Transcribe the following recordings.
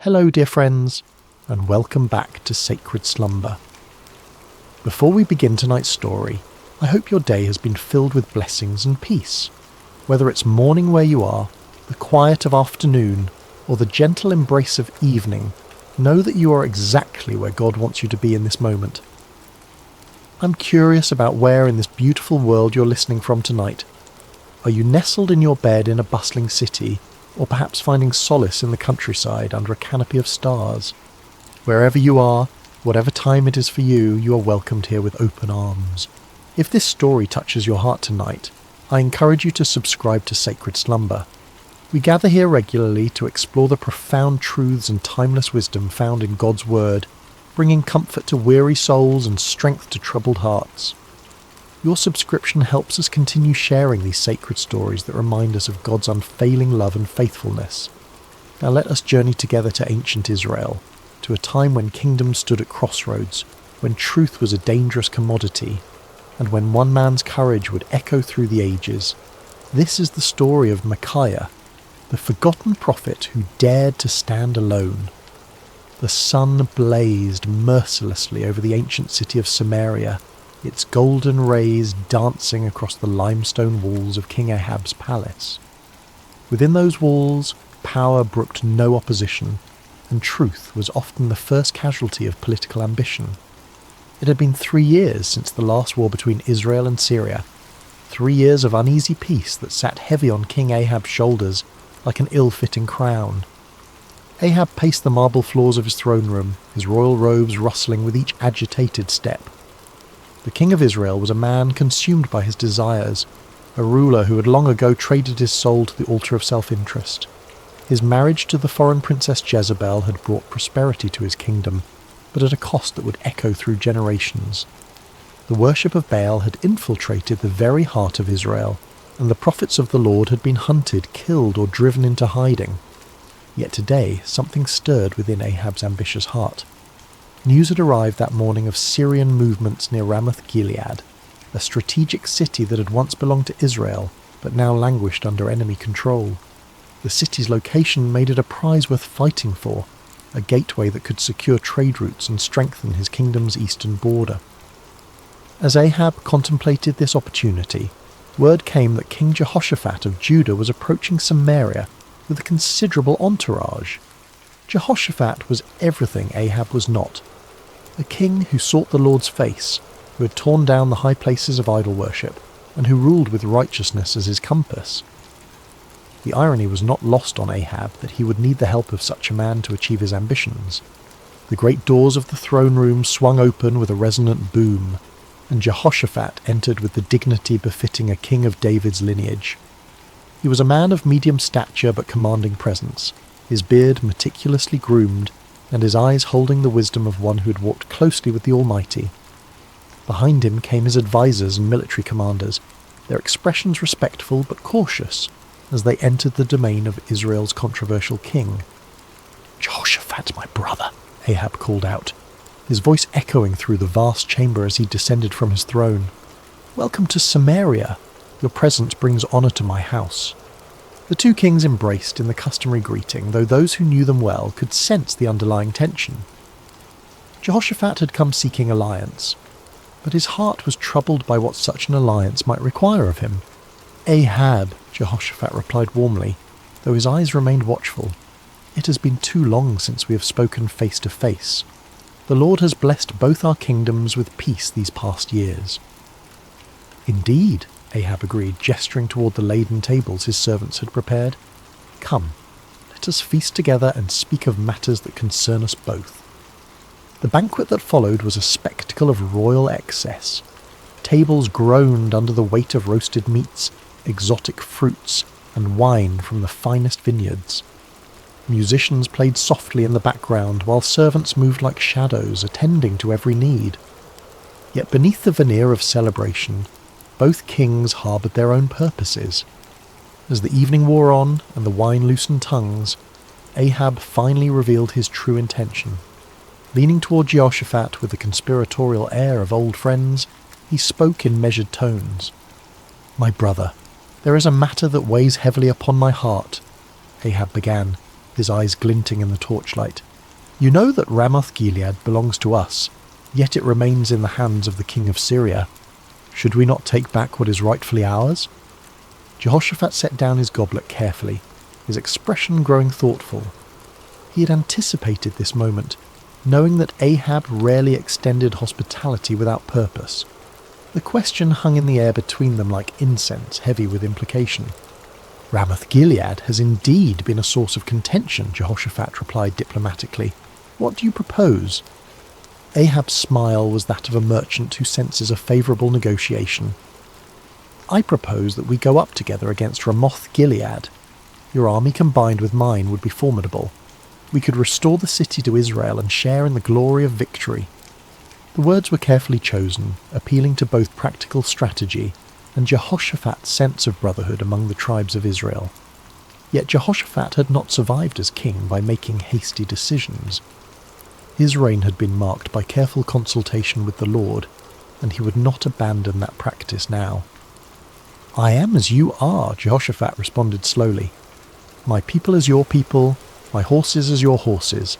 Hello dear friends, and welcome back to Sacred Slumber. Before we begin tonight's story, I hope your day has been filled with blessings and peace. Whether it's morning where you are, the quiet of afternoon, or the gentle embrace of evening, know that you are exactly where God wants you to be in this moment. I'm curious about where in this beautiful world you're listening from tonight. Are you nestled in your bed in a bustling city, or perhaps finding solace in the countryside under a canopy of stars? Wherever you are, whatever time it is for you, you are welcomed here with open arms. If this story touches your heart tonight, I encourage you to subscribe to Sacred Slumber. We gather here regularly to explore the profound truths and timeless wisdom found in God's Word, bringing comfort to weary souls and strength to troubled hearts. Your subscription helps us continue sharing these sacred stories that remind us of God's unfailing love and faithfulness. Now let us journey together to ancient Israel, to a time when kingdoms stood at crossroads, when truth was a dangerous commodity, and when one man's courage would echo through the ages. This is the story of Micaiah, the forgotten prophet who dared to stand alone. The sun blazed mercilessly over the ancient city of Samaria, its golden rays dancing across the limestone walls of King Ahab's palace. Within those walls, power brooked no opposition, and truth was often the first casualty of political ambition. It had been 3 years since the last war between Israel and Syria, 3 years of uneasy peace that sat heavy on King Ahab's shoulders like an ill-fitting crown. Ahab paced the marble floors of his throne room, his royal robes rustling with each agitated step. The king of Israel was a man consumed by his desires, a ruler who had long ago traded his soul to the altar of self-interest. His marriage to the foreign princess Jezebel had brought prosperity to his kingdom, but at a cost that would echo through generations. The worship of Baal had infiltrated the very heart of Israel, and the prophets of the Lord had been hunted, killed, or driven into hiding. Yet today something stirred within Ahab's ambitious heart. News had arrived that morning of Syrian movements near Ramoth-Gilead, a strategic city that had once belonged to Israel, but now languished under enemy control. The city's location made it a prize worth fighting for, a gateway that could secure trade routes and strengthen his kingdom's eastern border. As Ahab contemplated this opportunity, word came that King Jehoshaphat of Judah was approaching Samaria with a considerable entourage. Jehoshaphat was everything Ahab was not. A king who sought the Lord's face, who had torn down the high places of idol worship, and who ruled with righteousness as his compass. The irony was not lost on Ahab that he would need the help of such a man to achieve his ambitions. The great doors of the throne room swung open with a resonant boom, and Jehoshaphat entered with the dignity befitting a king of David's lineage. He was a man of medium stature but commanding presence, his beard meticulously groomed, and his eyes holding the wisdom of one who had walked closely with the Almighty. Behind him came his advisors and military commanders, their expressions respectful but cautious, as they entered the domain of Israel's controversial king. "Jehoshaphat, my brother," Ahab called out, his voice echoing through the vast chamber as he descended from his throne. "Welcome to Samaria. Your presence brings honour to my house." The two kings embraced in the customary greeting, though those who knew them well could sense the underlying tension. Jehoshaphat had come seeking alliance, but his heart was troubled by what such an alliance might require of him. "Ahab," Jehoshaphat replied warmly, though his eyes remained watchful. "It has been too long since we have spoken face to face. The Lord has blessed both our kingdoms with peace these past years." "Indeed," Ahab agreed, gesturing toward the laden tables his servants had prepared. "Come, let us feast together and speak of matters that concern us both." The banquet that followed was a spectacle of royal excess. Tables groaned under the weight of roasted meats, exotic fruits, and wine from the finest vineyards. Musicians played softly in the background, while servants moved like shadows, attending to every need. Yet beneath the veneer of celebration, both kings harboured their own purposes. As the evening wore on and the wine loosened tongues, Ahab finally revealed his true intention. Leaning toward Jehoshaphat with the conspiratorial air of old friends, he spoke in measured tones. "My brother, there is a matter that weighs heavily upon my heart," Ahab began, his eyes glinting in the torchlight. "You know that Ramoth-Gilead belongs to us, yet it remains in the hands of the king of Syria. Should we not take back what is rightfully ours?" Jehoshaphat set down his goblet carefully, his expression growing thoughtful. He had anticipated this moment, knowing that Ahab rarely extended hospitality without purpose. The question hung in the air between them like incense, heavy with implication. "Ramoth-Gilead has indeed been a source of contention," Jehoshaphat replied diplomatically. "What do you propose?" Ahab's smile was that of a merchant who senses a favourable negotiation. "I propose that we go up together against Ramoth-Gilead. Your army combined with mine would be formidable. We could restore the city to Israel and share in the glory of victory." The words were carefully chosen, appealing to both practical strategy and Jehoshaphat's sense of brotherhood among the tribes of Israel. Yet Jehoshaphat had not survived as king by making hasty decisions. His reign had been marked by careful consultation with the Lord, and he would not abandon that practice now. "I am as you are," Jehoshaphat responded slowly. "My people as your people, my horses as your horses.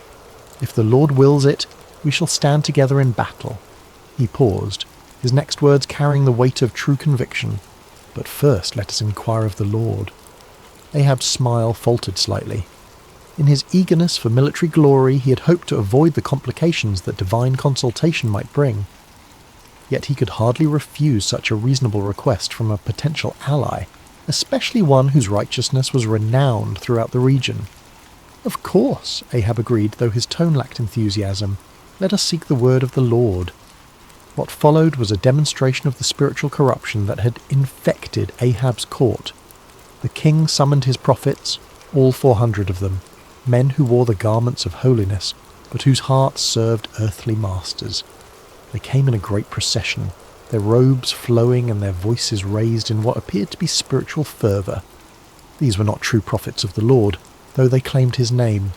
If the Lord wills it, we shall stand together in battle." He paused, his next words carrying the weight of true conviction. "But first let us inquire of the Lord." Ahab's smile faltered slightly. In his eagerness for military glory, he had hoped to avoid the complications that divine consultation might bring. Yet he could hardly refuse such a reasonable request from a potential ally, especially one whose righteousness was renowned throughout the region. "Of course," Ahab agreed, though his tone lacked enthusiasm. "Let us seek the word of the Lord." What followed was a demonstration of the spiritual corruption that had infected Ahab's court. The king summoned his prophets, all 400 of them, men who wore the garments of holiness, but whose hearts served earthly masters. They came in a great procession, their robes flowing and their voices raised in what appeared to be spiritual fervour. These were not true prophets of the Lord, though they claimed his name.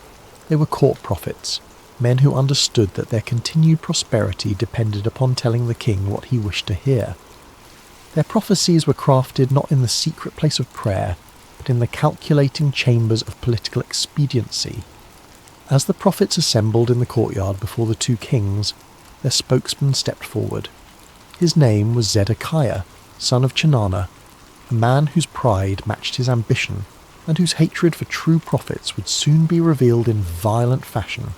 They were court prophets, men who understood that their continued prosperity depended upon telling the king what he wished to hear. Their prophecies were crafted not in the secret place of prayer, but in the calculating chambers of political expediency. As the prophets assembled in the courtyard before the two kings, their spokesman stepped forward. His name was Zedekiah, son of Chenaanah, a man whose pride matched his ambition, and whose hatred for true prophets would soon be revealed in violent fashion.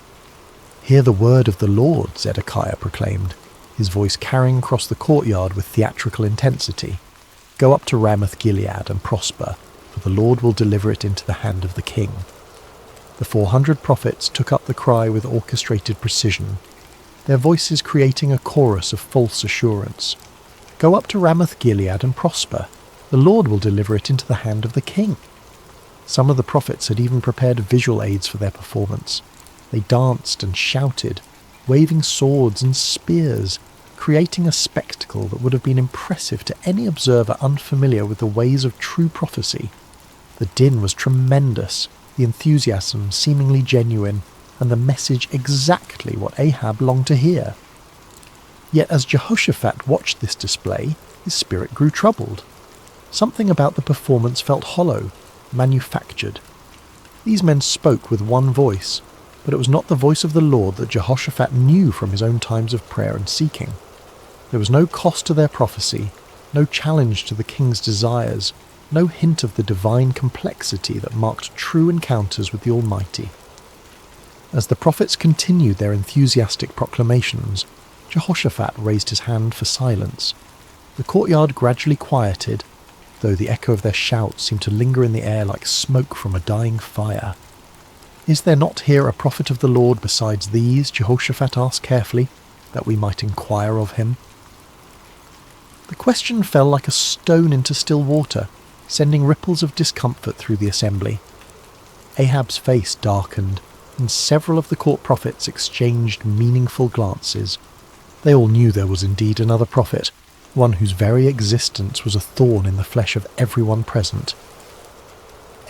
"Hear the word of the Lord," Zedekiah proclaimed, his voice carrying across the courtyard with theatrical intensity. "Go up to Ramoth-Gilead and prosper, for the Lord will deliver it into the hand of the king." The 400 prophets took up the cry with orchestrated precision, their voices creating a chorus of false assurance. "Go up to Ramoth-Gilead and prosper. The Lord will deliver it into the hand of the king." Some of the prophets had even prepared visual aids for their performance. They danced and shouted, waving swords and spears, creating a spectacle that would have been impressive to any observer unfamiliar with the ways of true prophecy. The din was tremendous, the enthusiasm seemingly genuine, and the message exactly what Ahab longed to hear. Yet as Jehoshaphat watched this display, his spirit grew troubled. Something about the performance felt hollow, manufactured. These men spoke with one voice, but it was not the voice of the Lord that Jehoshaphat knew from his own times of prayer and seeking. There was no cost to their prophecy, no challenge to the king's desires, no hint of the divine complexity that marked true encounters with the Almighty. As the prophets continued their enthusiastic proclamations, Jehoshaphat raised his hand for silence. The courtyard gradually quieted, though the echo of their shouts seemed to linger in the air like smoke from a dying fire. "Is there not here a prophet of the Lord besides these?" Jehoshaphat asked carefully, "that we might inquire of him?" The question fell like a stone into still water, sending ripples of discomfort through the assembly. Ahab's face darkened, and several of the court prophets exchanged meaningful glances. They all knew there was indeed another prophet, one whose very existence was a thorn in the flesh of everyone present.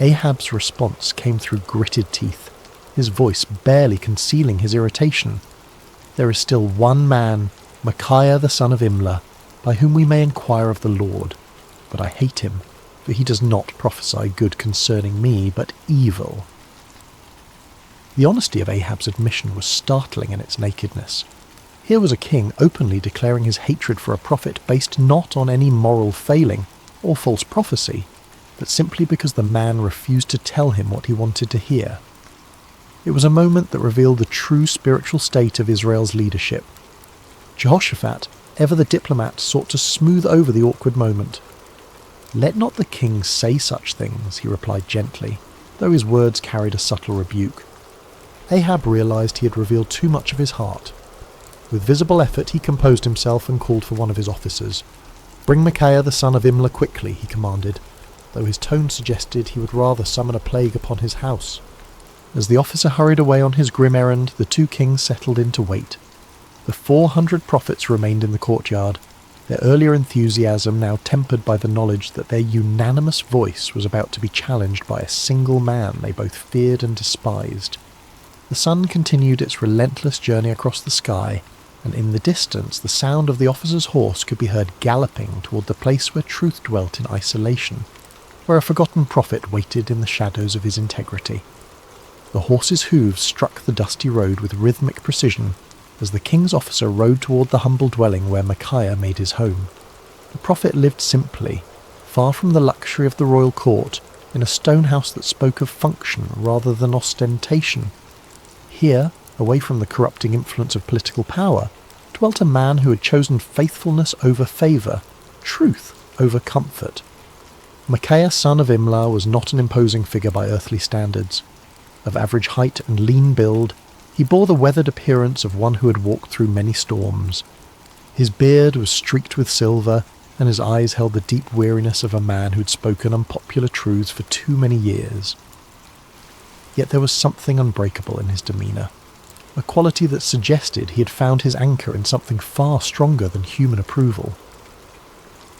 Ahab's response came through gritted teeth, his voice barely concealing his irritation. "There is still one man, Micaiah the son of Imlah, by whom we may inquire of the Lord. But I hate him, for he does not prophesy good concerning me, but evil." The honesty of Ahab's admission was startling in its nakedness. Here was a king openly declaring his hatred for a prophet based not on any moral failing or false prophecy, but simply because the man refused to tell him what he wanted to hear. It was a moment that revealed the true spiritual state of Israel's leadership. Jehoshaphat, ever the diplomat, sought to smooth over the awkward moment. "Let not the king say such things," he replied gently, though his words carried a subtle rebuke. Ahab realized he had revealed too much of his heart. With visible effort he composed himself and called for one of his officers. "Bring Micaiah the son of Imlah quickly," he commanded, though his tone suggested he would rather summon a plague upon his house. As the officer hurried away on his grim errand, the two kings settled in to wait. The 400 prophets remained in the courtyard, their earlier enthusiasm now tempered by the knowledge that their unanimous voice was about to be challenged by a single man they both feared and despised. The sun continued its relentless journey across the sky, and in the distance the sound of the officer's horse could be heard galloping toward the place where truth dwelt in isolation, where a forgotten prophet waited in the shadows of his integrity. The horse's hooves struck the dusty road with rhythmic precision as the king's officer rode toward the humble dwelling where Micaiah made his home. The prophet lived simply, far from the luxury of the royal court, in a stone house that spoke of function rather than ostentation. Here, away from the corrupting influence of political power, dwelt a man who had chosen faithfulness over favour, truth over comfort. Micaiah son of Imlah was not an imposing figure by earthly standards. Of average height and lean build, he bore the weathered appearance of one who had walked through many storms. His beard was streaked with silver, and his eyes held the deep weariness of a man who had spoken unpopular truths for too many years. Yet there was something unbreakable in his demeanour, a quality that suggested he had found his anchor in something far stronger than human approval.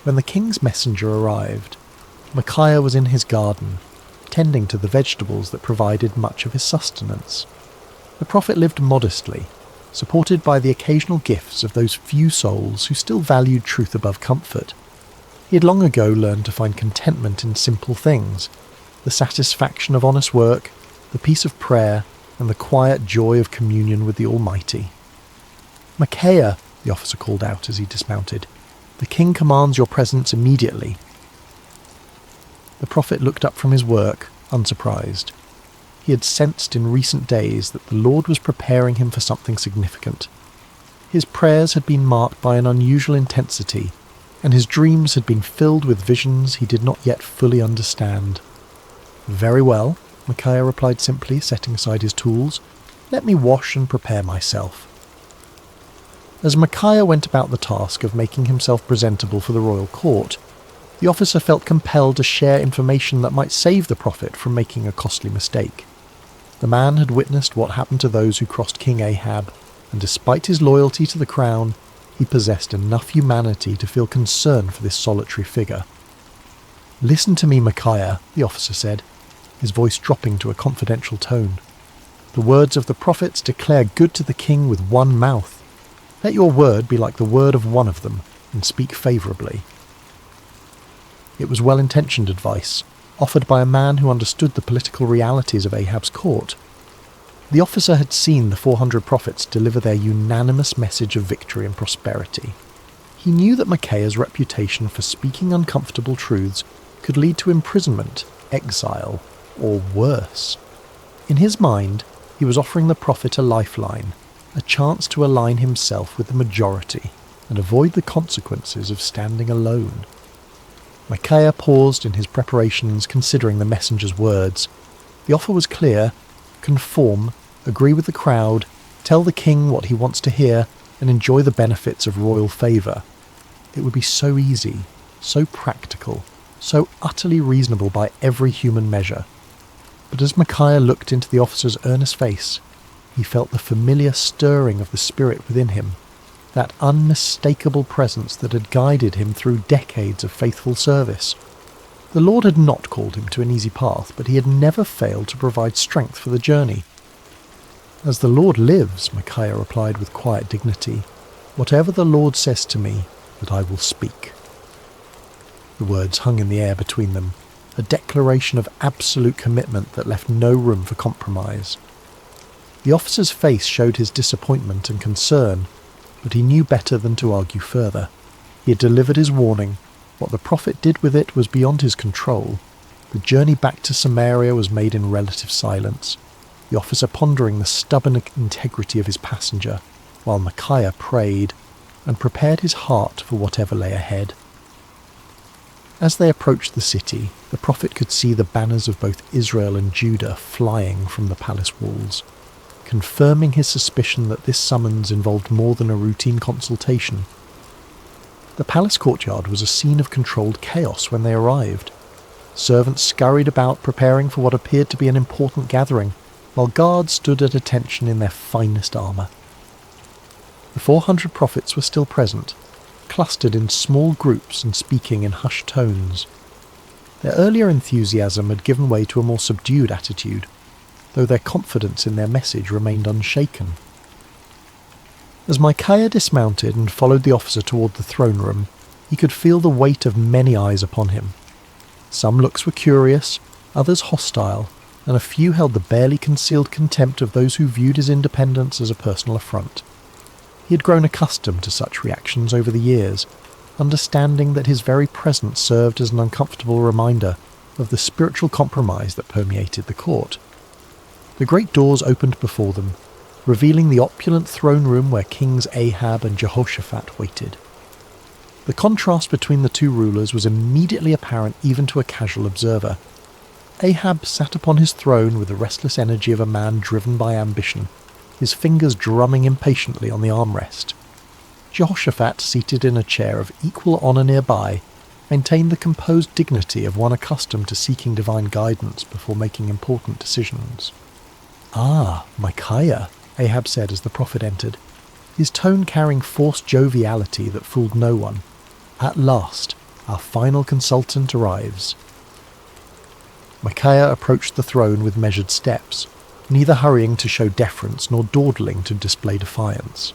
When the king's messenger arrived, Micaiah was in his garden, tending to the vegetables that provided much of his sustenance. The prophet lived modestly, supported by the occasional gifts of those few souls who still valued truth above comfort. He had long ago learned to find contentment in simple things, the satisfaction of honest work, the peace of prayer, and the quiet joy of communion with the Almighty. "Micaiah," the officer called out as he dismounted, "the king commands your presence immediately." The prophet looked up from his work, unsurprised. He had sensed in recent days that the Lord was preparing him for something significant. His prayers had been marked by an unusual intensity, and his dreams had been filled with visions he did not yet fully understand. "Very well," Micaiah replied simply, setting aside his tools. "Let me wash and prepare myself." As Micaiah went about the task of making himself presentable for the royal court, the officer felt compelled to share information that might save the prophet from making a costly mistake. The man had witnessed what happened to those who crossed King Ahab, and despite his loyalty to the crown, he possessed enough humanity to feel concern for this solitary figure. "Listen to me, Micaiah," the officer said, his voice dropping to a confidential tone. "The words of the prophets declare good to the king with one mouth. Let your word be like the word of one of them, and speak favourably." It was well-intentioned advice, offered by a man who understood the political realities of Ahab's court. The officer had seen the 400 prophets deliver their unanimous message of victory and prosperity. He knew that Micaiah's reputation for speaking uncomfortable truths could lead to imprisonment, exile, or worse. In his mind, he was offering the prophet a lifeline, a chance to align himself with the majority and avoid the consequences of standing alone. Micaiah paused in his preparations, considering the messenger's words. The offer was clear: conform, agree with the crowd, tell the king what he wants to hear, and enjoy the benefits of royal favour. It would be so easy, so practical, so utterly reasonable by every human measure. But as Micaiah looked into the officer's earnest face, he felt the familiar stirring of the spirit within him, that unmistakable presence that had guided him through decades of faithful service. The Lord had not called him to an easy path, but he had never failed to provide strength for the journey. "As the Lord lives," Micaiah replied with quiet dignity, "whatever the Lord says to me, that I will speak." The words hung in the air between them, a declaration of absolute commitment that left no room for compromise. The officer's face showed his disappointment and concern, but he knew better than to argue further. He had delivered his warning. What the prophet did with it was beyond his control. The journey back to Samaria was made in relative silence, the officer pondering the stubborn integrity of his passenger, while Micaiah prayed and prepared his heart for whatever lay ahead. As they approached the city, the prophet could see the banners of both Israel and Judah flying from the palace walls, confirming his suspicion that this summons involved more than a routine consultation. The palace courtyard was a scene of controlled chaos when they arrived. Servants scurried about preparing for what appeared to be an important gathering, while guards stood at attention in their finest armour. The 400 prophets were still present, clustered in small groups and speaking in hushed tones. Their earlier enthusiasm had given way to a more subdued attitude, though their confidence in their message remained unshaken. As Micaiah dismounted and followed the officer toward the throne room, he could feel the weight of many eyes upon him. Some looks were curious, others hostile, and a few held the barely concealed contempt of those who viewed his independence as a personal affront. He had grown accustomed to such reactions over the years, understanding that his very presence served as an uncomfortable reminder of the spiritual compromise that permeated the court. The great doors opened before them, revealing the opulent throne room where Kings Ahab and Jehoshaphat waited. The contrast between the two rulers was immediately apparent even to a casual observer. Ahab sat upon his throne with the restless energy of a man driven by ambition, his fingers drumming impatiently on the armrest. Jehoshaphat, seated in a chair of equal honour nearby, maintained the composed dignity of one accustomed to seeking divine guidance before making important decisions. "Ah, Micaiah," Ahab said as the prophet entered, his tone carrying forced joviality that fooled no one. "At last, our final consultant arrives." Micaiah approached the throne with measured steps, neither hurrying to show deference nor dawdling to display defiance.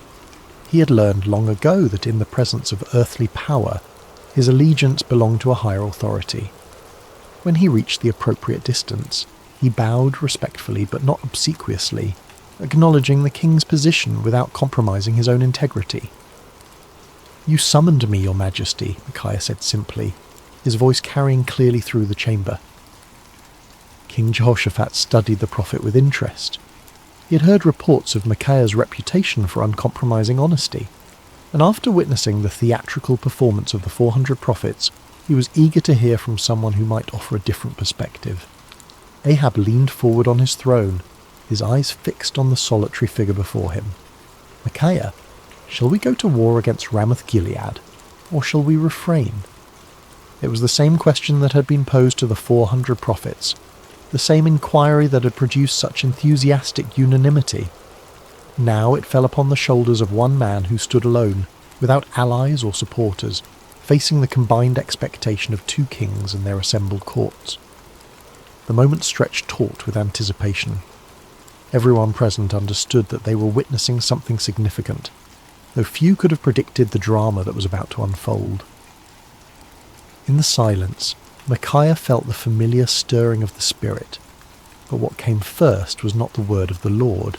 He had learned long ago that in the presence of earthly power, his allegiance belonged to a higher authority. When he reached the appropriate distance, he bowed respectfully but not obsequiously, acknowledging the king's position without compromising his own integrity. "You summoned me, your majesty," Micaiah said simply, his voice carrying clearly through the chamber. King Jehoshaphat studied the prophet with interest. He had heard reports of Micaiah's reputation for uncompromising honesty, and after witnessing the theatrical performance of the 400 prophets, he was eager to hear from someone who might offer a different perspective. Ahab leaned forward on his throne, his eyes fixed on the solitary figure before him. "Micaiah, shall we go to war against Ramoth-Gilead, or shall we refrain?" It was the same question that had been posed to the 400 prophets, the same inquiry that had produced such enthusiastic unanimity. Now it fell upon the shoulders of one man who stood alone, without allies or supporters, facing the combined expectation of two kings and their assembled courts. The moment stretched taut with anticipation. Everyone present understood that they were witnessing something significant, though few could have predicted the drama that was about to unfold. In the silence, Micaiah felt the familiar stirring of the spirit, but what came first was not the word of the Lord,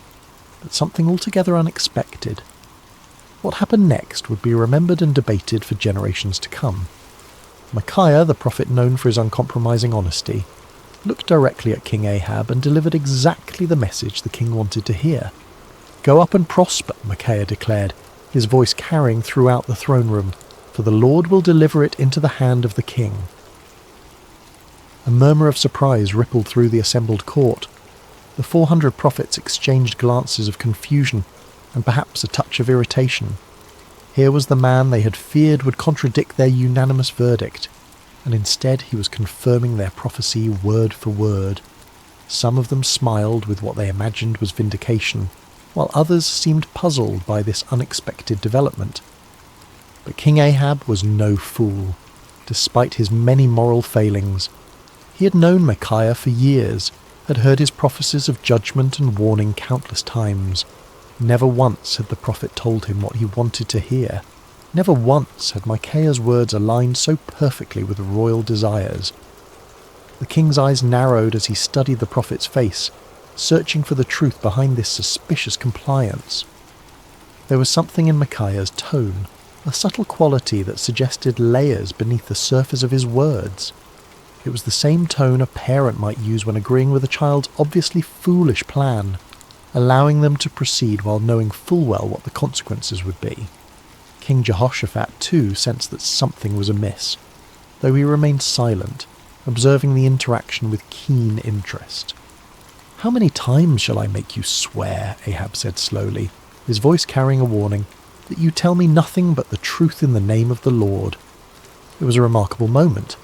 but something altogether unexpected. What happened next would be remembered and debated for generations to come. Micaiah, the prophet known for his uncompromising honesty, looked directly at King Ahab and delivered exactly the message the king wanted to hear. "Go up and prosper," Micaiah declared, his voice carrying throughout the throne room, "for the Lord will deliver it into the hand of the king." A murmur of surprise rippled through the assembled court. The 400 prophets exchanged glances of confusion and perhaps a touch of irritation. Here was the man they had feared would contradict their unanimous verdict, and instead he was confirming their prophecy word for word. Some of them smiled with what they imagined was vindication, while others seemed puzzled by this unexpected development. But King Ahab was no fool. Despite his many moral failings, he had known Micaiah for years, had heard his prophecies of judgment and warning countless times. Never once had the prophet told him what he wanted to hear. Never once had Micaiah's words aligned so perfectly with royal desires. The king's eyes narrowed as he studied the prophet's face, searching for the truth behind this suspicious compliance. There was something in Micaiah's tone, a subtle quality that suggested layers beneath the surface of his words. It was the same tone a parent might use when agreeing with a child's obviously foolish plan, allowing them to proceed while knowing full well what the consequences would be. King Jehoshaphat, too, sensed that something was amiss, though he remained silent, observing the interaction with keen interest. "How many times shall I make you swear," Ahab said slowly, his voice carrying a warning, "that you tell me nothing but the truth in the name of the Lord?" It was a remarkable moment.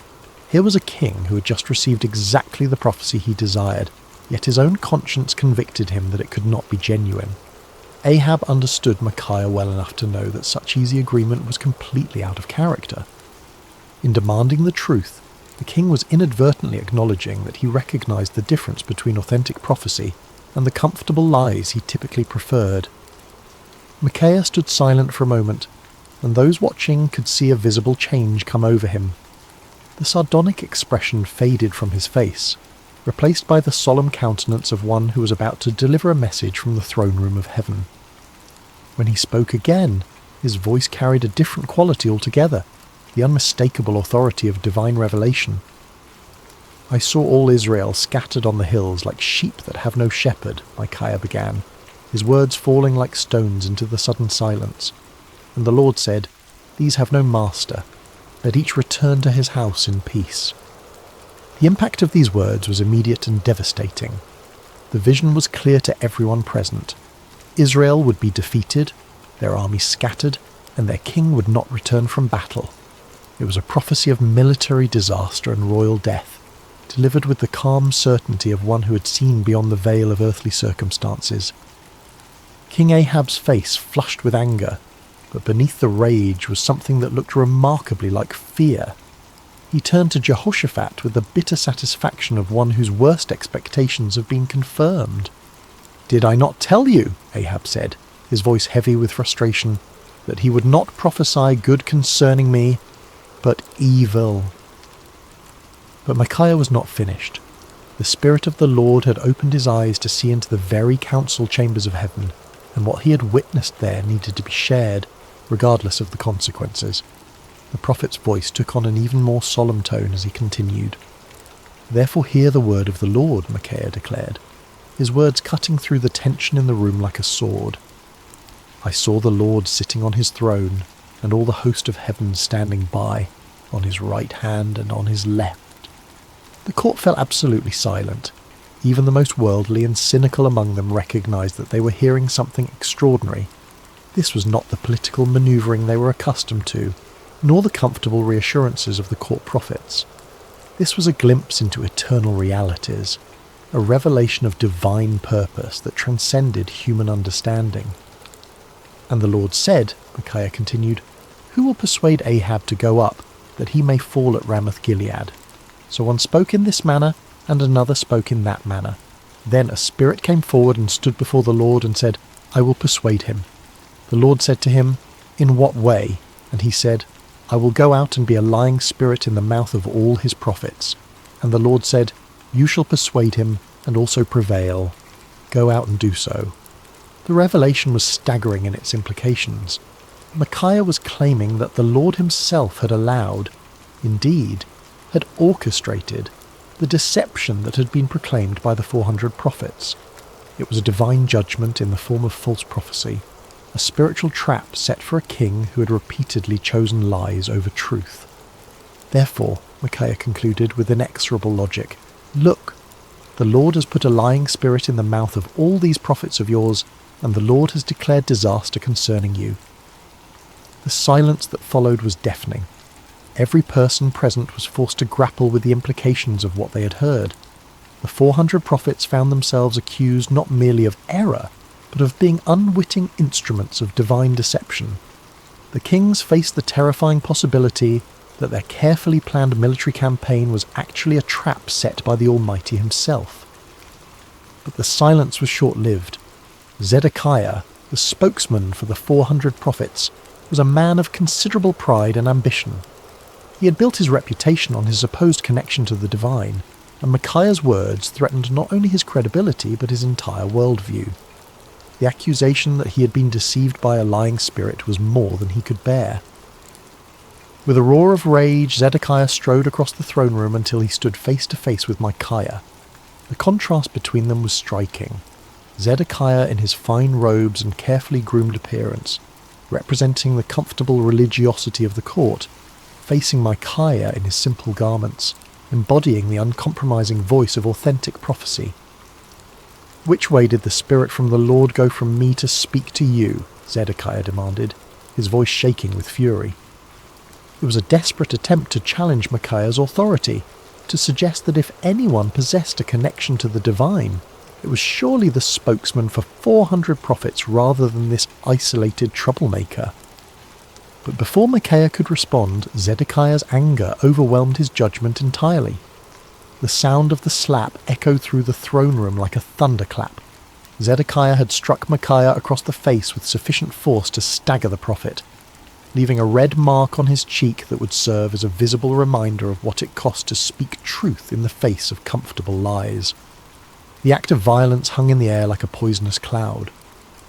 Here was a king who had just received exactly the prophecy he desired, yet his own conscience convicted him that it could not be genuine. Ahab understood Micaiah well enough to know that such easy agreement was completely out of character. In demanding the truth, the king was inadvertently acknowledging that he recognized the difference between authentic prophecy and the comfortable lies he typically preferred. Micaiah stood silent for a moment, and those watching could see a visible change come over him. The sardonic expression faded from his face, replaced by the solemn countenance of one who was about to deliver a message from the throne room of heaven. When he spoke again, his voice carried a different quality altogether, the unmistakable authority of divine revelation. "I saw all Israel scattered on the hills like sheep that have no shepherd," Micaiah began, his words falling like stones into the sudden silence. "And the Lord said, 'These have no master. Let each return to his house in peace.'" The impact of these words was immediate and devastating. The vision was clear to everyone present. Israel would be defeated, their army scattered, and their king would not return from battle. It was a prophecy of military disaster and royal death, delivered with the calm certainty of one who had seen beyond the veil of earthly circumstances. King Ahab's face flushed with anger, but beneath the rage was something that looked remarkably like fear. He turned to Jehoshaphat with the bitter satisfaction of one whose worst expectations have been confirmed. "Did I not tell you," Ahab said, his voice heavy with frustration, "that he would not prophesy good concerning me, but evil?" But Micaiah was not finished. The Spirit of the Lord had opened his eyes to see into the very council chambers of heaven, and what he had witnessed there needed to be shared, regardless of the consequences. The prophet's voice took on an even more solemn tone as he continued. "Therefore hear the word of the Lord," Micaiah declared, his words cutting through the tension in the room like a sword. "I saw the Lord sitting on his throne, and all the host of heaven standing by, on his right hand and on his left." The court fell absolutely silent. Even the most worldly and cynical among them recognized that they were hearing something extraordinary. This was not the political manoeuvring they were accustomed to, nor the comfortable reassurances of the court prophets. This was a glimpse into eternal realities, a revelation of divine purpose that transcended human understanding. "And the Lord said," Micaiah continued, "Who will persuade Ahab to go up, that he may fall at Ramoth-Gilead?" So one spoke in this manner, and another spoke in that manner. Then a spirit came forward and stood before the Lord and said, "I will persuade him." The Lord said to him, "In what way?" And he said, "I will go out and be a lying spirit in the mouth of all his prophets." And the Lord said, "You shall persuade him and also prevail. Go out and do so." The revelation was staggering in its implications. Micaiah was claiming that the Lord himself had allowed, indeed, had orchestrated, the deception that had been proclaimed by the 400 prophets. It was a divine judgment in the form of false prophecy, a spiritual trap set for a king who had repeatedly chosen lies over truth. Therefore, Micaiah concluded with inexorable logic, "Look, the Lord has put a lying spirit in the mouth of all these prophets of yours, and the Lord has declared disaster concerning you." The silence that followed was deafening. Every person present was forced to grapple with the implications of what they had heard. The 400 prophets found themselves accused not merely of error, but of being unwitting instruments of divine deception. The kings faced the terrifying possibility that their carefully planned military campaign was actually a trap set by the Almighty himself. But the silence was short-lived. Zedekiah, the spokesman for the 400 prophets, was a man of considerable pride and ambition. He had built his reputation on his supposed connection to the divine, and Micaiah's words threatened not only his credibility but his entire worldview. The accusation that he had been deceived by a lying spirit was more than he could bear. With a roar of rage, Zedekiah strode across the throne room until he stood face to face with Micaiah. The contrast between them was striking. Zedekiah in his fine robes and carefully groomed appearance, representing the comfortable religiosity of the court, facing Micaiah in his simple garments, embodying the uncompromising voice of authentic prophecy. "Which way did the Spirit from the Lord go from me to speak to you?" Zedekiah demanded, his voice shaking with fury. It was a desperate attempt to challenge Micaiah's authority, to suggest that if anyone possessed a connection to the divine, it was surely the spokesman for 400 prophets rather than this isolated troublemaker. But before Micaiah could respond, Zedekiah's anger overwhelmed his judgment entirely. The sound of the slap echoed through the throne room like a thunderclap. Zedekiah had struck Micaiah across the face with sufficient force to stagger the prophet, leaving a red mark on his cheek that would serve as a visible reminder of what it cost to speak truth in the face of comfortable lies. The act of violence hung in the air like a poisonous cloud.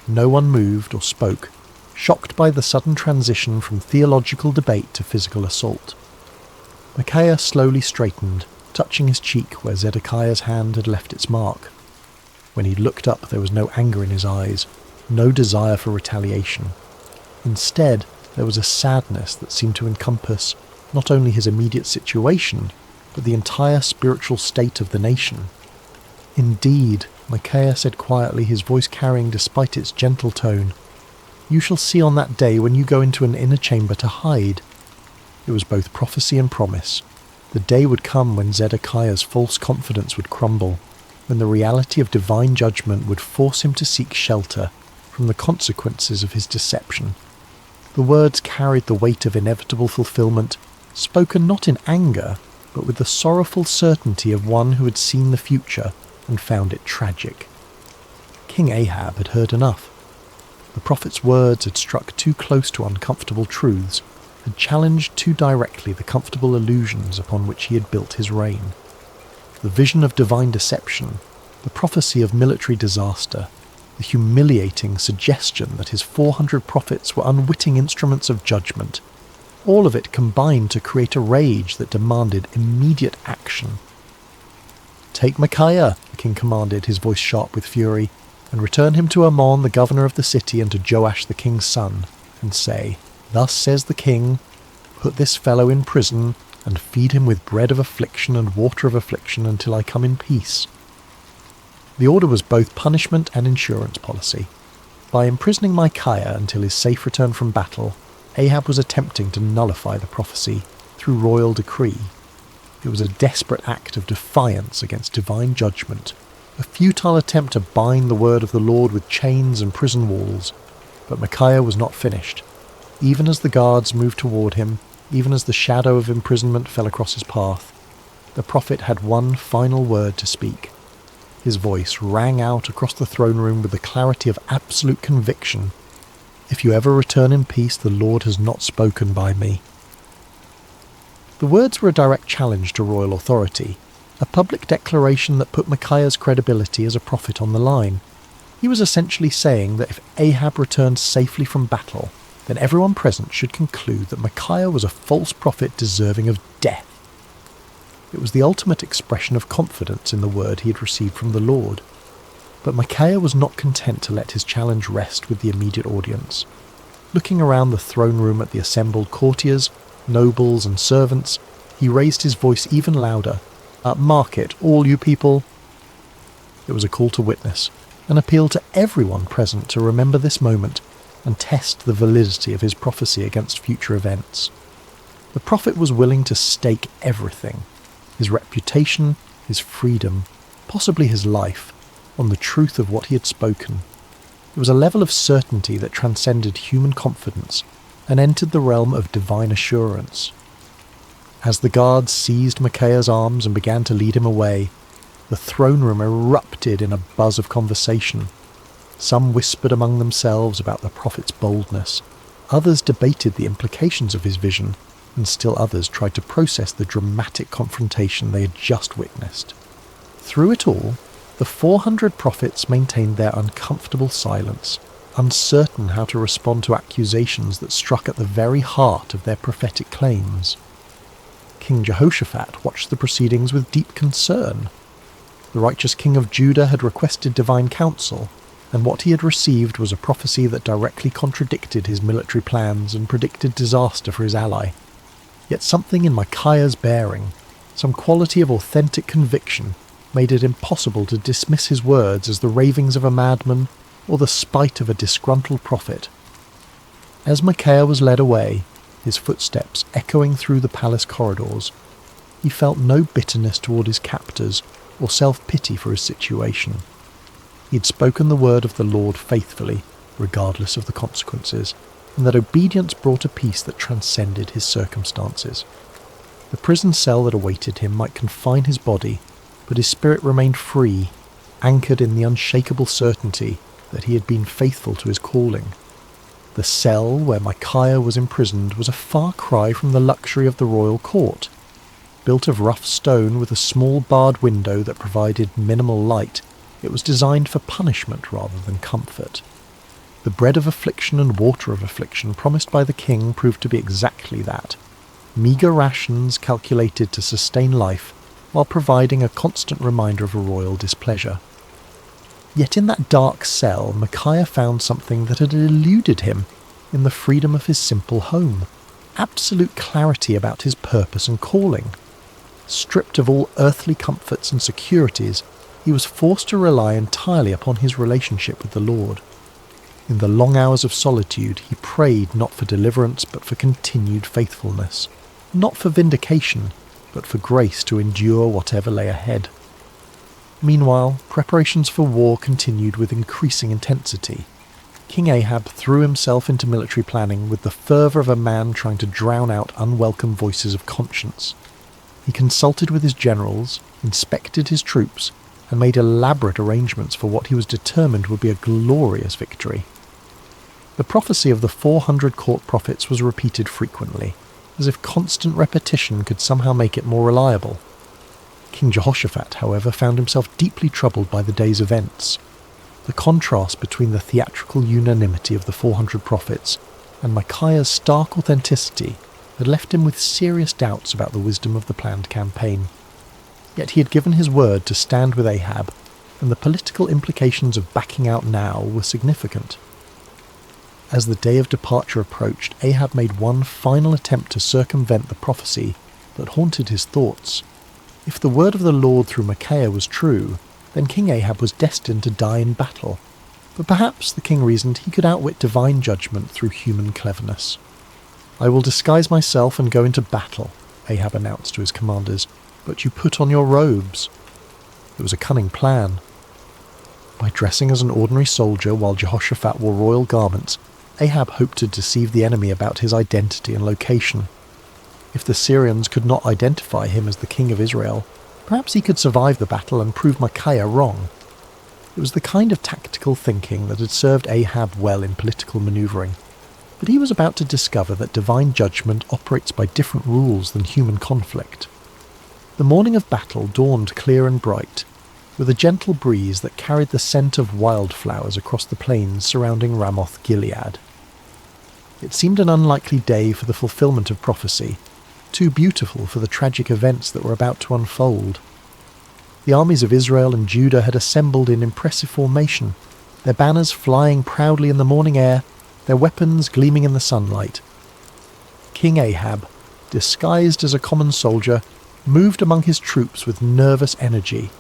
No one moved or spoke, shocked by the sudden transition from theological debate to physical assault. Micaiah slowly straightened, touching his cheek where Zedekiah's hand had left its mark. When he looked up, there was no anger in his eyes, no desire for retaliation. Instead, there was a sadness that seemed to encompass not only his immediate situation, but the entire spiritual state of the nation. "Indeed," Micaiah said quietly, his voice carrying despite its gentle tone, "you shall see on that day when you go into an inner chamber to hide." It was both prophecy and promise. The day would come when Zedekiah's false confidence would crumble, when the reality of divine judgment would force him to seek shelter from the consequences of his deception. The words carried the weight of inevitable fulfillment, spoken not in anger, but with the sorrowful certainty of one who had seen the future and found it tragic. King Ahab had heard enough. The prophet's words had struck too close to uncomfortable truths, had challenged too directly the comfortable illusions upon which he had built his reign. The vision of divine deception, the prophecy of military disaster, the humiliating suggestion that his 400 prophets were unwitting instruments of judgment, all of it combined to create a rage that demanded immediate action. "Take Micaiah," the king commanded, his voice sharp with fury, "and return him to Ammon, the governor of the city, and to Joash the king's son, and say, 'Thus says the king, put this fellow in prison, and feed him with bread of affliction and water of affliction until I come in peace.'" The order was both punishment and insurance policy. By imprisoning Micaiah until his safe return from battle, Ahab was attempting to nullify the prophecy through royal decree. It was a desperate act of defiance against divine judgment, a futile attempt to bind the word of the Lord with chains and prison walls. But Micaiah was not finished. Even as the guards moved toward him, even as the shadow of imprisonment fell across his path, the prophet had one final word to speak. His voice rang out across the throne room with the clarity of absolute conviction. "If you ever return in peace, the Lord has not spoken by me." The words were a direct challenge to royal authority, a public declaration that put Micaiah's credibility as a prophet on the line. He was essentially saying that if Ahab returned safely from battle, then everyone present should conclude that Micaiah was a false prophet deserving of death. It was the ultimate expression of confidence in the word he had received from the Lord. But Micaiah was not content to let his challenge rest with the immediate audience. Looking around the throne room at the assembled courtiers, nobles and servants, he raised his voice even louder. "Mark it, all you people." It was a call to witness, an appeal to everyone present to remember this moment and test the validity of his prophecy against future events. The prophet was willing to stake everything, his reputation, his freedom, possibly his life, on the truth of what he had spoken. It was a level of certainty that transcended human confidence and entered the realm of divine assurance. As the guards seized Micaiah's arms and began to lead him away, the throne room erupted in a buzz of conversation. Some whispered among themselves about the prophet's boldness. Others debated the implications of his vision, and still others tried to process the dramatic confrontation they had just witnessed. Through it all, the 400 prophets maintained their uncomfortable silence, uncertain how to respond to accusations that struck at the very heart of their prophetic claims. King Jehoshaphat watched the proceedings with deep concern. The righteous king of Judah had requested divine counsel, and what he had received was a prophecy that directly contradicted his military plans and predicted disaster for his ally. Yet something in Micaiah's bearing, some quality of authentic conviction, made it impossible to dismiss his words as the ravings of a madman or the spite of a disgruntled prophet. As Micaiah was led away, his footsteps echoing through the palace corridors, he felt no bitterness toward his captors or self-pity for his situation. He had spoken the word of the Lord faithfully, regardless of the consequences, and that obedience brought a peace that transcended his circumstances. The prison cell that awaited him might confine his body, but his spirit remained free, anchored in the unshakable certainty that he had been faithful to his calling. The cell where Micaiah was imprisoned was a far cry from the luxury of the royal court. Built of rough stone with a small barred window that provided minimal light, it was designed for punishment rather than comfort. The bread of affliction and water of affliction promised by the king proved to be exactly that, meagre rations calculated to sustain life while providing a constant reminder of a royal displeasure. Yet in that dark cell, Micaiah found something that had eluded him in the freedom of his simple home, absolute clarity about his purpose and calling. Stripped of all earthly comforts and securities, he was forced to rely entirely upon his relationship with the Lord. In the long hours of solitude, he prayed not for deliverance but for continued faithfulness, not for vindication, but for grace to endure whatever lay ahead. Meanwhile, preparations for war continued with increasing intensity. King Ahab threw himself into military planning with the fervour of a man trying to drown out unwelcome voices of conscience. He consulted with his generals, inspected his troops, and made elaborate arrangements for what he was determined would be a glorious victory. The prophecy of the 400 court prophets was repeated frequently, as if constant repetition could somehow make it more reliable. King Jehoshaphat, however, found himself deeply troubled by the day's events. The contrast between the theatrical unanimity of the 400 prophets and Micaiah's stark authenticity had left him with serious doubts about the wisdom of the planned campaign. Yet he had given his word to stand with Ahab, and the political implications of backing out now were significant. As the day of departure approached, Ahab made one final attempt to circumvent the prophecy that haunted his thoughts. If the word of the Lord through Micaiah was true, then King Ahab was destined to die in battle. But perhaps, the king reasoned, he could outwit divine judgment through human cleverness. "I will disguise myself and go into battle," Ahab announced to his commanders, "but you put on your robes." It was a cunning plan. By dressing as an ordinary soldier while Jehoshaphat wore royal garments, Ahab hoped to deceive the enemy about his identity and location. If the Syrians could not identify him as the king of Israel, perhaps he could survive the battle and prove Micaiah wrong. It was the kind of tactical thinking that had served Ahab well in political manoeuvring, but he was about to discover that divine judgment operates by different rules than human conflict. The morning of battle dawned clear and bright, with a gentle breeze that carried the scent of wildflowers across the plains surrounding Ramoth Gilead. It seemed an unlikely day for the fulfillment of prophecy, too beautiful for the tragic events that were about to unfold. The armies of Israel and Judah had assembled in impressive formation, their banners flying proudly in the morning air, their weapons gleaming in the sunlight. King Ahab, disguised as a common soldier, moved among his troops with nervous energy.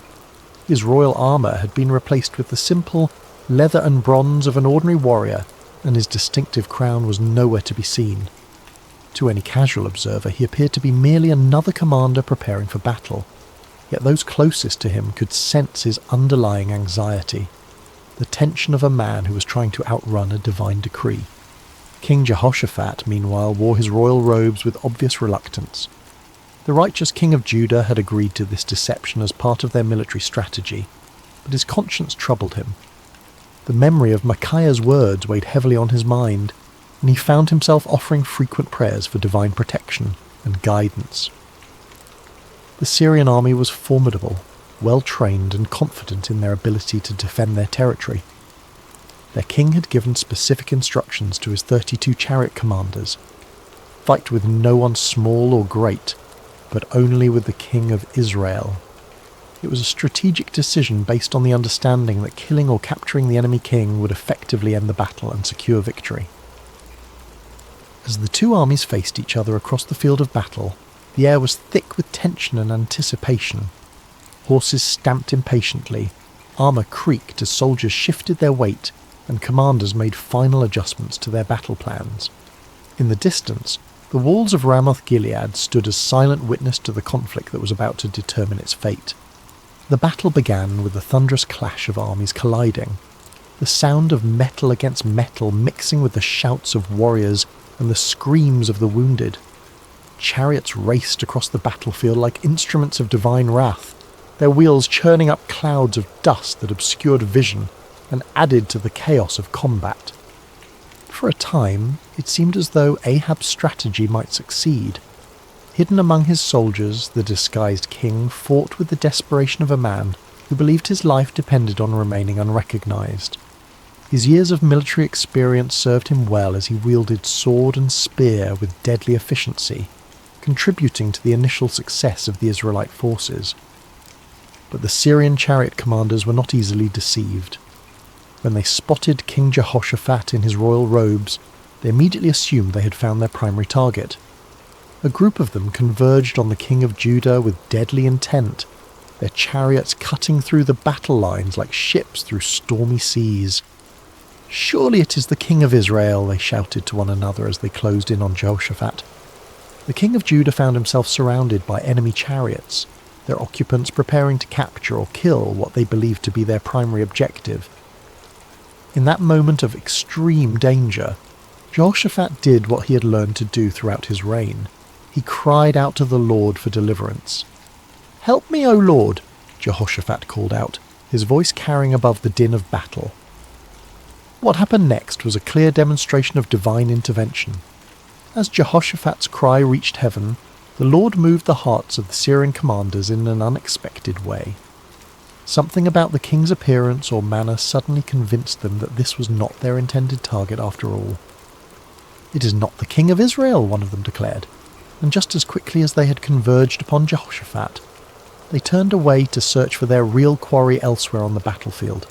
His royal armour had been replaced with the simple leather and bronze of an ordinary warrior, and his distinctive crown was nowhere to be seen. To any casual observer, he appeared to be merely another commander preparing for battle, yet those closest to him could sense his underlying anxiety, the tension of a man who was trying to outrun a divine decree. King Jehoshaphat, meanwhile, wore his royal robes with obvious reluctance. The righteous king of Judah had agreed to this deception as part of their military strategy, but his conscience troubled him. The memory of Micaiah's words weighed heavily on his mind, and he found himself offering frequent prayers for divine protection, and guidance. The Syrian army was formidable, well-trained and confident in their ability to defend their territory. Their king had given specific instructions to his 32 chariot commanders: fight with no one small or great, but only with the king of Israel. It was a strategic decision based on the understanding that killing or capturing the enemy king would effectively end the battle and secure victory. As the two armies faced each other across the field of battle, the air was thick with tension and anticipation. Horses stamped impatiently, armour creaked as soldiers shifted their weight, and commanders made final adjustments to their battle plans. In the distance, the walls of Ramoth-Gilead stood as silent witness to the conflict that was about to determine its fate. The battle began with the thunderous clash of armies colliding, the sound of metal against metal mixing with the shouts of warriors and the screams of the wounded. Chariots raced across the battlefield like instruments of divine wrath, their wheels churning up clouds of dust that obscured vision and added to the chaos of combat. For a time, it seemed as though Ahab's strategy might succeed. Hidden among his soldiers, the disguised king fought with the desperation of a man who believed his life depended on remaining unrecognized. His years of military experience served him well as he wielded sword and spear with deadly efficiency, contributing to the initial success of the Israelite forces. But the Syrian chariot commanders were not easily deceived. When they spotted King Jehoshaphat in his royal robes, they immediately assumed they had found their primary target. A group of them converged on the king of Judah with deadly intent, their chariots cutting through the battle lines like ships through stormy seas. "Surely it is the king of Israel," they shouted to one another as they closed in on Jehoshaphat. The king of Judah found himself surrounded by enemy chariots, their occupants preparing to capture or kill what they believed to be their primary objective. In that moment of extreme danger, Jehoshaphat did what he had learned to do throughout his reign. He cried out to the Lord for deliverance. "Help me, O Lord," Jehoshaphat called out, his voice carrying above the din of battle. What happened next was a clear demonstration of divine intervention. As Jehoshaphat's cry reached heaven, the Lord moved the hearts of the Syrian commanders in an unexpected way. Something about the king's appearance or manner suddenly convinced them that this was not their intended target after all. "It is not the king of Israel," one of them declared, and just as quickly as they had converged upon Jehoshaphat, they turned away to search for their real quarry elsewhere on the battlefield.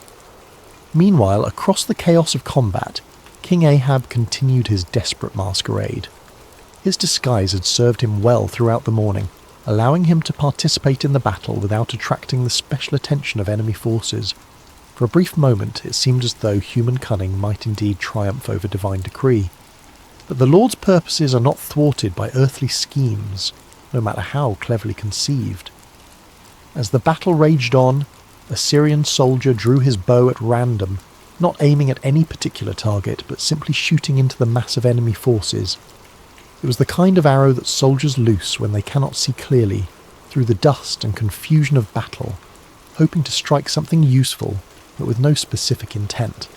Meanwhile, across the chaos of combat, King Ahab continued his desperate masquerade. His disguise had served him well throughout the morning, allowing him to participate in the battle without attracting the special attention of enemy forces. For a brief moment, it seemed as though human cunning might indeed triumph over divine decree. But the Lord's purposes are not thwarted by earthly schemes, no matter how cleverly conceived. As the battle raged on, a Syrian soldier drew his bow at random, not aiming at any particular target, but simply shooting into the mass of enemy forces. It was the kind of arrow that soldiers loose when they cannot see clearly, through the dust and confusion of battle, hoping to strike something useful, but with no specific intent.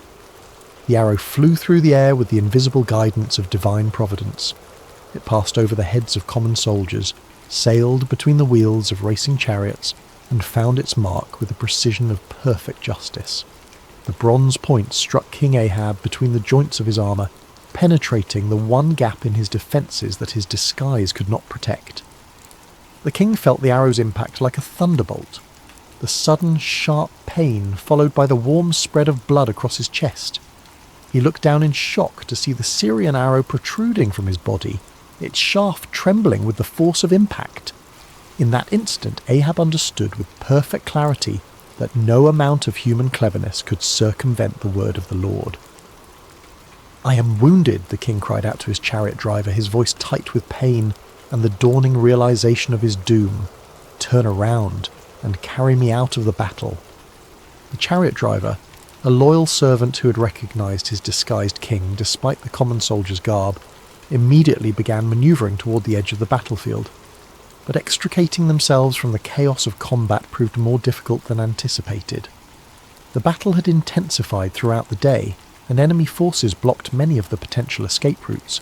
The arrow flew through the air with the invisible guidance of divine providence. It passed over the heads of common soldiers, sailed between the wheels of racing chariots, and found its mark with the precision of perfect justice. The bronze point struck King Ahab between the joints of his armour, penetrating the one gap in his defences that his disguise could not protect. The king felt the arrow's impact like a thunderbolt, the sudden, sharp pain followed by the warm spread of blood across his chest. He looked down in shock to see the Syrian arrow protruding from his body, its shaft trembling with the force of impact. In that instant, Ahab understood with perfect clarity that no amount of human cleverness could circumvent the word of the Lord. "I am wounded," the king cried out to his chariot driver, his voice tight with pain and the dawning realization of his doom. "Turn around and carry me out of the battle." The chariot driver, a loyal servant who had recognized his disguised king despite the common soldier's garb, immediately began maneuvering toward the edge of the battlefield. But extricating themselves from the chaos of combat proved more difficult than anticipated. The battle had intensified throughout the day, and enemy forces blocked many of the potential escape routes.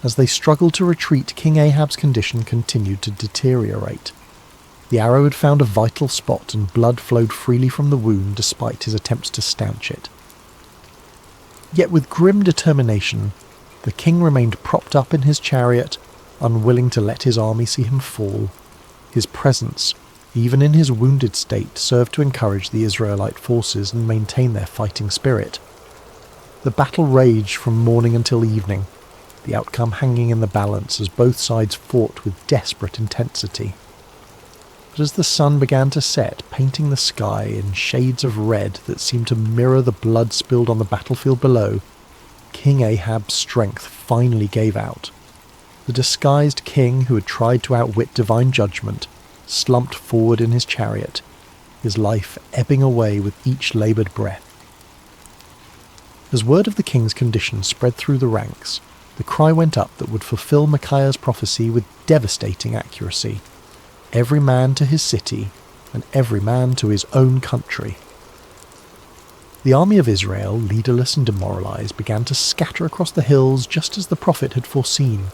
As they struggled to retreat, King Ahab's condition continued to deteriorate. The arrow had found a vital spot and blood flowed freely from the wound despite his attempts to stanch it. Yet with grim determination, the king remained propped up in his chariot, unwilling to let his army see him fall. His presence, even in his wounded state, served to encourage the Israelite forces and maintain their fighting spirit. The battle raged from morning until evening, the outcome hanging in the balance as both sides fought with desperate intensity. But as the sun began to set, painting the sky in shades of red that seemed to mirror the blood spilled on the battlefield below, King Ahab's strength finally gave out. The disguised king who had tried to outwit divine judgment slumped forward in his chariot, his life ebbing away with each laboured breath. As word of the king's condition spread through the ranks, the cry went up that would fulfill Micaiah's prophecy with devastating accuracy. Every man to his city, and every man to his own country. The army of Israel, leaderless and demoralized, began to scatter across the hills just as the prophet had foreseen.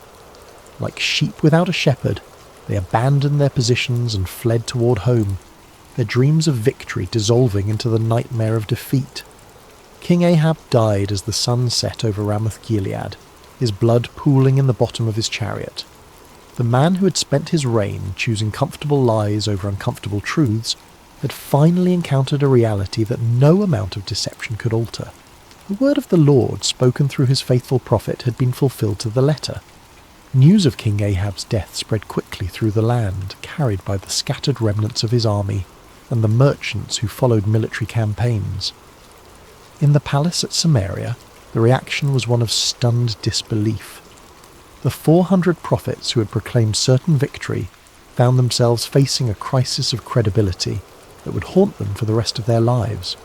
Like sheep without a shepherd, they abandoned their positions and fled toward home, their dreams of victory dissolving into the nightmare of defeat. King Ahab died as the sun set over Ramoth-Gilead, his blood pooling in the bottom of his chariot. The man who had spent his reign choosing comfortable lies over uncomfortable truths had finally encountered a reality that no amount of deception could alter. The word of the Lord, spoken through his faithful prophet, had been fulfilled to the letter. News of King Ahab's death spread quickly through the land, carried by the scattered remnants of his army and the merchants who followed military campaigns. In the palace at Samaria, the reaction was one of stunned disbelief. The 400 prophets who had proclaimed certain victory found themselves facing a crisis of credibility that would haunt them for the rest of their lives.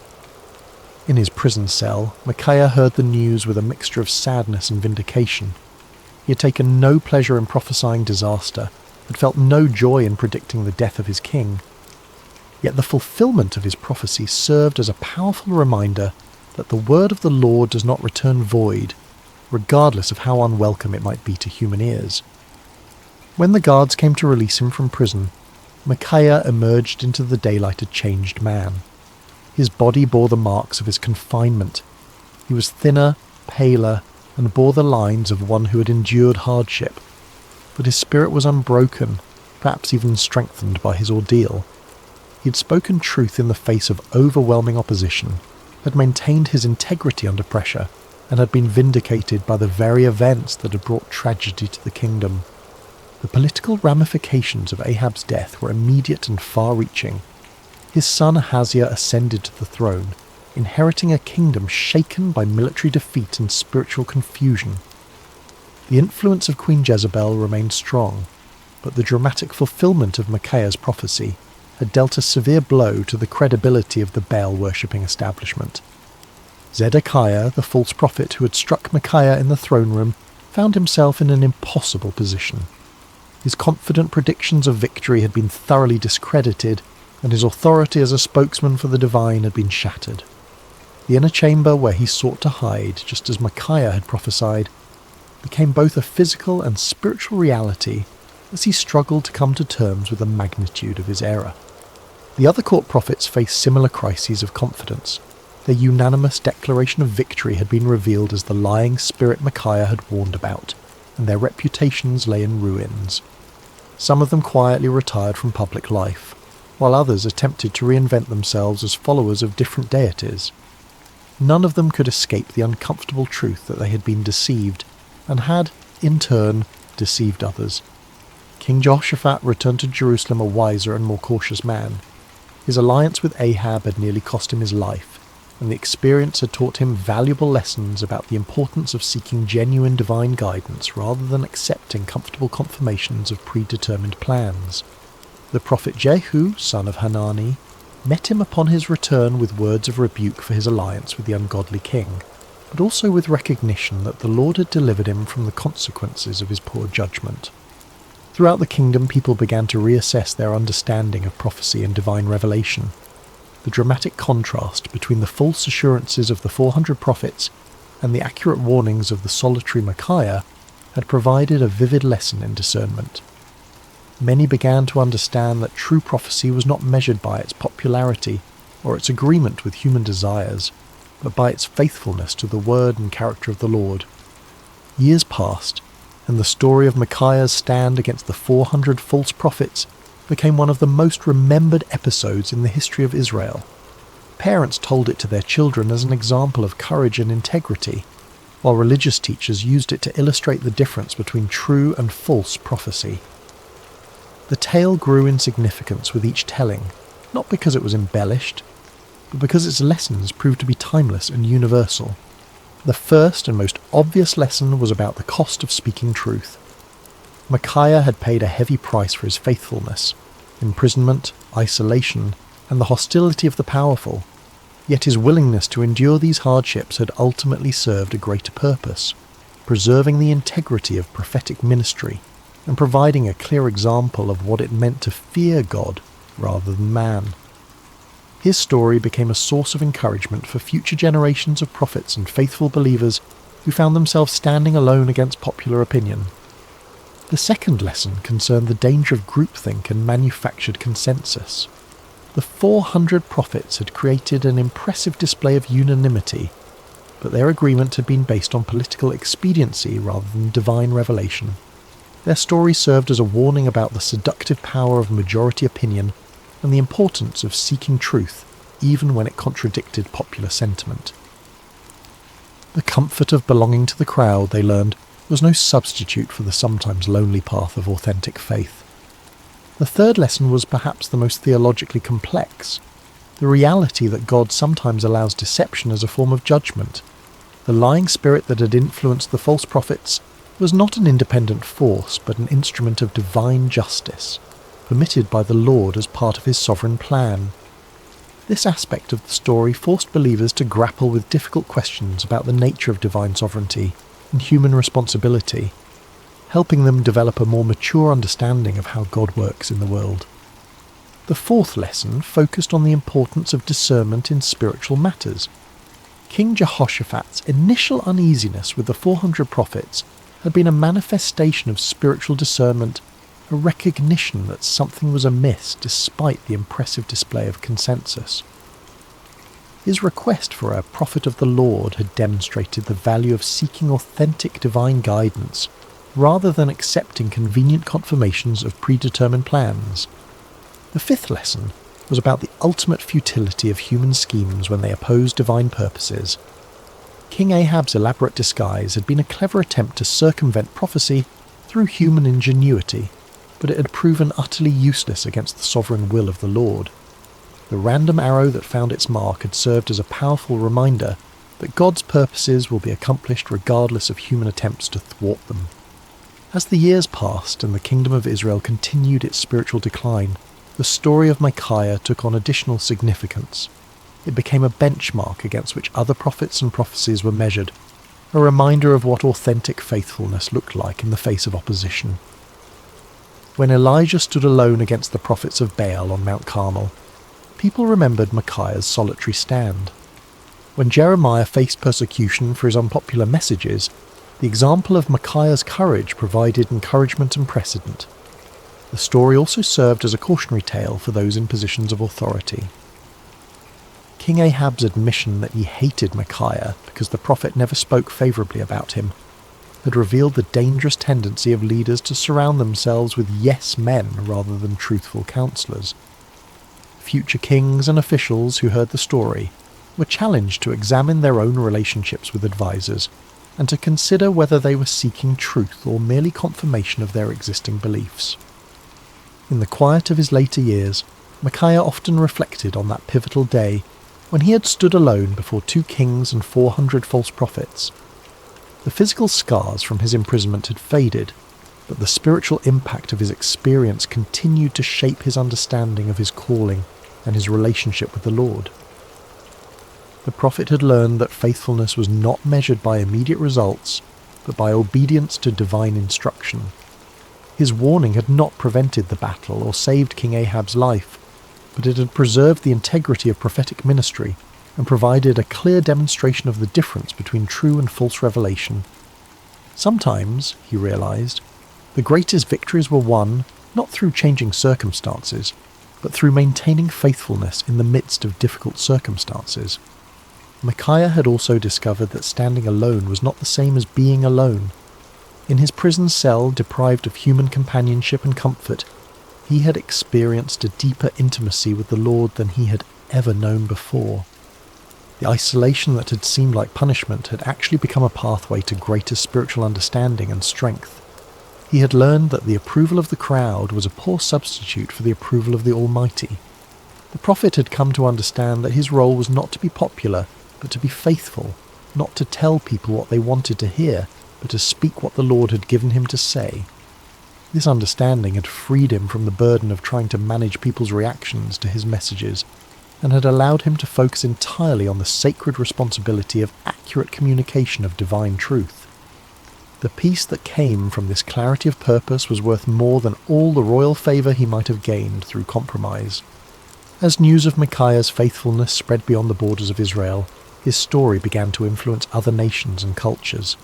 In his prison cell, Micaiah heard the news with a mixture of sadness and vindication. He had taken no pleasure in prophesying disaster, had felt no joy in predicting the death of his king. Yet the fulfillment of his prophecy served as a powerful reminder that the word of the Lord does not return void, regardless of how unwelcome it might be to human ears. When the guards came to release him from prison, Micaiah emerged into the daylight a changed man. His body bore the marks of his confinement. He was thinner, paler, and bore the lines of one who had endured hardship. But his spirit was unbroken, perhaps even strengthened by his ordeal. He had spoken truth in the face of overwhelming opposition, had maintained his integrity under pressure, and had been vindicated by the very events that had brought tragedy to the kingdom. The political ramifications of Ahab's death were immediate and far-reaching. His son Ahaziah ascended to the throne, inheriting a kingdom shaken by military defeat and spiritual confusion. The influence of Queen Jezebel remained strong, but the dramatic fulfillment of Micaiah's prophecy had dealt a severe blow to the credibility of the Baal-worshipping establishment. Zedekiah, the false prophet who had struck Micaiah in the throne room, found himself in an impossible position. His confident predictions of victory had been thoroughly discredited, and his authority as a spokesman for the divine had been shattered. The inner chamber where he sought to hide, just as Micaiah had prophesied, became both a physical and spiritual reality as he struggled to come to terms with the magnitude of his error. The other court prophets faced similar crises of confidence. Their unanimous declaration of victory had been revealed as the lying spirit Micaiah had warned about, and their reputations lay in ruins. Some of them quietly retired from public life, while others attempted to reinvent themselves as followers of different deities. None of them could escape the uncomfortable truth that they had been deceived, and had, in turn, deceived others. King Jehoshaphat returned to Jerusalem a wiser and more cautious man. His alliance with Ahab had nearly cost him his life, and the experience had taught him valuable lessons about the importance of seeking genuine divine guidance rather than accepting comfortable confirmations of predetermined plans. The prophet Jehu, son of Hanani, met him upon his return with words of rebuke for his alliance with the ungodly king, but also with recognition that the Lord had delivered him from the consequences of his poor judgment. Throughout the kingdom, people began to reassess their understanding of prophecy and divine revelation. The dramatic contrast between the false assurances of the 400 prophets and the accurate warnings of the solitary Micaiah had provided a vivid lesson in discernment. Many began to understand that true prophecy was not measured by its popularity or its agreement with human desires, but by its faithfulness to the word and character of the Lord. Years passed, and the story of Micaiah's stand against the 400 false prophets became one of the most remembered episodes in the history of Israel. Parents told it to their children as an example of courage and integrity, while religious teachers used it to illustrate the difference between true and false prophecy. The tale grew in significance with each telling, not because it was embellished, but because its lessons proved to be timeless and universal. The first and most obvious lesson was about the cost of speaking truth. Micaiah had paid a heavy price for his faithfulness: imprisonment, isolation, and the hostility of the powerful. Yet his willingness to endure these hardships had ultimately served a greater purpose, preserving the integrity of prophetic ministry and providing a clear example of what it meant to fear God rather than man. His story became a source of encouragement for future generations of prophets and faithful believers who found themselves standing alone against popular opinion. The second lesson concerned the danger of groupthink and manufactured consensus. The 400 prophets had created an impressive display of unanimity, but their agreement had been based on political expediency rather than divine revelation. Their story served as a warning about the seductive power of majority opinion and the importance of seeking truth, even when it contradicted popular sentiment. The comfort of belonging to the crowd, they learned, was no substitute for the sometimes lonely path of authentic faith. The third lesson was perhaps the most theologically complex: the reality that God sometimes allows deception as a form of judgment. The lying spirit that had influenced the false prophets was not an independent force, but an instrument of divine justice, permitted by the Lord as part of his sovereign plan. This aspect of the story forced believers to grapple with difficult questions about the nature of divine sovereignty and human responsibility, helping them develop a more mature understanding of how God works in the world. The fourth lesson focused on the importance of discernment in spiritual matters. King Jehoshaphat's initial uneasiness with the 400 prophets had been a manifestation of spiritual discernment, a recognition that something was amiss despite the impressive display of consensus. His request for a prophet of the Lord had demonstrated the value of seeking authentic divine guidance rather than accepting convenient confirmations of predetermined plans. The fifth lesson was about the ultimate futility of human schemes when they oppose divine purposes. King Ahab's elaborate disguise had been a clever attempt to circumvent prophecy through human ingenuity, but it had proven utterly useless against the sovereign will of the Lord. The random arrow that found its mark had served as a powerful reminder that God's purposes will be accomplished regardless of human attempts to thwart them. As the years passed and the kingdom of Israel continued its spiritual decline, the story of Micaiah took on additional significance. It became a benchmark against which other prophets and prophecies were measured, a reminder of what authentic faithfulness looked like in the face of opposition. When Elijah stood alone against the prophets of Baal on Mount Carmel, people remembered Micaiah's solitary stand. When Jeremiah faced persecution for his unpopular messages, the example of Micaiah's courage provided encouragement and precedent. The story also served as a cautionary tale for those in positions of authority. King Ahab's admission that he hated Micaiah because the prophet never spoke favourably about him had revealed the dangerous tendency of leaders to surround themselves with yes men rather than truthful counsellors. Future kings and officials who heard the story were challenged to examine their own relationships with advisors and to consider whether they were seeking truth or merely confirmation of their existing beliefs. In the quiet of his later years, Micaiah often reflected on that pivotal day when he had stood alone before 2 kings and 400 false prophets. The physical scars from his imprisonment had faded, but the spiritual impact of his experience continued to shape his understanding of his calling and his relationship with the Lord. The prophet had learned that faithfulness was not measured by immediate results, but by obedience to divine instruction. His warning had not prevented the battle or saved King Ahab's life, but it had preserved the integrity of prophetic ministry and provided a clear demonstration of the difference between true and false revelation. Sometimes, he realised, the greatest victories were won not through changing circumstances, but through maintaining faithfulness in the midst of difficult circumstances. Micaiah had also discovered that standing alone was not the same as being alone. In his prison cell, deprived of human companionship and comfort, he had experienced a deeper intimacy with the Lord than he had ever known before. The isolation that had seemed like punishment had actually become a pathway to greater spiritual understanding and strength. He had learned that the approval of the crowd was a poor substitute for the approval of the Almighty. The prophet had come to understand that his role was not to be popular, but to be faithful, not to tell people what they wanted to hear, but to speak what the Lord had given him to say. This understanding had freed him from the burden of trying to manage people's reactions to his messages, and had allowed him to focus entirely on the sacred responsibility of accurate communication of divine truth. The peace that came from this clarity of purpose was worth more than all the royal favour he might have gained through compromise. As news of Micaiah's faithfulness spread beyond the borders of Israel, his story began to influence other nations and cultures.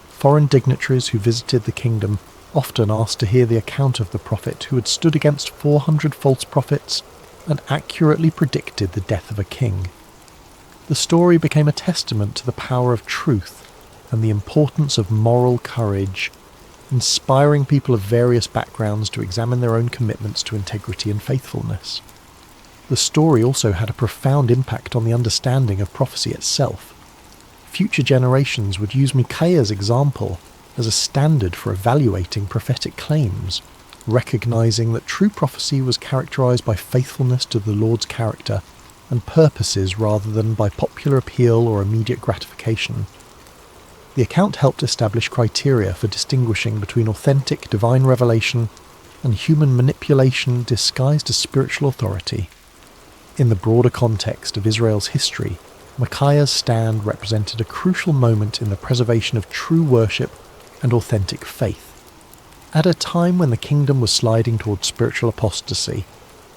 Foreign dignitaries who visited the kingdom often asked to hear the account of the prophet who had stood against 400 false prophets and accurately predicted the death of a king. The story became a testament to the power of truth and the importance of moral courage, inspiring people of various backgrounds to examine their own commitments to integrity and faithfulness. The story also had a profound impact on the understanding of prophecy itself. Future generations would use Micaiah's example as a standard for evaluating prophetic claims, recognizing that true prophecy was characterized by faithfulness to the Lord's character and purposes rather than by popular appeal or immediate gratification. The account helped establish criteria for distinguishing between authentic divine revelation and human manipulation disguised as spiritual authority. In the broader context of Israel's history, Micaiah's stand represented a crucial moment in the preservation of true worship and authentic faith. At a time when the kingdom was sliding towards spiritual apostasy,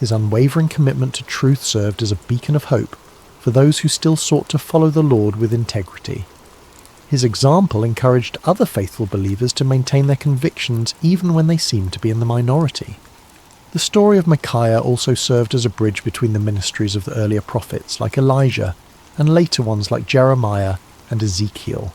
his unwavering commitment to truth served as a beacon of hope for those who still sought to follow the Lord with integrity. His example encouraged other faithful believers to maintain their convictions even when they seemed to be in the minority. The story of Micaiah also served as a bridge between the ministries of the earlier prophets like Elijah and later ones like Jeremiah and Ezekiel.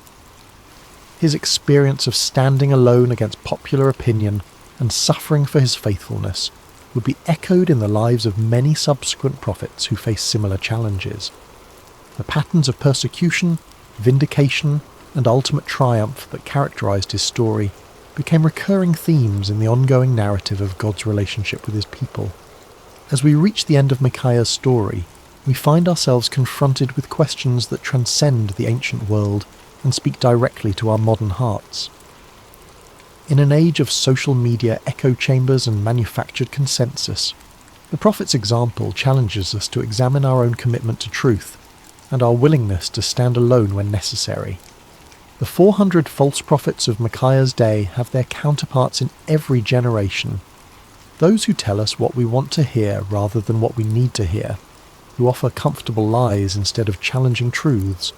His experience of standing alone against popular opinion and suffering for his faithfulness would be echoed in the lives of many subsequent prophets who faced similar challenges. The patterns of persecution, vindication, and ultimate triumph that characterized his story became recurring themes in the ongoing narrative of God's relationship with his people. As we reach the end of Micaiah's story, we find ourselves confronted with questions that transcend the ancient world and speak directly to our modern hearts. In an age of social media echo chambers and manufactured consensus, the prophet's example challenges us to examine our own commitment to truth and our willingness to stand alone when necessary. The 400 false prophets of Micaiah's day have their counterparts in every generation. Those who tell us what we want to hear rather than what we need to hear, who offer comfortable lies instead of challenging truths.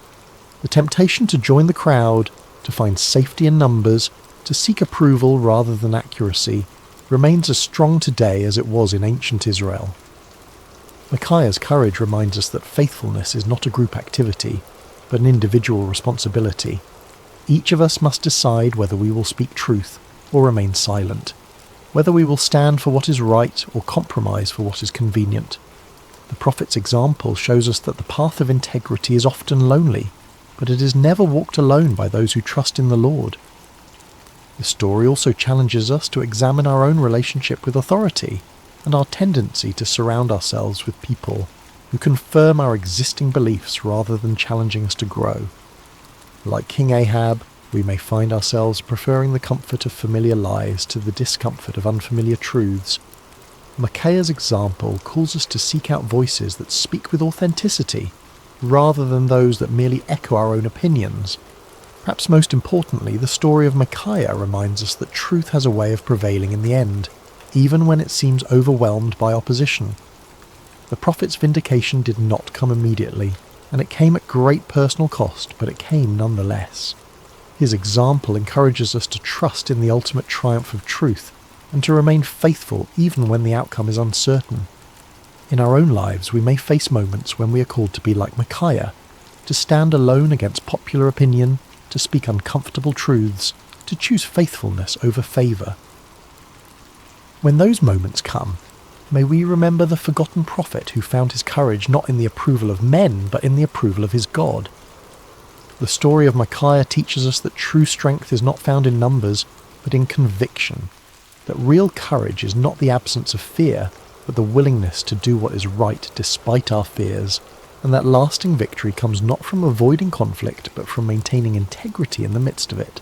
The temptation to join the crowd, to find safety in numbers, to seek approval rather than accuracy, remains as strong today as it was in ancient Israel. Micaiah's courage reminds us that faithfulness is not a group activity, but an individual responsibility. Each of us must decide whether we will speak truth or remain silent, whether we will stand for what is right or compromise for what is convenient. The prophet's example shows us that the path of integrity is often lonely, but it is never walked alone by those who trust in the Lord. The story also challenges us to examine our own relationship with authority and our tendency to surround ourselves with people who confirm our existing beliefs rather than challenging us to grow. Like King Ahab, we may find ourselves preferring the comfort of familiar lies to the discomfort of unfamiliar truths. Micaiah's example calls us to seek out voices that speak with authenticity, rather than those that merely echo our own opinions. Perhaps most importantly, the story of Micaiah reminds us that truth has a way of prevailing in the end, even when it seems overwhelmed by opposition. The prophet's vindication did not come immediately, and it came at great personal cost, but it came nonetheless. His example encourages us to trust in the ultimate triumph of truth and to remain faithful even when the outcome is uncertain. In our own lives, we may face moments when we are called to be like Micaiah, to stand alone against popular opinion, to speak uncomfortable truths, to choose faithfulness over favour. When those moments come, may we remember the forgotten prophet who found his courage not in the approval of men, but in the approval of his God. The story of Micaiah teaches us that true strength is not found in numbers, but in conviction, that real courage is not the absence of fear, but the willingness to do what is right despite our fears, and that lasting victory comes not from avoiding conflict, but from maintaining integrity in the midst of it.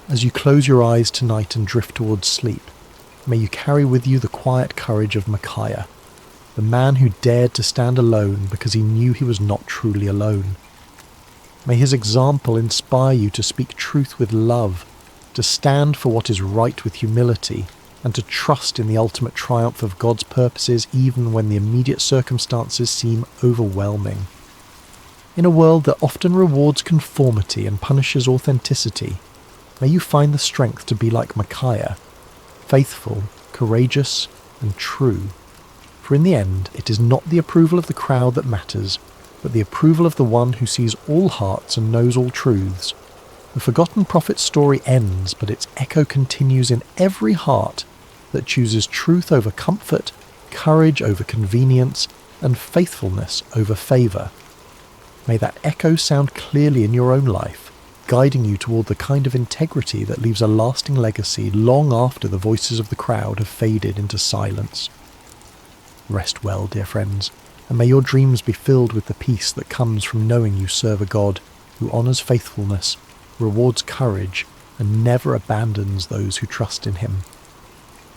As you close your eyes tonight and drift towards sleep, may you carry with you the quiet courage of Micaiah, the man who dared to stand alone because he knew he was not truly alone. May his example inspire you to speak truth with love, to stand for what is right with humility, and to trust in the ultimate triumph of God's purposes even when the immediate circumstances seem overwhelming. In a world that often rewards conformity and punishes authenticity, may you find the strength to be like Micaiah, faithful, courageous, and true. For in the end, it is not the approval of the crowd that matters, but the approval of the one who sees all hearts and knows all truths. The forgotten prophet's story ends, but its echo continues in every heart that chooses truth over comfort, courage over convenience, and faithfulness over favour. May that echo sound clearly in your own life, guiding you toward the kind of integrity that leaves a lasting legacy long after the voices of the crowd have faded into silence. Rest well, dear friends, and may your dreams be filled with the peace that comes from knowing you serve a God who honours faithfulness, rewards courage, and never abandons those who trust in him.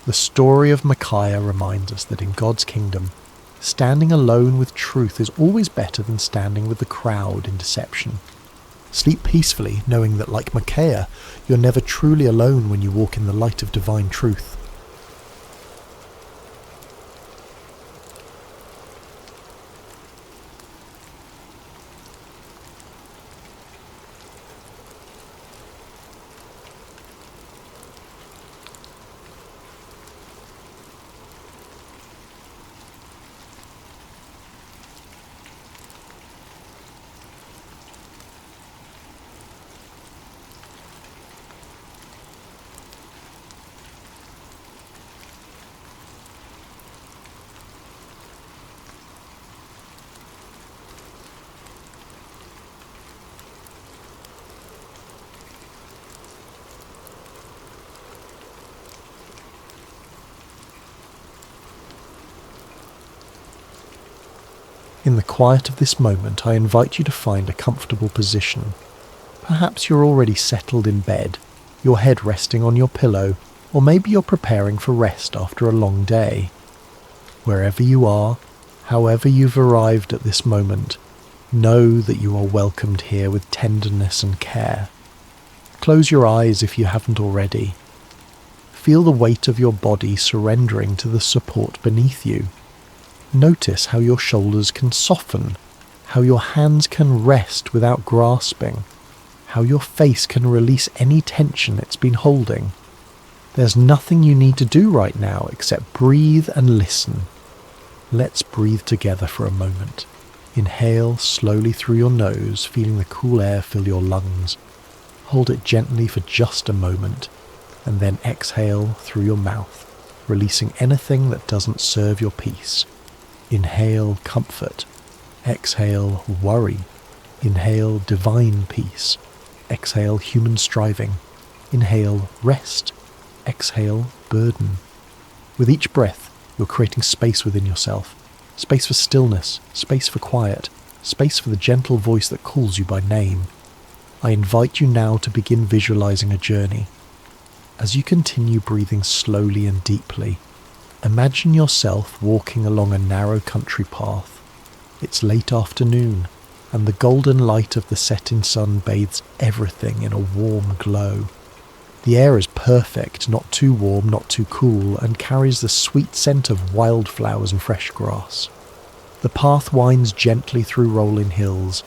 The story of Micaiah reminds us that in God's kingdom, standing alone with truth is always better than standing with the crowd in deception. Sleep peacefully, knowing that like Micaiah, you're never truly alone when you walk in the light of divine truth. In the quiet of this moment, I invite you to find a comfortable position. Perhaps you're already settled in bed, your head resting on your pillow, or maybe you're preparing for rest after a long day. Wherever you are, however you've arrived at this moment, know that you are welcomed here with tenderness and care. Close your eyes if you haven't already. Feel the weight of your body surrendering to the support beneath you. Notice how your shoulders can soften, how your hands can rest without grasping, how your face can release any tension it's been holding. There's nothing you need to do right now except breathe and listen. Let's breathe together for a moment. Inhale slowly through your nose, feeling the cool air fill your lungs. Hold it gently for just a moment, and then exhale through your mouth, releasing anything that doesn't serve your peace. Inhale comfort, exhale worry, inhale divine peace, exhale human striving, inhale rest, exhale burden. With each breath, you're creating space within yourself, space for stillness, space for quiet, space for the gentle voice that calls you by name. I invite you now to begin visualizing a journey. As you continue breathing slowly and deeply, imagine yourself walking along a narrow country path. It's late afternoon, and the golden light of the setting sun bathes everything in a warm glow. The air is perfect, not too warm, not too cool, and carries the sweet scent of wildflowers and fresh grass. The path winds gently through rolling hills,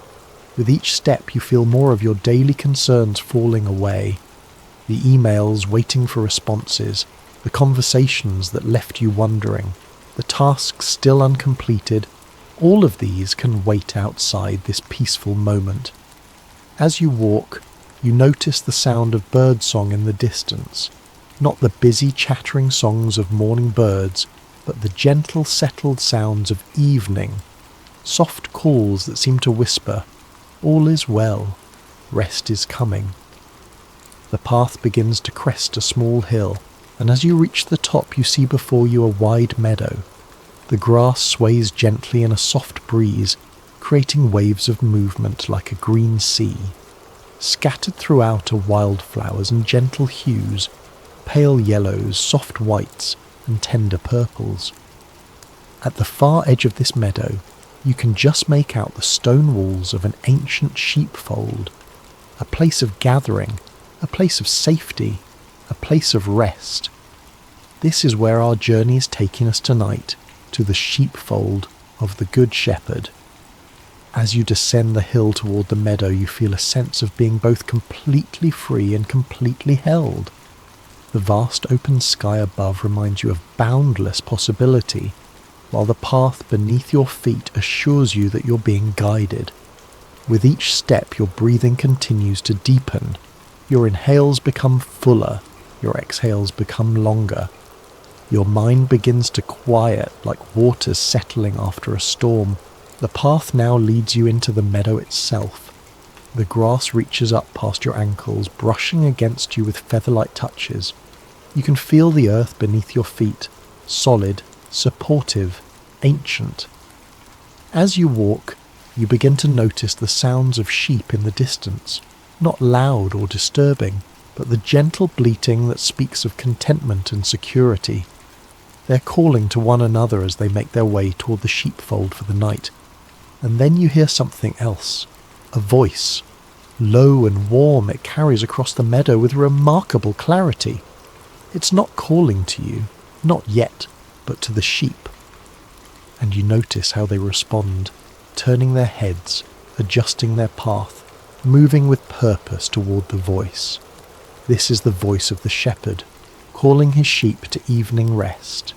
With each step you feel more of your daily concerns falling away. The emails waiting for responses, the conversations that left you wondering, the tasks still uncompleted, all of these can wait outside this peaceful moment. As you walk, you notice the sound of birdsong in the distance, not the busy chattering songs of morning birds, but the gentle settled sounds of evening, soft calls that seem to whisper, "All is well, rest is coming." The path begins to crest a small hill, and as you reach the top you see before you a wide meadow. The grass sways gently in a soft breeze, creating waves of movement like a green sea. Scattered throughout are wildflowers and gentle hues, pale yellows, soft whites, and tender purples. At the far edge of this meadow, you can just make out the stone walls of an ancient sheepfold, a place of gathering, a place of safety, a place of rest. This is where our journey is taking us tonight, to the sheepfold of the Good Shepherd. As you descend the hill toward the meadow, you feel a sense of being both completely free and completely held. The vast open sky above reminds you of boundless possibility, while the path beneath your feet assures you that you're being guided. With each step, your breathing continues to deepen. Your inhales become fuller, your exhales become longer. Your mind begins to quiet like waters settling after a storm. The path now leads you into the meadow itself. The grass reaches up past your ankles, brushing against you with feather-like touches. You can feel the earth beneath your feet, solid, supportive, ancient. As you walk, you begin to notice the sounds of sheep in the distance, not loud or disturbing, but the gentle bleating that speaks of contentment and security. They're calling to one another as they make their way toward the sheepfold for the night. And then you hear something else, a voice. Low and warm, it carries across the meadow with remarkable clarity. It's not calling to you, not yet, but to the sheep. And you notice how they respond, turning their heads, adjusting their path, moving with purpose toward the voice. This is the voice of the shepherd, calling his sheep to evening rest.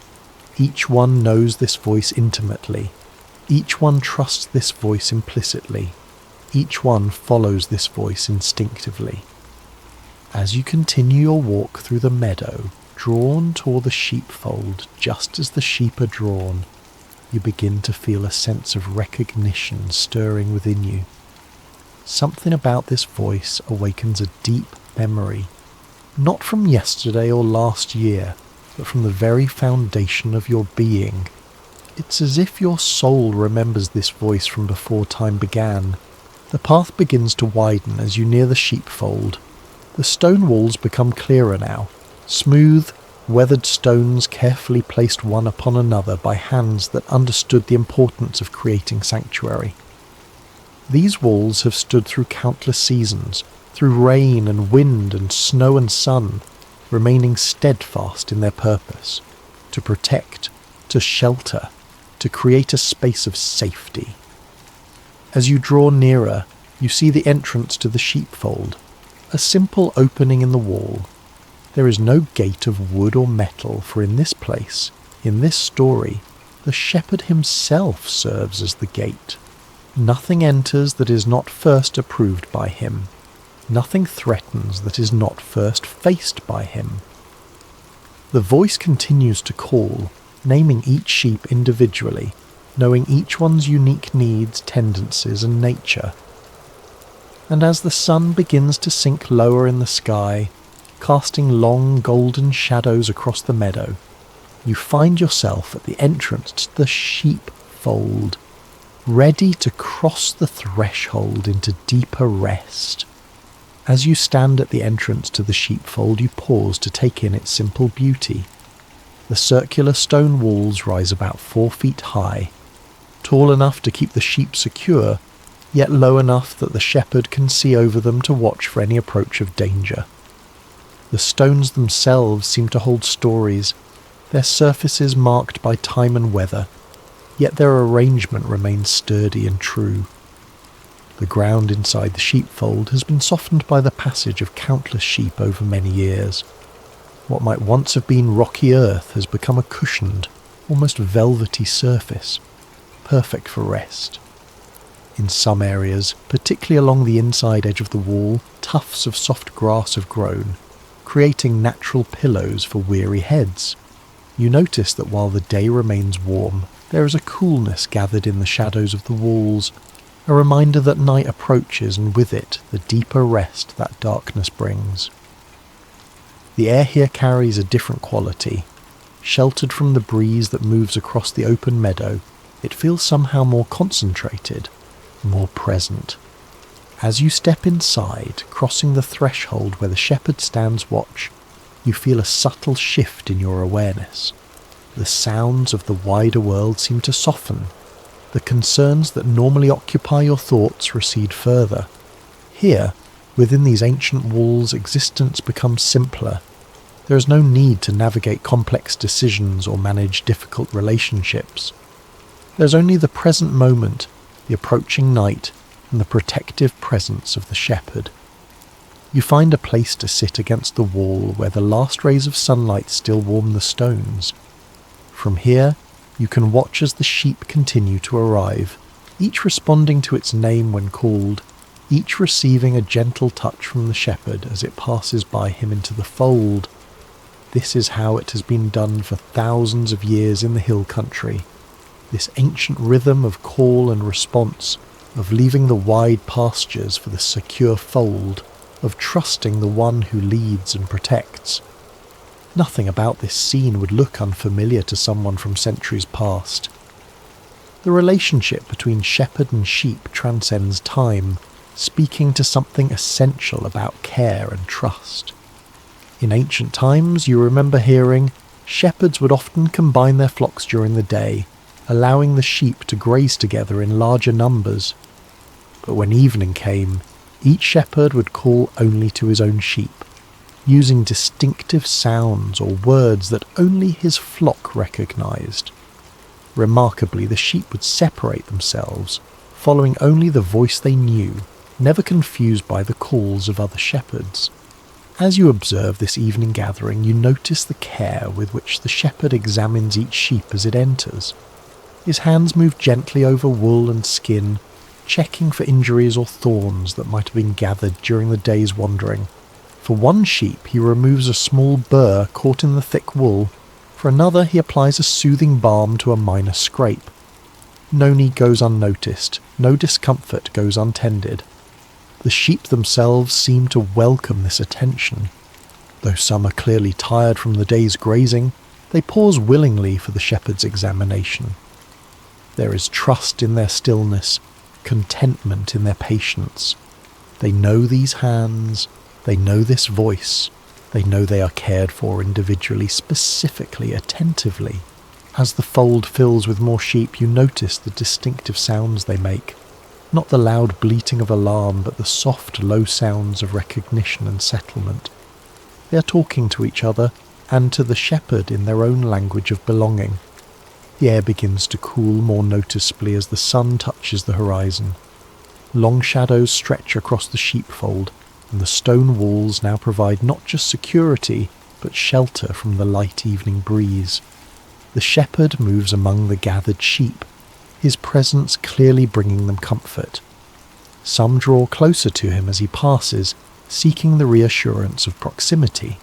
Each one knows this voice intimately. Each one trusts this voice implicitly. Each one follows this voice instinctively. As you continue your walk through the meadow, drawn toward the sheepfold just as the sheep are drawn, you begin to feel a sense of recognition stirring within you. Something about this voice awakens a deep memory, not from yesterday or last year, but from the very foundation of your being. It's as if your soul remembers this voice from before time began. The path begins to widen as you near the sheepfold. The stone walls become clearer now, smooth, weathered stones carefully placed one upon another by hands that understood the importance of creating sanctuary. These walls have stood through countless seasons, through rain and wind and snow and sun, remaining steadfast in their purpose, to protect, to shelter, to create a space of safety. As you draw nearer, you see the entrance to the sheepfold, a simple opening in the wall. There is no gate of wood or metal, for in this place, in this story, the shepherd himself serves as the gate. Nothing enters that is not first approved by him. Nothing threatens that is not first faced by him. The voice continues to call, naming each sheep individually, knowing each one's unique needs, tendencies, and nature. And as the sun begins to sink lower in the sky, casting long golden shadows across the meadow, you find yourself at the entrance to the sheepfold, ready to cross the threshold into deeper rest. As you stand at the entrance to the sheepfold, you pause to take in its simple beauty. The circular stone walls rise about 4 feet high, tall enough to keep the sheep secure, yet low enough that the shepherd can see over them to watch for any approach of danger. The stones themselves seem to hold stories, their surfaces marked by time and weather, yet their arrangement remains sturdy and true. The ground inside the sheepfold has been softened by the passage of countless sheep over many years. What might once have been rocky earth has become a cushioned, almost velvety surface, perfect for rest. In some areas, particularly along the inside edge of the wall, tufts of soft grass have grown, creating natural pillows for weary heads. You notice that while the day remains warm, there is a coolness gathered in the shadows of the walls, a reminder that night approaches and with it the deeper rest that darkness brings. The air here carries a different quality. Sheltered from the breeze that moves across the open meadow, it feels somehow more concentrated, more present. As you step inside, crossing the threshold where the shepherd stands watch, you feel a subtle shift in your awareness. The sounds of the wider world seem to soften. The concerns that normally occupy your thoughts recede further. Here, within these ancient walls, existence becomes simpler. There is no need to navigate complex decisions or manage difficult relationships. There's only the present moment, the approaching night, and the protective presence of the shepherd. You find a place to sit against the wall where the last rays of sunlight still warm the stones. From here, you can watch as the sheep continue to arrive, each responding to its name when called, each receiving a gentle touch from the shepherd as it passes by him into the fold. This is how it has been done for thousands of years in the hill country. This ancient rhythm of call and response, of leaving the wide pastures for the secure fold, of trusting the one who leads and protects. Nothing about this scene would look unfamiliar to someone from centuries past. The relationship between shepherd and sheep transcends time, speaking to something essential about care and trust. In ancient times, you remember hearing, shepherds would often combine their flocks during the day, allowing the sheep to graze together in larger numbers. But when evening came, each shepherd would call only to his own sheep, using distinctive sounds or words that only his flock recognized. Remarkably, the sheep would separate themselves, following only the voice they knew, never confused by the calls of other shepherds. As you observe this evening gathering, you notice the care with which the shepherd examines each sheep as it enters. His hands move gently over wool and skin, checking for injuries or thorns that might have been gathered during the day's wandering. For one sheep, he removes a small burr caught in the thick wool. For another, he applies a soothing balm to a minor scrape. No need goes unnoticed, no discomfort goes untended. The sheep themselves seem to welcome this attention. Though some are clearly tired from the day's grazing, they pause willingly for the shepherd's examination. There is trust in their stillness, contentment in their patience. They know these hands, they know this voice, they know they are cared for individually, specifically, attentively. As the fold fills with more sheep, you notice the distinctive sounds they make. Not the loud bleating of alarm, but the soft, low sounds of recognition and settlement. They are talking to each other and to the shepherd in their own language of belonging. The air begins to cool more noticeably as the sun touches the horizon. Long shadows stretch across the sheepfold, and the stone walls now provide not just security, but shelter from the light evening breeze. The shepherd moves among the gathered sheep, his presence clearly bringing them comfort. Some draw closer to him as he passes, seeking the reassurance of proximity.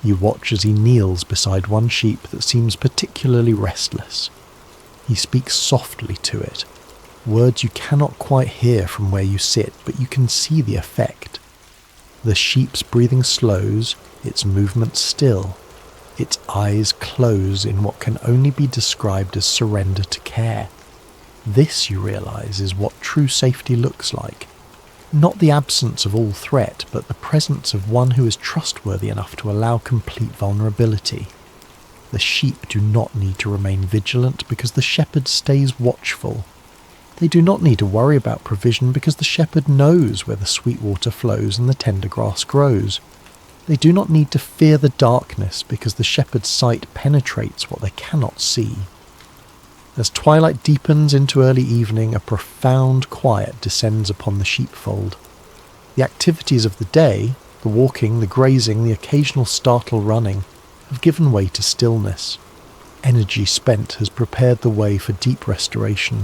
You watch as he kneels beside one sheep that seems particularly restless. He speaks softly to it, words you cannot quite hear from where you sit, but you can see the effect. The sheep's breathing slows, its movements still. Its eyes close in what can only be described as surrender to care. This, you realize, is what true safety looks like. Not the absence of all threat, but the presence of one who is trustworthy enough to allow complete vulnerability. The sheep do not need to remain vigilant because the shepherd stays watchful. They do not need to worry about provision because the shepherd knows where the sweet water flows and the tender grass grows. They do not need to fear the darkness because the shepherd's sight penetrates what they cannot see. As twilight deepens into early evening, a profound quiet descends upon the sheepfold. The activities of the day, the walking, the grazing, the occasional startled running, have given way to stillness. Energy spent has prepared the way for deep restoration.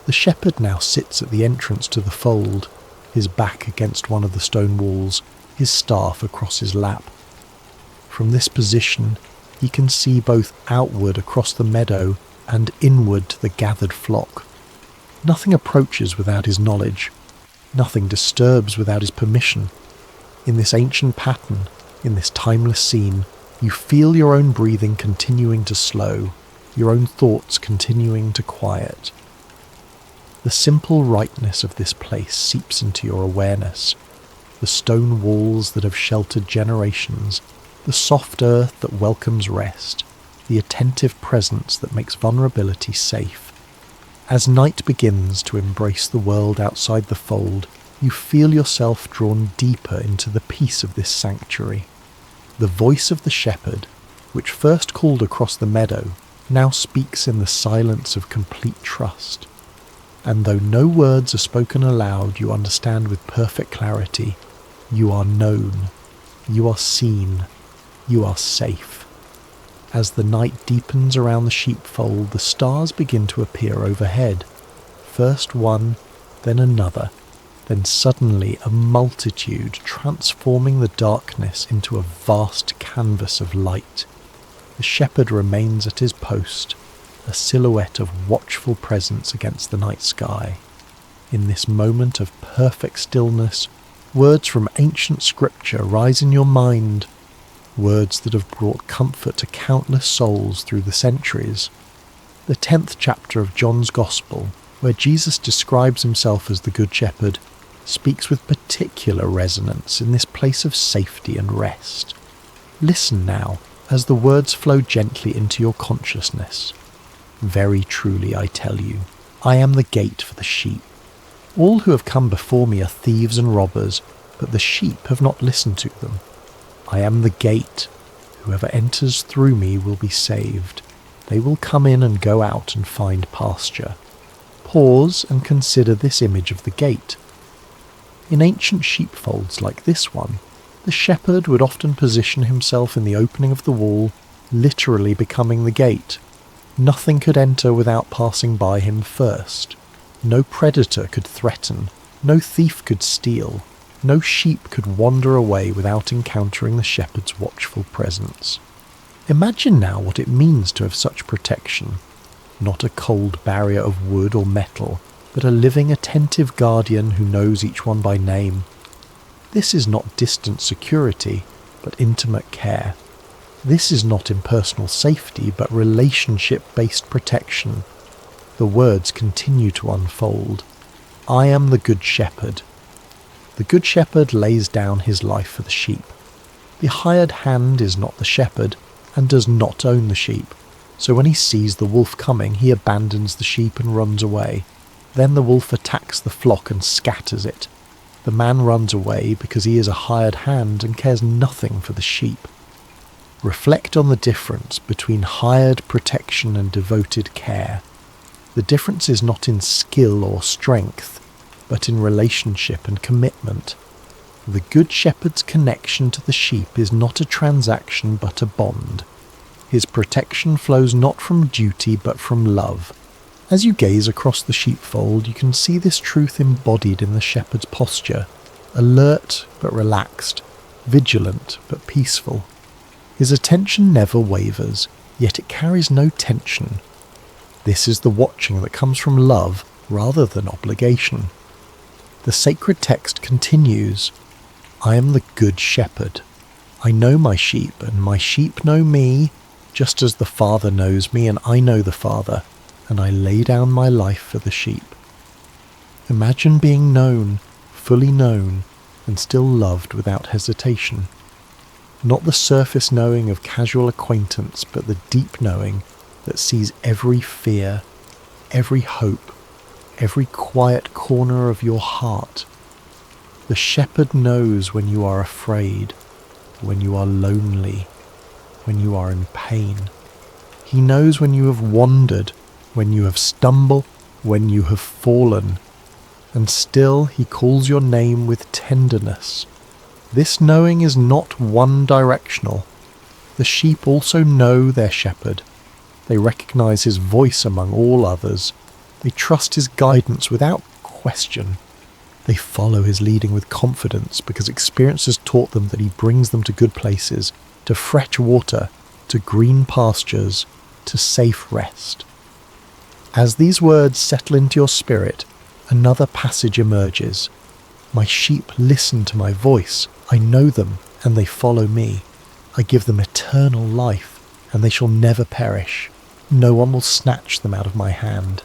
The shepherd now sits at the entrance to the fold, his back against one of the stone walls, his staff across his lap. From this position, he can see both outward across the meadow and inward to the gathered flock. Nothing approaches without his knowledge. Nothing disturbs without his permission. In this ancient pattern, in this timeless scene, you feel your own breathing continuing to slow, your own thoughts continuing to quiet. The simple rightness of this place seeps into your awareness. The stone walls that have sheltered generations, the soft earth that welcomes rest, the attentive presence that makes vulnerability safe. As night begins to embrace the world outside the fold, you feel yourself drawn deeper into the peace of this sanctuary. The voice of the shepherd, which first called across the meadow, now speaks in the silence of complete trust. And though no words are spoken aloud, you understand with perfect clarity. You are known. You are seen. You are safe. As the night deepens around the sheepfold, the stars begin to appear overhead. First one, then another, then suddenly a multitude, transforming the darkness into a vast canvas of light. The shepherd remains at his post, a silhouette of watchful presence against the night sky. In this moment of perfect stillness, words from ancient scripture rise in your mind, words that have brought comfort to countless souls through the centuries. The 10th chapter of John's Gospel, where Jesus describes himself as the Good Shepherd, speaks with particular resonance in this place of safety and rest. Listen now as the words flow gently into your consciousness. Very truly I tell you, I am the gate for the sheep. All who have come before me are thieves and robbers, but the sheep have not listened to them. I am the gate. Whoever enters through me will be saved. They will come in and go out and find pasture. Pause and consider this image of the gate. In ancient sheepfolds like this one, the shepherd would often position himself in the opening of the wall, literally becoming the gate. Nothing could enter without passing by him first. No predator could threaten, no thief could steal, no sheep could wander away without encountering the shepherd's watchful presence. Imagine now what it means to have such protection. Not a cold barrier of wood or metal, but a living, attentive guardian who knows each one by name. This is not distant security, but intimate care. This is not impersonal safety, but relationship-based protection. The words continue to unfold. I am the Good Shepherd. The Good Shepherd lays down his life for the sheep. The hired hand is not the shepherd, and does not own the sheep. So when he sees the wolf coming, he abandons the sheep and runs away. Then the wolf attacks the flock and scatters it. The man runs away because he is a hired hand and cares nothing for the sheep. Reflect on the difference between hired protection and devoted care. The difference is not in skill or strength, but in relationship and commitment. The Good Shepherd's connection to the sheep is not a transaction but a bond. His protection flows not from duty but from love. As you gaze across the sheepfold, you can see this truth embodied in the shepherd's posture, alert but relaxed, vigilant but peaceful. His attention never wavers, yet it carries no tension. This is the watching that comes from love rather than obligation. The sacred text continues, I am the Good Shepherd. I know my sheep, and my sheep know me, just as the Father knows me, and I know the Father, and I lay down my life for the sheep. Imagine being known, fully known, and still loved without hesitation. Not the surface knowing of casual acquaintance, but the deep knowing that sees every fear, every hope, every quiet corner of your heart. The shepherd knows when you are afraid, when you are lonely, when you are in pain. He knows when you have wandered, when you have stumbled, when you have fallen, and still he calls your name with tenderness. This knowing is not one-directional. The sheep also know their shepherd. They recognize his voice among all others. They trust his guidance without question. They follow his leading with confidence because experience has taught them that he brings them to good places, to fresh water, to green pastures, to safe rest. As these words settle into your spirit, another passage emerges. My sheep listen to my voice. I know them, and they follow me. I give them eternal life, and they shall never perish. No one will snatch them out of my hand.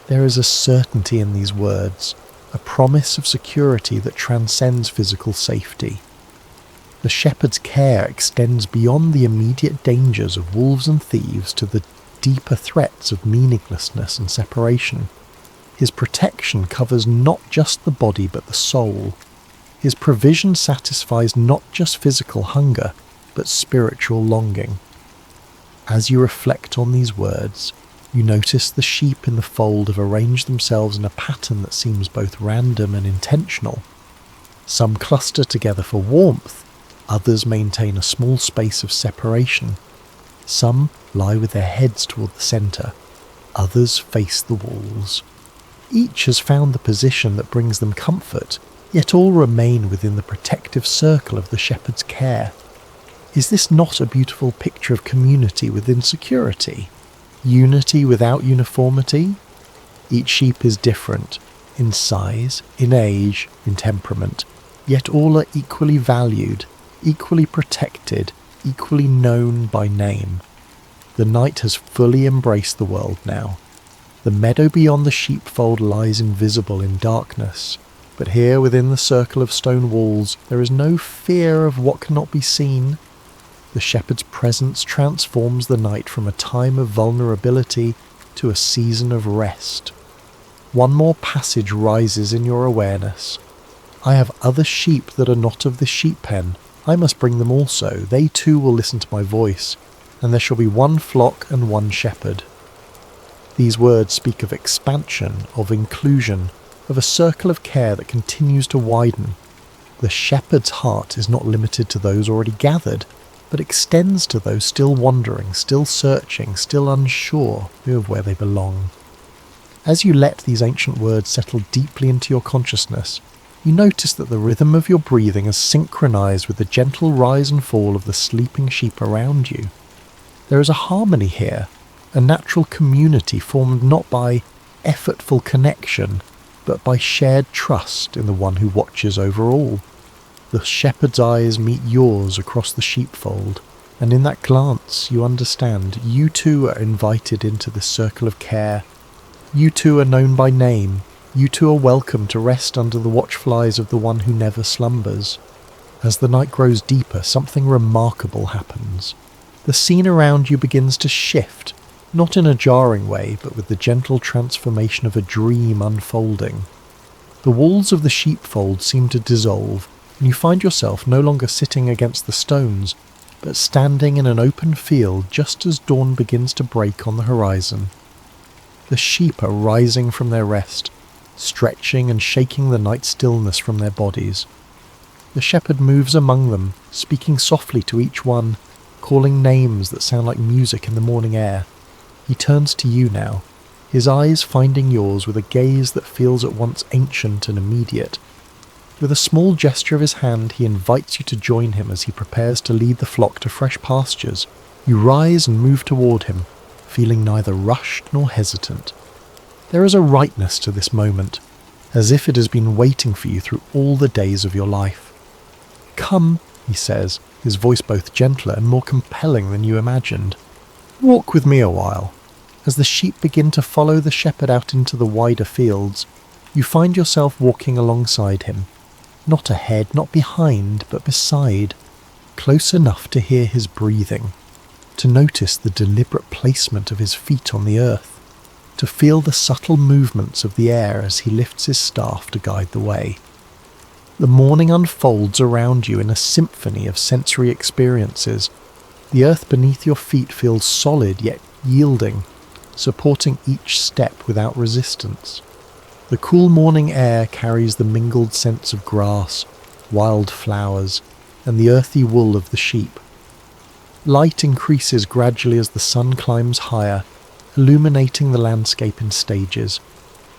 There is a certainty in these words, a promise of security that transcends physical safety. The shepherd's care extends beyond the immediate dangers of wolves and thieves to the deeper threats of meaninglessness and separation. His protection covers not just the body but the soul. His provision satisfies not just physical hunger but spiritual longing. As you reflect on these words, you notice the sheep in the fold have arranged themselves in a pattern that seems both random and intentional. Some cluster together for warmth, others maintain a small space of separation. Some lie with their heads toward the centre, others face the walls. Each has found the position that brings them comfort, yet all remain within the protective circle of the shepherd's care. Is this not a beautiful picture of community within security? Unity without uniformity? Each sheep is different, in size, in age, in temperament, yet all are equally valued, equally protected, equally known by name. The night has fully embraced the world now. The meadow beyond the sheepfold lies invisible in darkness, but here within the circle of stone walls there is no fear of what cannot be seen. The shepherd's presence transforms the night from a time of vulnerability to a season of rest. One more passage rises in your awareness. I have other sheep that are not of this sheep pen. I must bring them also. They too will listen to my voice, and there shall be one flock and one shepherd. These words speak of expansion, of inclusion, of a circle of care that continues to widen. The shepherd's heart is not limited to those already gathered, but extends to those still wandering, still searching, still unsure of where they belong. As you let these ancient words settle deeply into your consciousness, you notice that the rhythm of your breathing is synchronized with the gentle rise and fall of the sleeping sheep around you. There is a harmony here, a natural community formed not by effortful connection, but by shared trust in the one who watches over all. The shepherd's eyes meet yours across the sheepfold, and in that glance you understand you too are invited into this circle of care. You too are known by name. You too are welcome to rest under the watchflies of the one who never slumbers. As the night grows deeper, something remarkable happens. The scene around you begins to shift, not in a jarring way, but with the gentle transformation of a dream unfolding. The walls of the sheepfold seem to dissolve, and you find yourself no longer sitting against the stones, but standing in an open field just as dawn begins to break on the horizon. The sheep are rising from their rest, stretching and shaking the night stillness from their bodies. The shepherd moves among them, speaking softly to each one, calling names that sound like music in the morning air. He turns to you now, his eyes finding yours with a gaze that feels at once ancient and immediate. With a small gesture of his hand, he invites you to join him as he prepares to lead the flock to fresh pastures. You rise and move toward him, feeling neither rushed nor hesitant. There is a rightness to this moment, as if it has been waiting for you through all the days of your life. "Come," he says, his voice both gentler and more compelling than you imagined. "Walk with me a while." As the sheep begin to follow the shepherd out into the wider fields, you find yourself walking alongside him. Not ahead, not behind, but beside, close enough to hear his breathing, to notice the deliberate placement of his feet on the earth, to feel the subtle movements of the air as he lifts his staff to guide the way. The morning unfolds around you in a symphony of sensory experiences. The earth beneath your feet feels solid yet yielding, supporting each step without resistance. The cool morning air carries the mingled scents of grass, wild flowers, and the earthy wool of the sheep. Light increases gradually as the sun climbs higher, illuminating the landscape in stages,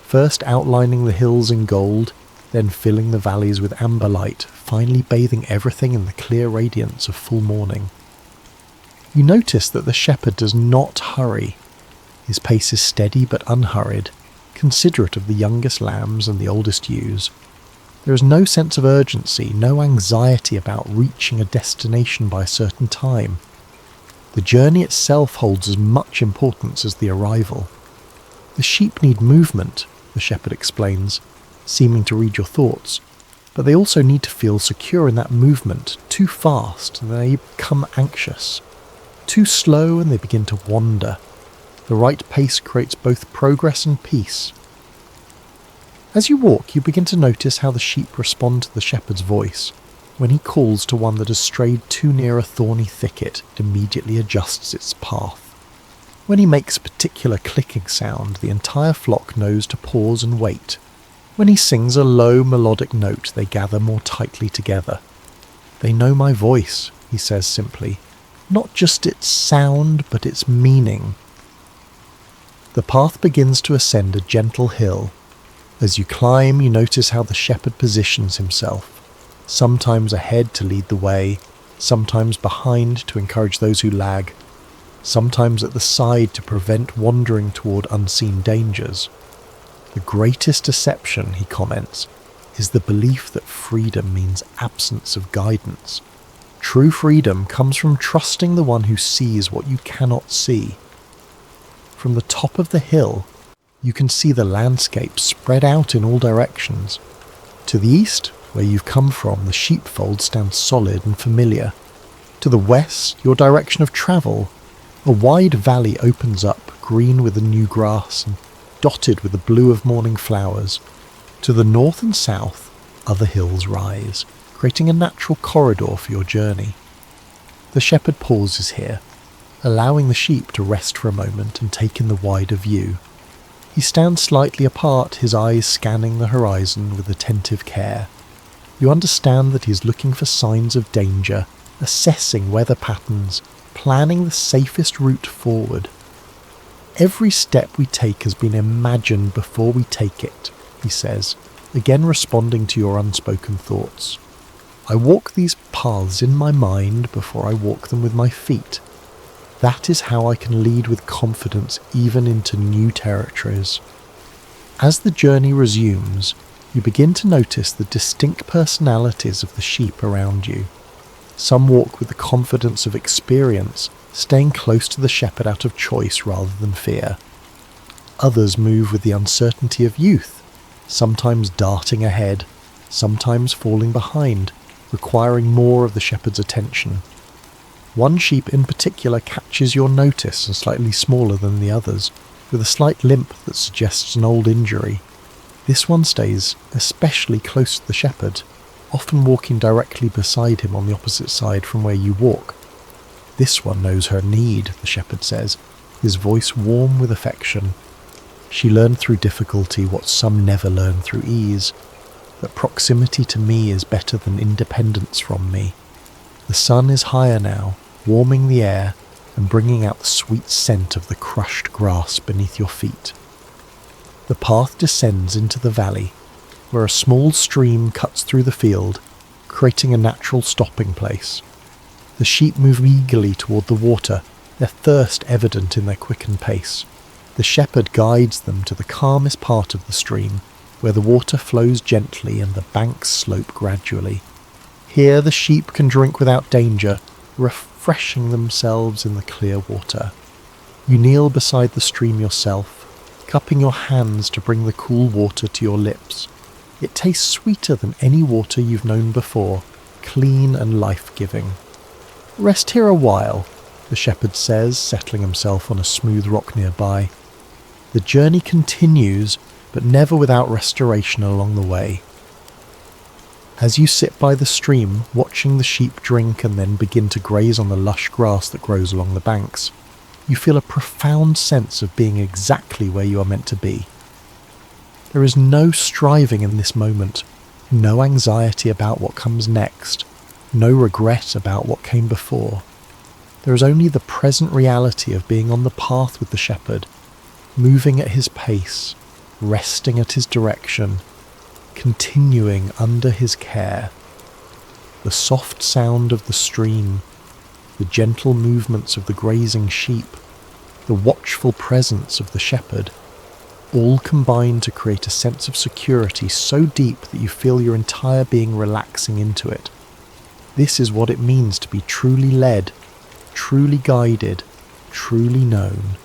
first outlining the hills in gold, then filling the valleys with amber light, finally bathing everything in the clear radiance of full morning. You notice that the shepherd does not hurry. His pace is steady but unhurried, considerate of the youngest lambs and the oldest ewes. There is no sense of urgency, no anxiety about reaching a destination by a certain time. The journey itself holds as much importance as the arrival. The sheep need movement, the shepherd explains, seeming to read your thoughts, but they also need to feel secure in that movement. Too fast and they become anxious. Too slow and they begin to wander. The right pace creates both progress and peace. As you walk, you begin to notice how the sheep respond to the shepherd's voice. When he calls to one that has strayed too near a thorny thicket, it immediately adjusts its path. When he makes a particular clicking sound, the entire flock knows to pause and wait. When he sings a low melodic note, they gather more tightly together. "They know my voice," he says simply, "not just its sound, but its meaning." The path begins to ascend a gentle hill. As you climb, you notice how the shepherd positions himself, sometimes ahead to lead the way, sometimes behind to encourage those who lag, sometimes at the side to prevent wandering toward unseen dangers. The greatest deception, he comments, is the belief that freedom means absence of guidance. True freedom comes from trusting the one who sees what you cannot see. From the top of the hill, you can see the landscape spread out in all directions. To the east, where you've come from, the sheepfold stands solid and familiar. To the west, your direction of travel, a wide valley opens up, green with the new grass and dotted with the blue of morning flowers. To the north and south, other hills rise, creating a natural corridor for your journey. The shepherd pauses here, allowing the sheep to rest for a moment and take in the wider view. He stands slightly apart, his eyes scanning the horizon with attentive care. You understand that he is looking for signs of danger, assessing weather patterns, planning the safest route forward. "Every step we take has been imagined before we take it," he says, again responding to your unspoken thoughts. "I walk these paths in my mind before I walk them with my feet. That is how I can lead with confidence even into new territories." As the journey resumes, you begin to notice the distinct personalities of the sheep around you. Some walk with the confidence of experience, staying close to the shepherd out of choice rather than fear. Others move with the uncertainty of youth, sometimes darting ahead, sometimes falling behind, requiring more of the shepherd's attention. One sheep in particular catches your notice and slightly smaller than the others, with a slight limp that suggests an old injury. This one stays especially close to the shepherd, often walking directly beside him on the opposite side from where you walk. "This one knows her need," the shepherd says, his voice warm with affection. "She learned through difficulty what some never learn through ease, that proximity to me is better than independence from me. The sun is higher now, warming the air and bringing out the sweet scent of the crushed grass beneath your feet." The path descends into the valley, where a small stream cuts through the field, creating a natural stopping place. The sheep move eagerly toward the water, their thirst evident in their quickened pace. The shepherd guides them to the calmest part of the stream, where the water flows gently and the banks slope gradually. Here the sheep can drink without danger, refreshing themselves in the clear water. You kneel beside the stream yourself, cupping your hands to bring the cool water to your lips. It tastes sweeter than any water you've known before, clean and life-giving. "Rest here a while," the shepherd says, settling himself on a smooth rock nearby. The journey continues, but never without restoration along the way. As you sit by the stream, watching the sheep drink and then begin to graze on the lush grass that grows along the banks, you feel a profound sense of being exactly where you are meant to be. There is no striving in this moment, no anxiety about what comes next, no regret about what came before. There is only the present reality of being on the path with the shepherd, moving at his pace, resting at his direction, continuing under his care. The soft sound of the stream, the gentle movements of the grazing sheep, the watchful presence of the shepherd, all combine to create a sense of security so deep that you feel your entire being relaxing into it. This is what it means to be truly led, truly guided, truly known.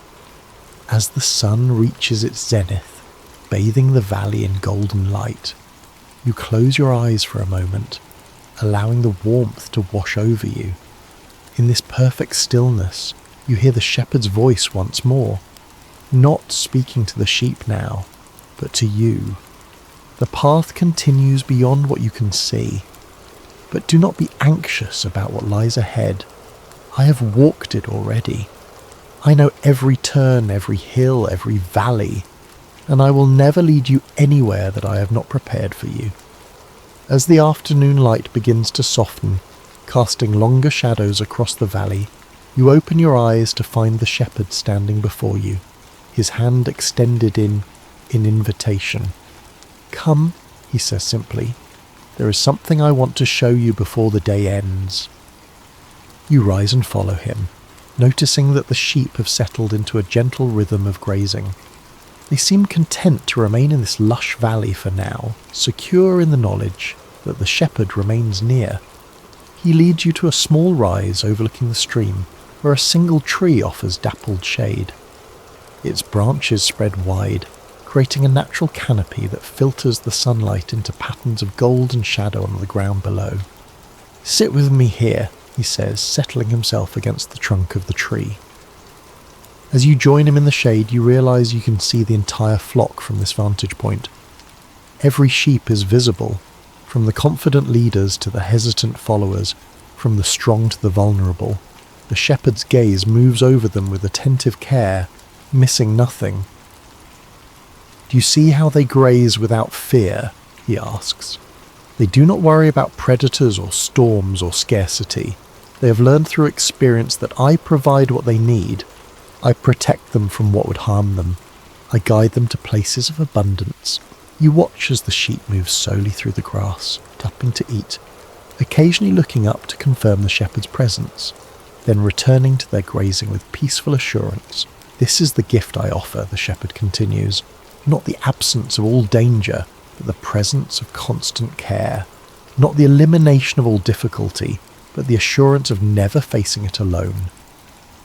As the sun reaches its zenith, bathing the valley in golden light, you close your eyes for a moment, allowing the warmth to wash over you. In this perfect stillness, you hear the shepherd's voice once more, not speaking to the sheep now, but to you. The path continues beyond what you can see, but do not be anxious about what lies ahead. I have walked it already. I know every turn, every hill, every valley, and I will never lead you anywhere that I have not prepared for you. As the afternoon light begins to soften, casting longer shadows across the valley, you open your eyes to find the shepherd standing before you, his hand extended in invitation. "Come," he says simply. "There is something I want to show you before the day ends." You rise and follow him, noticing that the sheep have settled into a gentle rhythm of grazing. They seem content to remain in this lush valley for now, secure in the knowledge that the shepherd remains near. He leads you to a small rise overlooking the stream, where a single tree offers dappled shade. Its branches spread wide, creating a natural canopy that filters the sunlight into patterns of golden shadow on the ground below. "Sit with me here," he says, settling himself against the trunk of the tree. As you join him in the shade, you realise you can see the entire flock from this vantage point. Every sheep is visible, from the confident leaders to the hesitant followers, from the strong to the vulnerable. The shepherd's gaze moves over them with attentive care, missing nothing. "Do you see how they graze without fear?" he asks. "They do not worry about predators or storms or scarcity. They have learned through experience that I provide what they need. I protect them from what would harm them. I guide them to places of abundance." You watch as the sheep move slowly through the grass, tapping to eat, occasionally looking up to confirm the shepherd's presence, then returning to their grazing with peaceful assurance. "This is the gift I offer," the shepherd continues, "not the absence of all danger, but the presence of constant care, not the elimination of all difficulty, but the assurance of never facing it alone.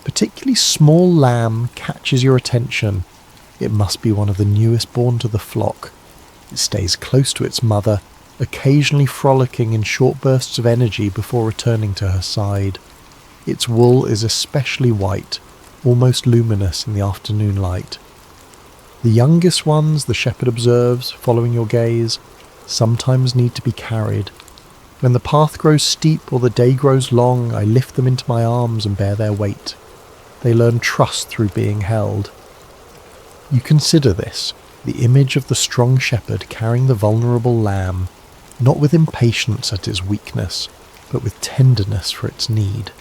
Particularly small lamb catches your attention. It must be one of the newest born to the flock. It stays close to its mother, occasionally frolicking in short bursts of energy before returning to her side. Its wool is especially white, almost luminous in the afternoon light. The youngest ones, the shepherd observes, following your gaze, sometimes need to be carried. When the path grows steep or the day grows long, I lift them into my arms and bear their weight. They learn trust through being held. You consider this, the image of the strong shepherd carrying the vulnerable lamb, not with impatience at its weakness, but with tenderness for its need.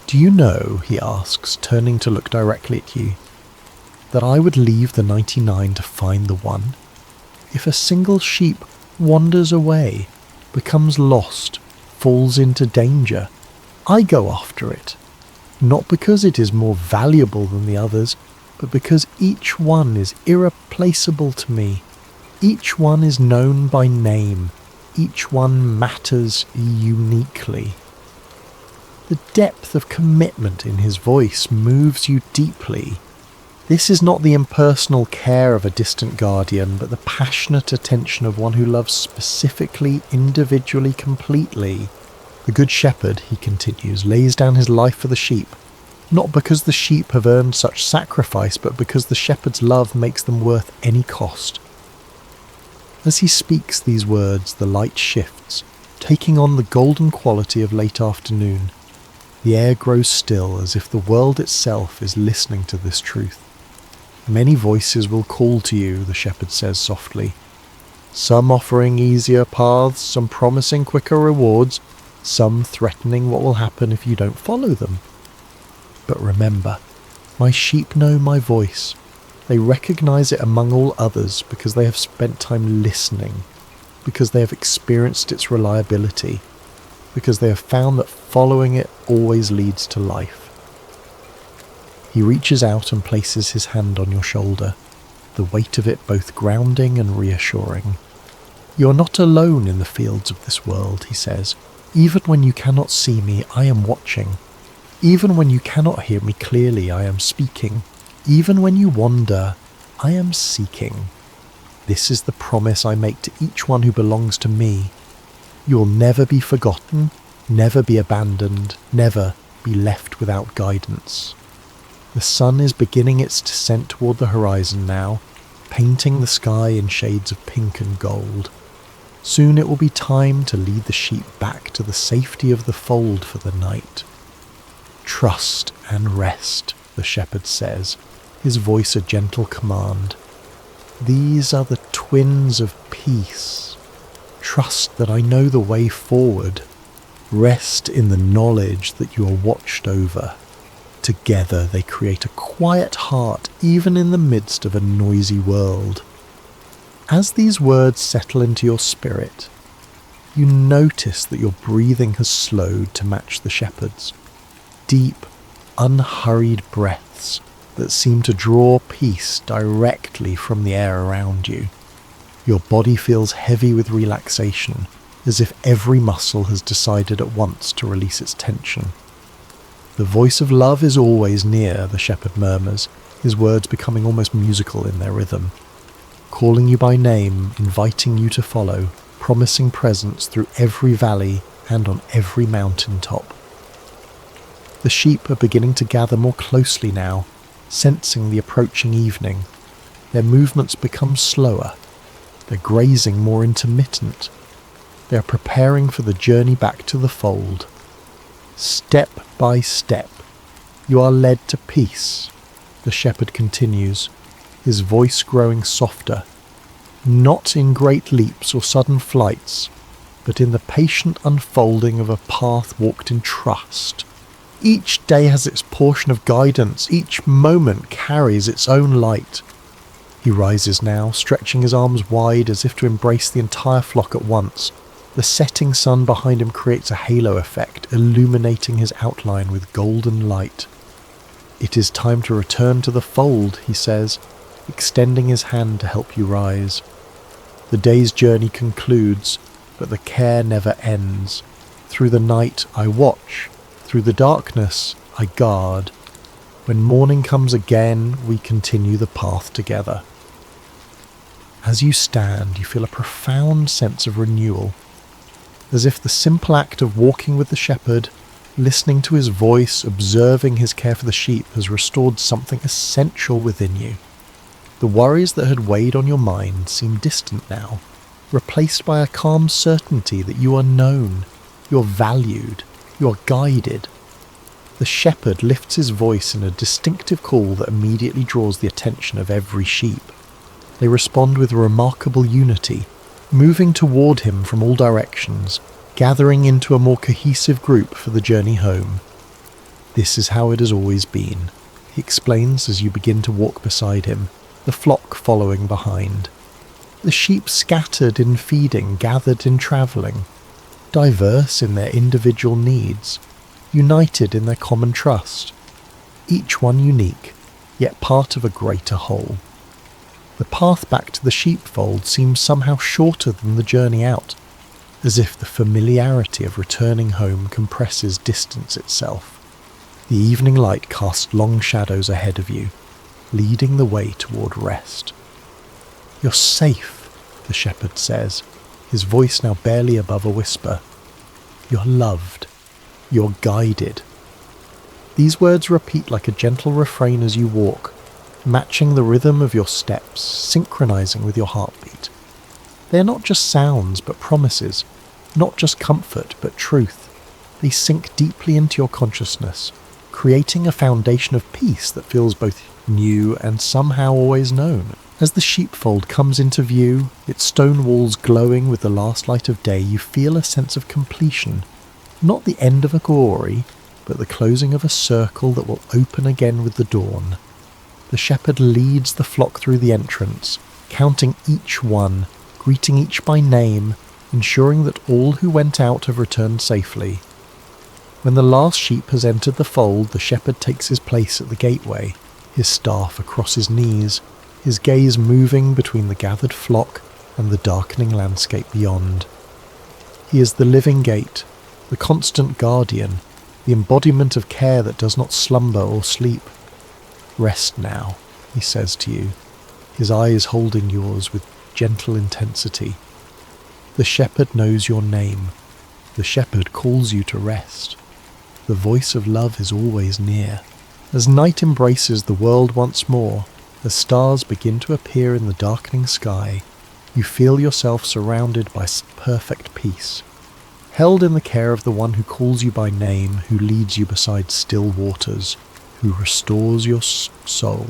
"Do you know," he asks, turning to look directly at you, "that I would leave the 99 to find the one? If a single sheep wanders away, becomes lost, falls into danger, I go after it, not because it is more valuable than the others, but because each one is irreplaceable to me. Each one is known by name. Each one matters uniquely." The depth of commitment in his voice moves you deeply. This is not the impersonal care of a distant guardian, but the passionate attention of one who loves specifically, individually, completely. The Good Shepherd, he continues, lays down his life for the sheep, not because the sheep have earned such sacrifice, but because the shepherd's love makes them worth any cost. As he speaks these words, the light shifts, taking on the golden quality of late afternoon. The air grows still as if the world itself is listening to this truth. Many voices will call to you, the shepherd says softly. Some offering easier paths, some promising quicker rewards, some threatening what will happen if you don't follow them. But remember, my sheep know my voice. They recognize it among all others because they have spent time listening, because they have experienced its reliability, because they have found that following it always leads to life. He reaches out and places his hand on your shoulder, the weight of it both grounding and reassuring. You're not alone in the fields of this world, he says. Even when you cannot see me, I am watching. Even when you cannot hear me clearly, I am speaking. Even when you wander, I am seeking. This is the promise I make to each one who belongs to me. You will never be forgotten, never be abandoned, never be left without guidance. The sun is beginning its descent toward the horizon now, painting the sky in shades of pink and gold. Soon it will be time to lead the sheep back to the safety of the fold for the night. Trust and rest, the shepherd says, his voice a gentle command. These are the twins of peace. Trust that I know the way forward. Rest in the knowledge that you are watched over. Together they create a quiet heart even in the midst of a noisy world. As these words settle into your spirit, you notice that your breathing has slowed to match the shepherd's. Deep, unhurried breaths that seem to draw peace directly from the air around you. Your body feels heavy with relaxation, as if every muscle has decided at once to release its tension. The voice of love is always near, the shepherd murmurs, his words becoming almost musical in their rhythm. Calling you by name, inviting you to follow, promising presence through every valley and on every mountain top. The sheep are beginning to gather more closely now, sensing the approaching evening. Their movements become slower, their grazing more intermittent. They are preparing for the journey back to the fold. Step by step, you are led to peace, the shepherd continues, his voice growing softer, not in great leaps or sudden flights, but in the patient unfolding of a path walked in trust. Each day has its portion of guidance, each moment carries its own light. He rises now, stretching his arms wide as if to embrace the entire flock at once. The setting sun behind him creates a halo effect, illuminating his outline with golden light. It is time to return to the fold, he says, extending his hand to help you rise. The day's journey concludes, but the care never ends. Through the night I watch, through the darkness I guard. When morning comes again, we continue the path together. As you stand, you feel a profound sense of renewal, as if the simple act of walking with the shepherd, listening to his voice, observing his care for the sheep has restored something essential within you. The worries that had weighed on your mind seem distant now, replaced by a calm certainty that you are known, you are valued, you are guided. The shepherd lifts his voice in a distinctive call that immediately draws the attention of every sheep. They respond with remarkable unity, moving toward him from all directions, gathering into a more cohesive group for the journey home. This is how it has always been, he explains as you begin to walk beside him, the flock following behind. The sheep scattered in feeding, gathered in travelling, diverse in their individual needs, united in their common trust, each one unique, yet part of a greater whole. The path back to the sheepfold seems somehow shorter than the journey out, as if the familiarity of returning home compresses distance itself. The evening light casts long shadows ahead of you, leading the way toward rest. You're safe, the shepherd says, his voice now barely above a whisper. You're loved. You're guided. These words repeat like a gentle refrain as you walk, matching the rhythm of your steps, synchronizing with your heartbeat. They are not just sounds but promises, not just comfort but truth. They sink deeply into your consciousness, creating a foundation of peace that feels both new and somehow always known. As the sheepfold comes into view, its stone walls glowing with the last light of day, you feel a sense of completion. Not the end of a glory, but the closing of a circle that will open again with the dawn. The shepherd leads the flock through the entrance, counting each one, greeting each by name, ensuring that all who went out have returned safely. When the last sheep has entered the fold, the shepherd takes his place at the gateway, his staff across his knees, his gaze moving between the gathered flock and the darkening landscape beyond. He is the living gate, the constant guardian, the embodiment of care that does not slumber or sleep. Rest now, he says to you, his eyes holding yours with gentle intensity. The shepherd knows your name. The shepherd calls you to rest. The voice of love is always near. As night embraces the world once more, as stars begin to appear in the darkening sky, you feel yourself surrounded by perfect peace, held in the care of the one who calls you by name, who leads you beside still waters, who restores your soul.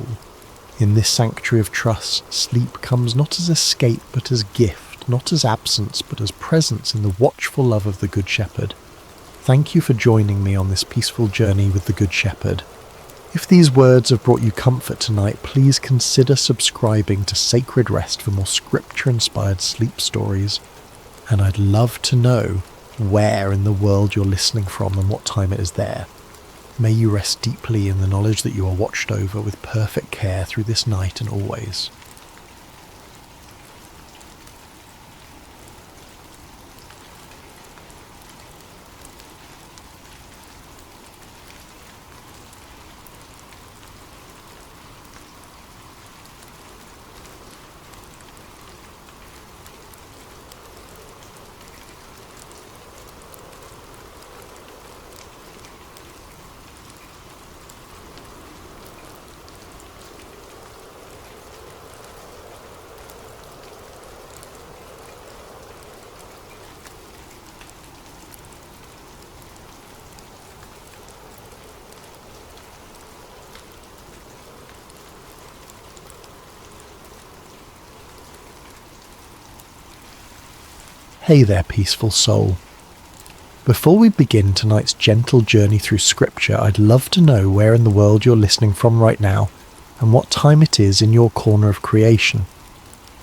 In this sanctuary of trust, sleep comes not as escape but as gift, not as absence but as presence in the watchful love of the Good Shepherd. Thank you for joining me on this peaceful journey with the Good Shepherd. If these words have brought you comfort tonight, please consider subscribing to Sacred Rest for more scripture-inspired sleep stories. And I'd love to know where in the world you're listening from and what time it is there. May you rest deeply in the knowledge that you are watched over with perfect care through this night and always. Hey there, peaceful soul. Before we begin tonight's gentle journey through scripture, I'd love to know where in the world you're listening from right now and what time it is in your corner of creation.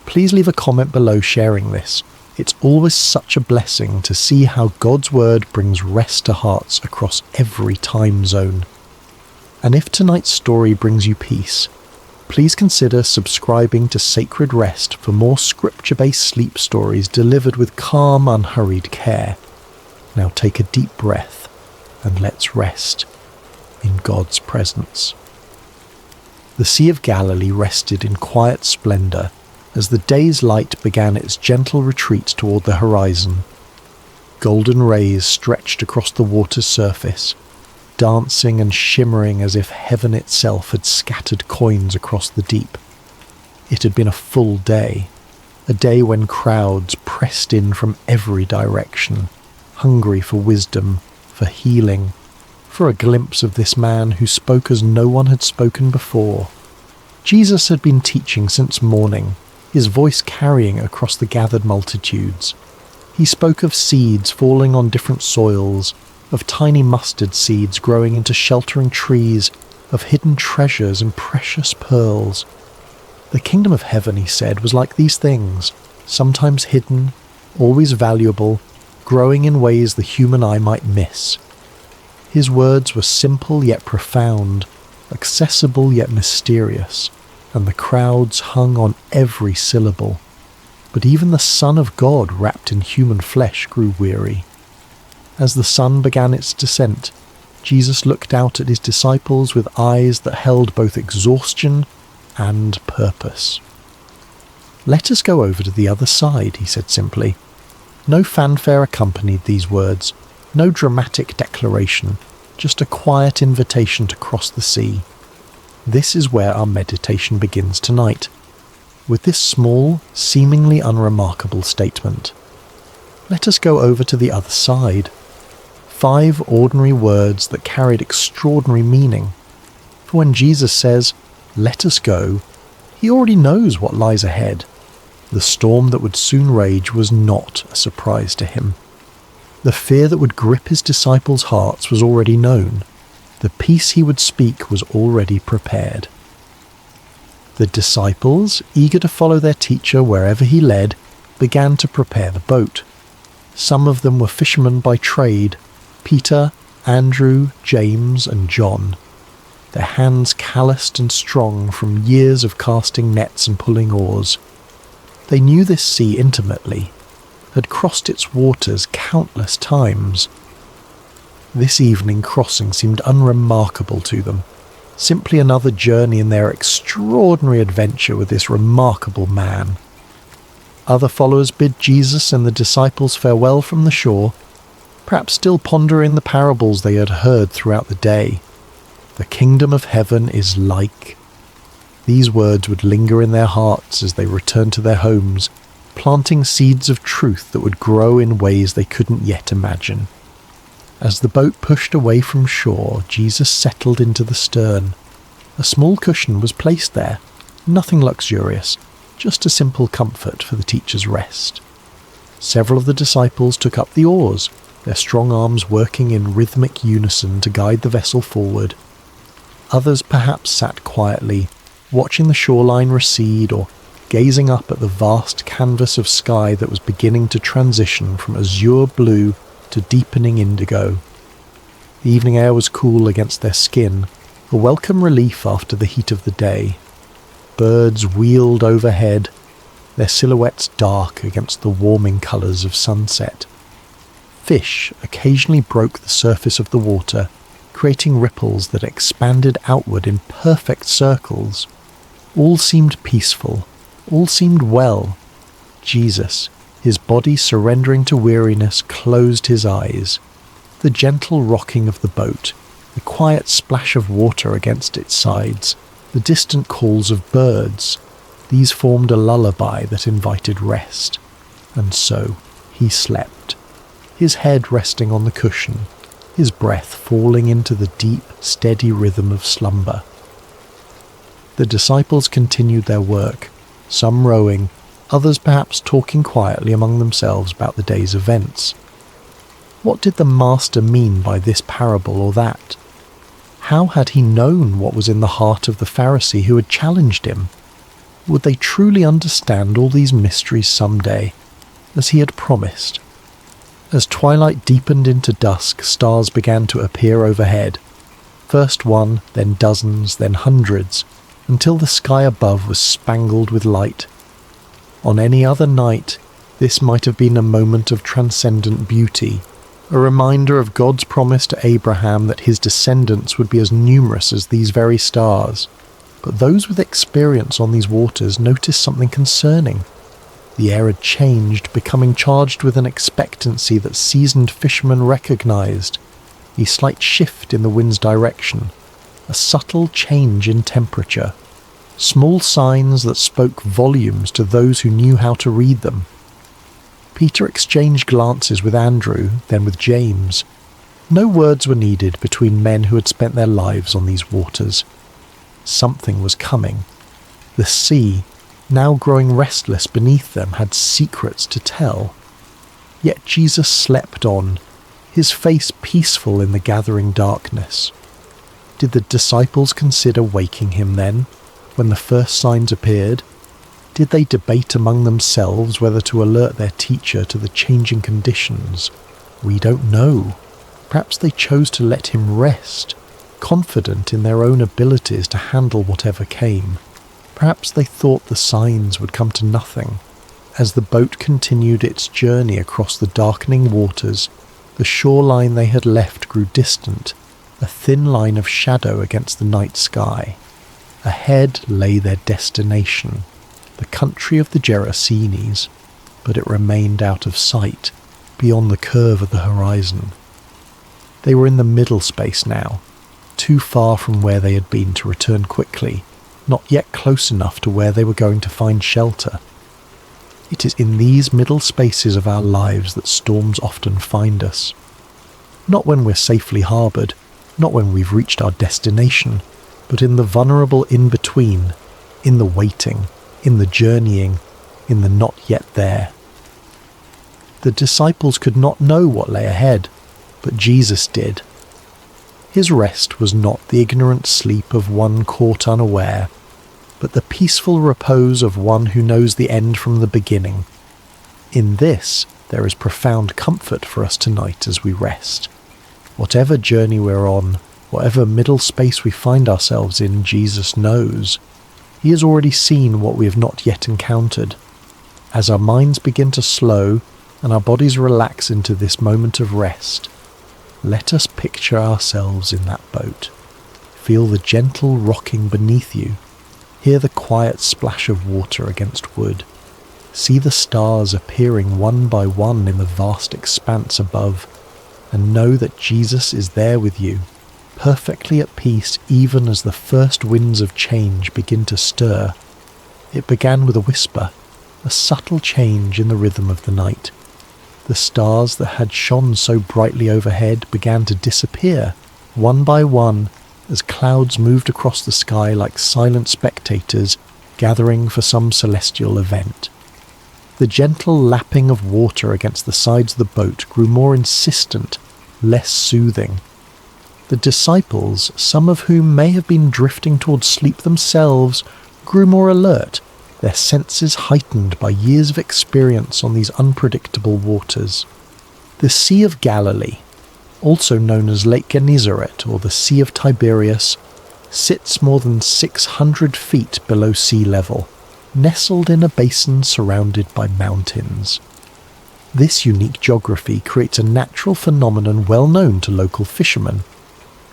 Please leave a comment below sharing this. It's always such a blessing to see how God's word brings rest to hearts across every time zone. And if tonight's story brings you peace, please consider subscribing to Sacred Rest for more scripture-based sleep stories delivered with calm, unhurried care. Now take a deep breath and let's rest in God's presence. The Sea of Galilee rested in quiet splendour as the day's light began its gentle retreat toward the horizon. Golden rays stretched across the water's surface, dancing and shimmering as if heaven itself had scattered coins across the deep. It had been a full day, a day when crowds pressed in from every direction, hungry for wisdom, for healing, for a glimpse of this man who spoke as no one had spoken before. Jesus had been teaching since morning, his voice carrying across the gathered multitudes. He spoke of seeds falling on different soils, of tiny mustard seeds growing into sheltering trees, of hidden treasures and precious pearls. The kingdom of heaven, he said, was like these things, sometimes hidden, always valuable, growing in ways the human eye might miss. His words were simple yet profound, accessible yet mysterious, and the crowds hung on every syllable. But even the Son of God wrapped in human flesh grew weary. As the sun began its descent, Jesus looked out at his disciples with eyes that held both exhaustion and purpose. "Let us go over to the other side," he said simply. No fanfare accompanied these words, no dramatic declaration, just a quiet invitation to cross the sea. This is where our meditation begins tonight, with this small, seemingly unremarkable statement. Let us go over to the other side. 5 ordinary words that carried extraordinary meaning. For when Jesus says, "Let us go," he already knows what lies ahead. The storm that would soon rage was not a surprise to him. The fear that would grip his disciples' hearts was already known. The peace he would speak was already prepared. The disciples, eager to follow their teacher wherever he led, began to prepare the boat. Some of them were fishermen by trade: Peter, Andrew, James, and John. Their hands calloused and strong from years of casting nets and pulling oars. They knew this sea intimately, had crossed its waters countless times. This evening crossing seemed unremarkable to them, simply another journey in their extraordinary adventure with this remarkable man. Other followers bid Jesus and the disciples farewell from the shore, perhaps still pondering the parables they had heard throughout the day. The kingdom of heaven is like. These words would linger in their hearts as they returned to their homes, planting seeds of truth that would grow in ways they couldn't yet imagine. As the boat pushed away from shore, Jesus settled into the stern. A small cushion was placed there, nothing luxurious, just a simple comfort for the teacher's rest. Several of the disciples took up the oars, their strong arms working in rhythmic unison to guide the vessel forward. Others perhaps sat quietly, watching the shoreline recede or gazing up at the vast canvas of sky that was beginning to transition from azure blue to deepening indigo. The evening air was cool against their skin, a welcome relief after the heat of the day. Birds wheeled overhead, their silhouettes dark against the warming colours of sunset. Fish occasionally broke the surface of the water, creating ripples that expanded outward in perfect circles. All seemed peaceful, all seemed well. Jesus, his body surrendering to weariness, closed his eyes. The gentle rocking of the boat, the quiet splash of water against its sides, the distant calls of birds, these formed a lullaby that invited rest. And so he slept, his head resting on the cushion, his breath falling into the deep, steady rhythm of slumber. The disciples continued their work, some rowing, others perhaps talking quietly among themselves about the day's events. What did the Master mean by this parable or that? How had he known what was in the heart of the Pharisee who had challenged him? Would they truly understand all these mysteries someday, as he had promised? As twilight deepened into dusk, stars began to appear overhead. First one, then dozens, then hundreds, until the sky above was spangled with light. On any other night, this might have been a moment of transcendent beauty, a reminder of God's promise to Abraham that his descendants would be as numerous as these very stars. But those with experience on these waters noticed something concerning. The air had changed, becoming charged with an expectancy that seasoned fishermen recognized. A slight shift in the wind's direction, a subtle change in temperature, small signs that spoke volumes to those who knew how to read them. Peter exchanged glances with Andrew, then with James. No words were needed between men who had spent their lives on these waters. Something was coming. The sea, now growing restless beneath them, had secrets to tell. Yet Jesus slept on, his face peaceful in the gathering darkness. Did the disciples consider waking him then, when the first signs appeared? Did they debate among themselves whether to alert their teacher to the changing conditions? We don't know. Perhaps they chose to let him rest, confident in their own abilities to handle whatever came. Perhaps they thought the signs would come to nothing. As the boat continued its journey across the darkening waters, the shoreline they had left grew distant, a thin line of shadow against the night sky. Ahead lay their destination, the country of the Gerasenes, but it remained out of sight, beyond the curve of the horizon. They were in the middle space now, too far from where they had been to return quickly, not yet close enough to where they were going to find shelter. It is in these middle spaces of our lives that storms often find us. not when we're safely harboured, not when we've reached our destination, but in the vulnerable in-between, in the waiting, in the journeying, in the not yet there. The disciples could not know what lay ahead, but Jesus did. His rest was not the ignorant sleep of one caught unaware, but the peaceful repose of one who knows the end from the beginning. In this, there is profound comfort for us tonight as we rest. Whatever journey we're on, whatever middle space we find ourselves in, Jesus knows. He has already seen what we have not yet encountered. As our minds begin to slow and our bodies relax into this moment of rest, let us picture ourselves in that boat. Feel the gentle rocking beneath you. Hear the quiet splash of water against wood. See the stars appearing one by one in the vast expanse above, and know that Jesus is there with you, perfectly at peace even as the first winds of change begin to stir. It began with a whisper, a subtle change in the rhythm of the night. The stars that had shone so brightly overhead began to disappear, one by one, as clouds moved across the sky like silent spectators gathering for some celestial event. The gentle lapping of water against the sides of the boat grew more insistent, less soothing. The disciples, some of whom may have been drifting towards sleep themselves, grew more alert, their senses heightened by years of experience on these unpredictable waters. The Sea of Galilee, also known as Lake Gennesaret or the Sea of Tiberias, sits more than 600 feet below sea level, nestled in a basin surrounded by mountains. This unique geography creates a natural phenomenon well known to local fishermen.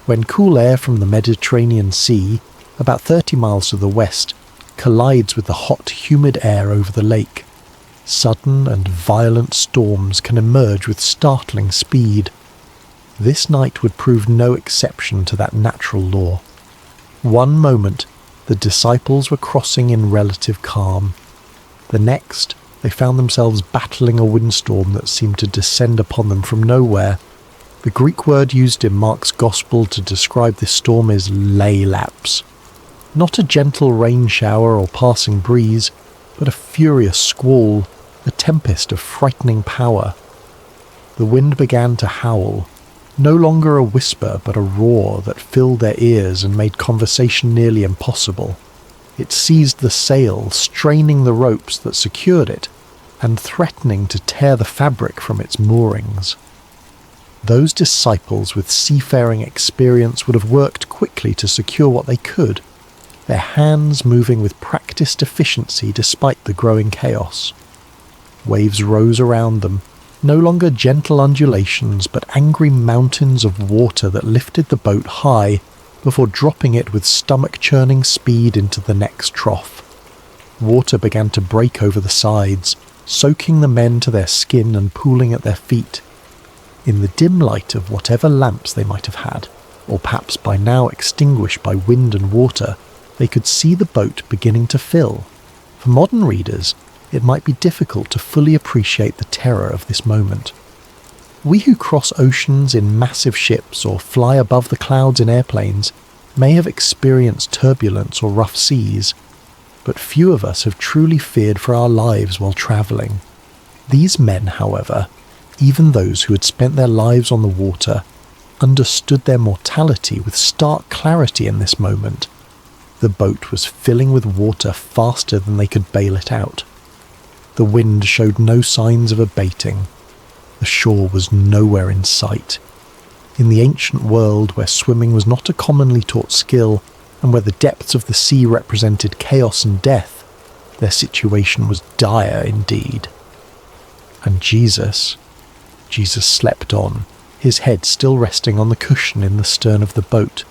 When cool air from the Mediterranean Sea, about 30 miles to the west, collides with the hot, humid air over the lake, sudden and violent storms can emerge with startling speed. This night would prove no exception to that natural law. One moment, the disciples were crossing in relative calm. The next, they found themselves battling a windstorm that seemed to descend upon them from nowhere. The Greek word used in Mark's Gospel to describe this storm is leilaps. Not a gentle rain shower or passing breeze, but a furious squall, a tempest of frightening power. The wind began to howl, no longer a whisper but a roar that filled their ears and made conversation nearly impossible. It seized the sail, straining the ropes that secured it, and threatening to tear the fabric from its moorings. Those disciples with seafaring experience would have worked quickly to secure what they could, their hands moving with practiced efficiency despite the growing chaos. Waves rose around them, no longer gentle undulations but angry mountains of water that lifted the boat high before dropping it with stomach-churning speed into the next trough. Water began to break over the sides, soaking the men to their skin and pooling at their feet. In the dim light of whatever lamps they might have had, or perhaps by now extinguished by wind and water, they could see the boat beginning to fill. For modern readers, it might be difficult to fully appreciate the terror of this moment. We who cross oceans in massive ships or fly above the clouds in airplanes may have experienced turbulence or rough seas, but few of us have truly feared for our lives while travelling. These men, however, even those who had spent their lives on the water, understood their mortality with stark clarity in this moment. The boat was filling with water faster than they could bail it out. The wind showed no signs of abating. The shore was nowhere in sight. In the ancient world where swimming was not a commonly taught skill, and where the depths of the sea represented chaos and death, their situation was dire indeed. And Jesus slept on, his head still resting on the cushion in the stern of the boat.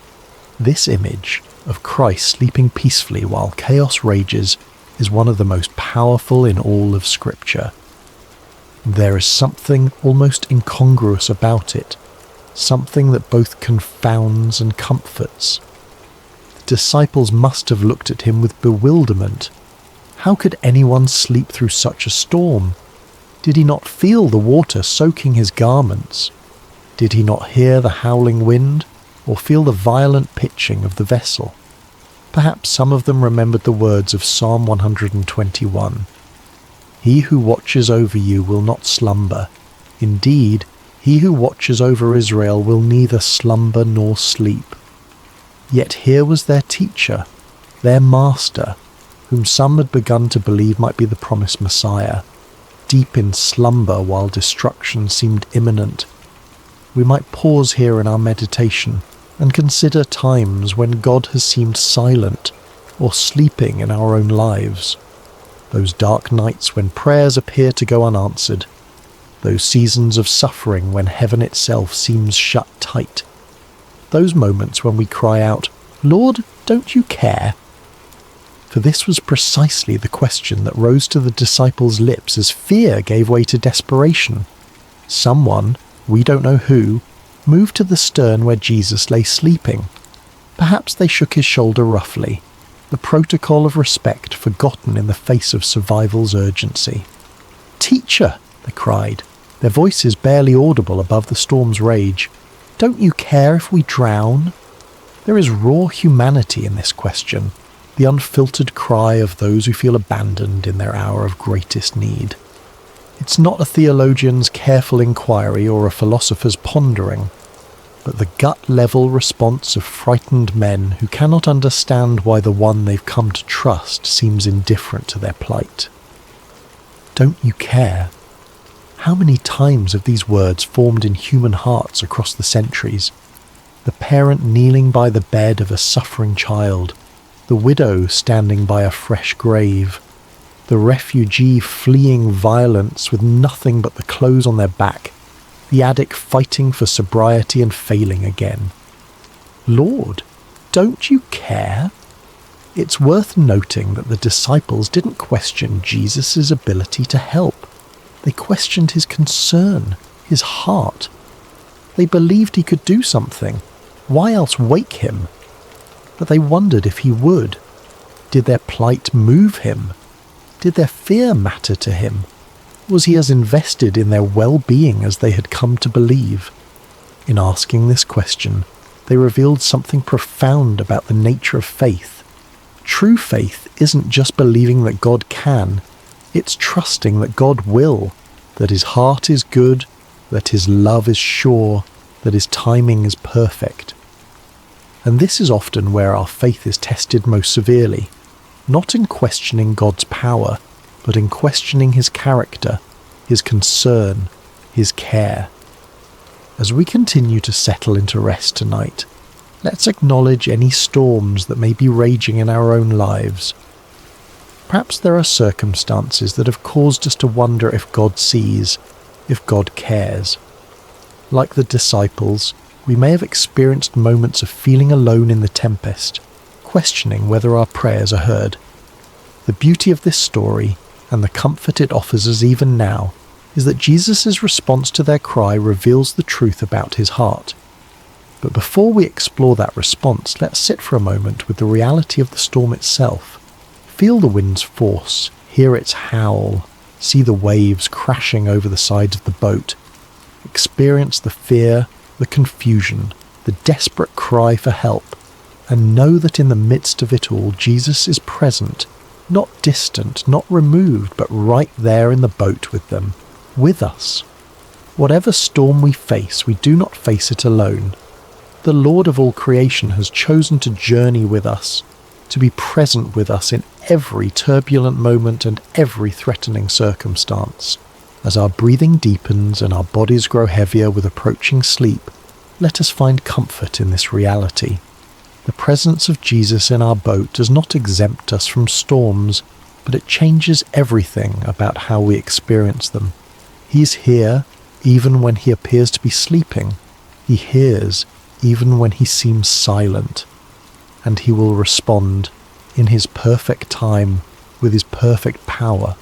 This image of Christ sleeping peacefully while chaos rages is one of the most powerful in all of Scripture. There is something almost incongruous about it, something that both confounds and comforts. The disciples must have looked at him with bewilderment. How could anyone sleep through such a storm? Did he not feel the water soaking his garments? Did he not hear the howling wind, or feel the violent pitching of the vessel? Perhaps some of them remembered the words of Psalm 121. He who watches over you will not slumber. Indeed, he who watches over Israel will neither slumber nor sleep. Yet here was their teacher, their master, whom some had begun to believe might be the promised Messiah, deep in slumber while destruction seemed imminent. We might pause here in our meditation and consider times when God has seemed silent or sleeping in our own lives. Those dark nights when prayers appear to go unanswered. Those seasons of suffering when heaven itself seems shut tight. Those moments when we cry out, "Lord, don't you care?" For this was precisely the question that rose to the disciples' lips as fear gave way to desperation. Someone, we don't know who, moved to the stern where Jesus lay sleeping. Perhaps they shook his shoulder roughly, the protocol of respect forgotten in the face of survival's urgency. "Teacher," they cried, their voices barely audible above the storm's rage, "don't you care if we drown?" There is raw humanity in this question, the unfiltered cry of those who feel abandoned in their hour of greatest need. It's not a theologian's careful inquiry or a philosopher's pondering, but the gut-level response of frightened men who cannot understand why the one they've come to trust seems indifferent to their plight. Don't you care? How many times have these words formed in human hearts across the centuries? The parent kneeling by the bed of a suffering child, the widow standing by a fresh grave, the refugee fleeing violence with nothing but the clothes on their back, the addict fighting for sobriety and failing again. Lord, don't you care? It's worth noting that the disciples didn't question Jesus' ability to help. They questioned his concern, his heart. They believed he could do something. Why else wake him? But they wondered if he would. Did their plight move him? Did their fear matter to him? Was he as invested in their well-being as they had come to believe? In asking this question, they revealed something profound about the nature of faith. True faith isn't just believing that God can, it's trusting that God will, that his heart is good, that his love is sure, that his timing is perfect. And this is often where our faith is tested most severely, not in questioning God's power, but in questioning his character, his concern, his care. As we continue to settle into rest tonight, let's acknowledge any storms that may be raging in our own lives. Perhaps there are circumstances that have caused us to wonder if God sees, if God cares. Like the disciples, we may have experienced moments of feeling alone in the tempest, questioning whether our prayers are heard. The beauty of this story, and the comfort it offers us even now, is that Jesus' response to their cry reveals the truth about his heart. But before we explore that response, let's sit for a moment with the reality of the storm itself. Feel the wind's force, hear its howl, see the waves crashing over the sides of the boat. Experience the fear, the confusion, the desperate cry for help, and know that in the midst of it all, Jesus is present, not distant, not removed, but right there in the boat with them, with us. Whatever storm we face, we do not face it alone. The Lord of all creation has chosen to journey with us, to be present with us in every turbulent moment and every threatening circumstance. As our breathing deepens and our bodies grow heavier with approaching sleep, let us find comfort in this reality. The presence of Jesus in our boat does not exempt us from storms, but it changes everything about how we experience them. He's here even when he appears to be sleeping. He hears even when he seems silent. And he will respond in his perfect time with his perfect power.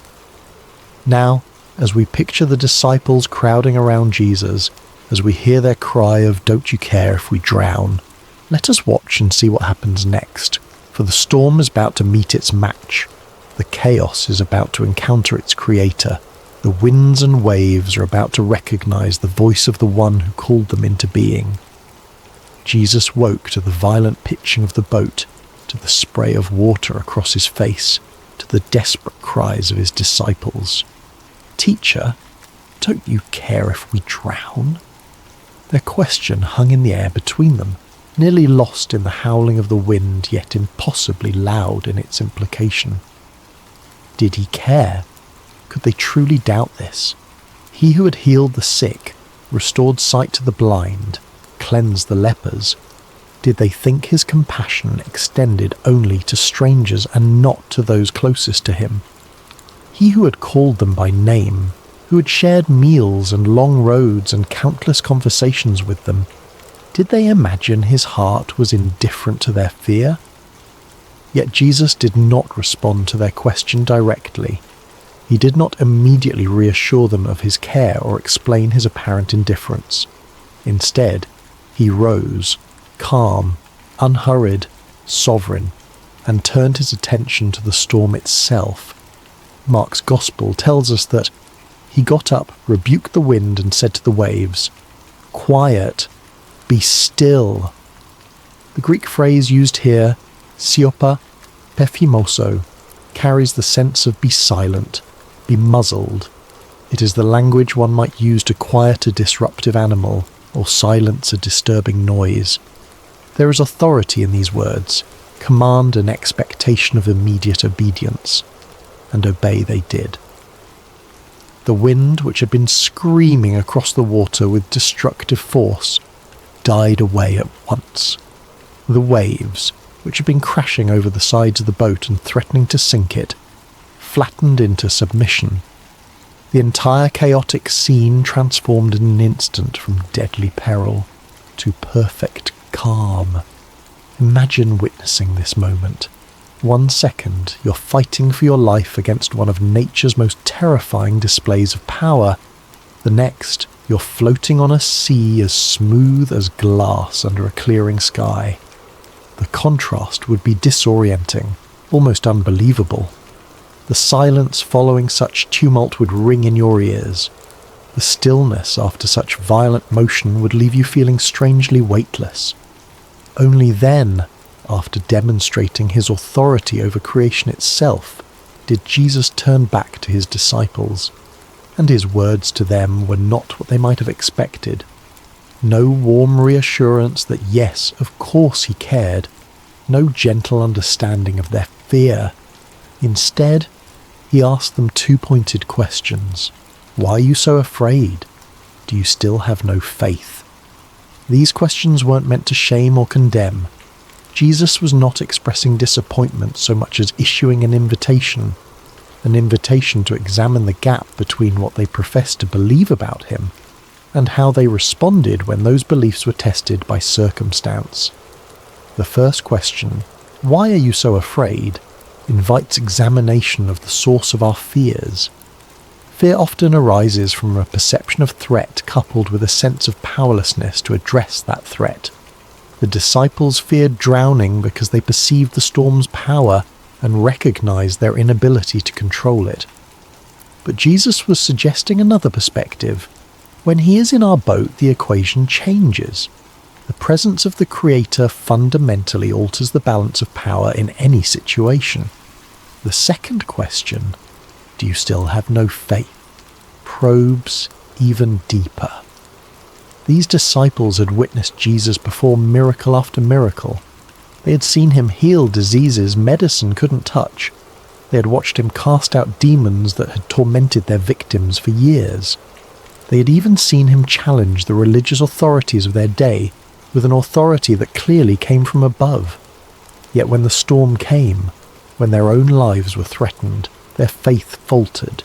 Now, as we picture the disciples crowding around Jesus, as we hear their cry of "Don't you care if we drown?" let us watch and see what happens next, for the storm is about to meet its match. The chaos is about to encounter its creator. The The winds and waves are about to recognize the voice of the one who called them into being. Jesus woke to the violent pitching of the boat, to the spray of water across his face, to the desperate cries of his disciples. "Teacher, don't you care if we drown?" Their question hung in the air between them, nearly lost in the howling of the wind, yet impossibly loud in its implication. Did he care? Could they truly doubt this? He who had healed the sick, restored sight to the blind, cleansed the lepers, did they think his compassion extended only to strangers and not to those closest to him? He who had called them by name, who had shared meals and long roads and countless conversations with them, did they imagine his heart was indifferent to their fear? Yet Jesus did not respond to their question directly. He did not immediately reassure them of his care or explain his apparent indifference. Instead, he rose, calm, unhurried, sovereign, and turned his attention to the storm itself. Mark's Gospel tells us that he got up, rebuked the wind, and said to the waves, "Quiet, be still." The Greek phrase used here, siopa pephimoso, carries the sense of be silent, be muzzled. It is the language one might use to quiet a disruptive animal or silence a disturbing noise. There is authority in these words, command and expectation of immediate obedience, and obey they did. The wind, which had been screaming across the water with destructive force, died away at once. The waves, which had been crashing over the sides of the boat and threatening to sink it, flattened into submission. The entire chaotic scene transformed in an instant from deadly peril to perfect calm. Imagine witnessing this moment. 1 second, you're fighting for your life against one of nature's most terrifying displays of power. The next, you're floating on a sea as smooth as glass under a clearing sky. The contrast would be disorienting, almost unbelievable. The silence following such tumult would ring in your ears. The stillness after such violent motion would leave you feeling strangely weightless. Only then, after demonstrating his authority over creation itself, did Jesus turn back to his disciples, and his words to them were not what they might have expected. No warm reassurance that yes, of course he cared, no gentle understanding of their fear. Instead, he asked them 2 pointed questions. Why are you so afraid? Do you still have no faith? These questions weren't meant to shame or condemn. Jesus was not expressing disappointment so much as issuing an invitation to examine the gap between what they professed to believe about him and how they responded when those beliefs were tested by circumstance. The first question, why are you so afraid, invites examination of the source of our fears. Fear often arises from a perception of threat coupled with a sense of powerlessness to address that threat. The disciples feared drowning because they perceived the storm's power and recognized their inability to control it. But Jesus was suggesting another perspective. When he is in our boat, the equation changes. The presence of the Creator fundamentally alters the balance of power in any situation. The second question, do you still have no faith, probes even deeper. These disciples had witnessed Jesus perform miracle after miracle. They had seen him heal diseases medicine couldn't touch. They had watched him cast out demons that had tormented their victims for years. They had even seen him challenge the religious authorities of their day with an authority that clearly came from above. Yet when the storm came, when their own lives were threatened, their faith faltered.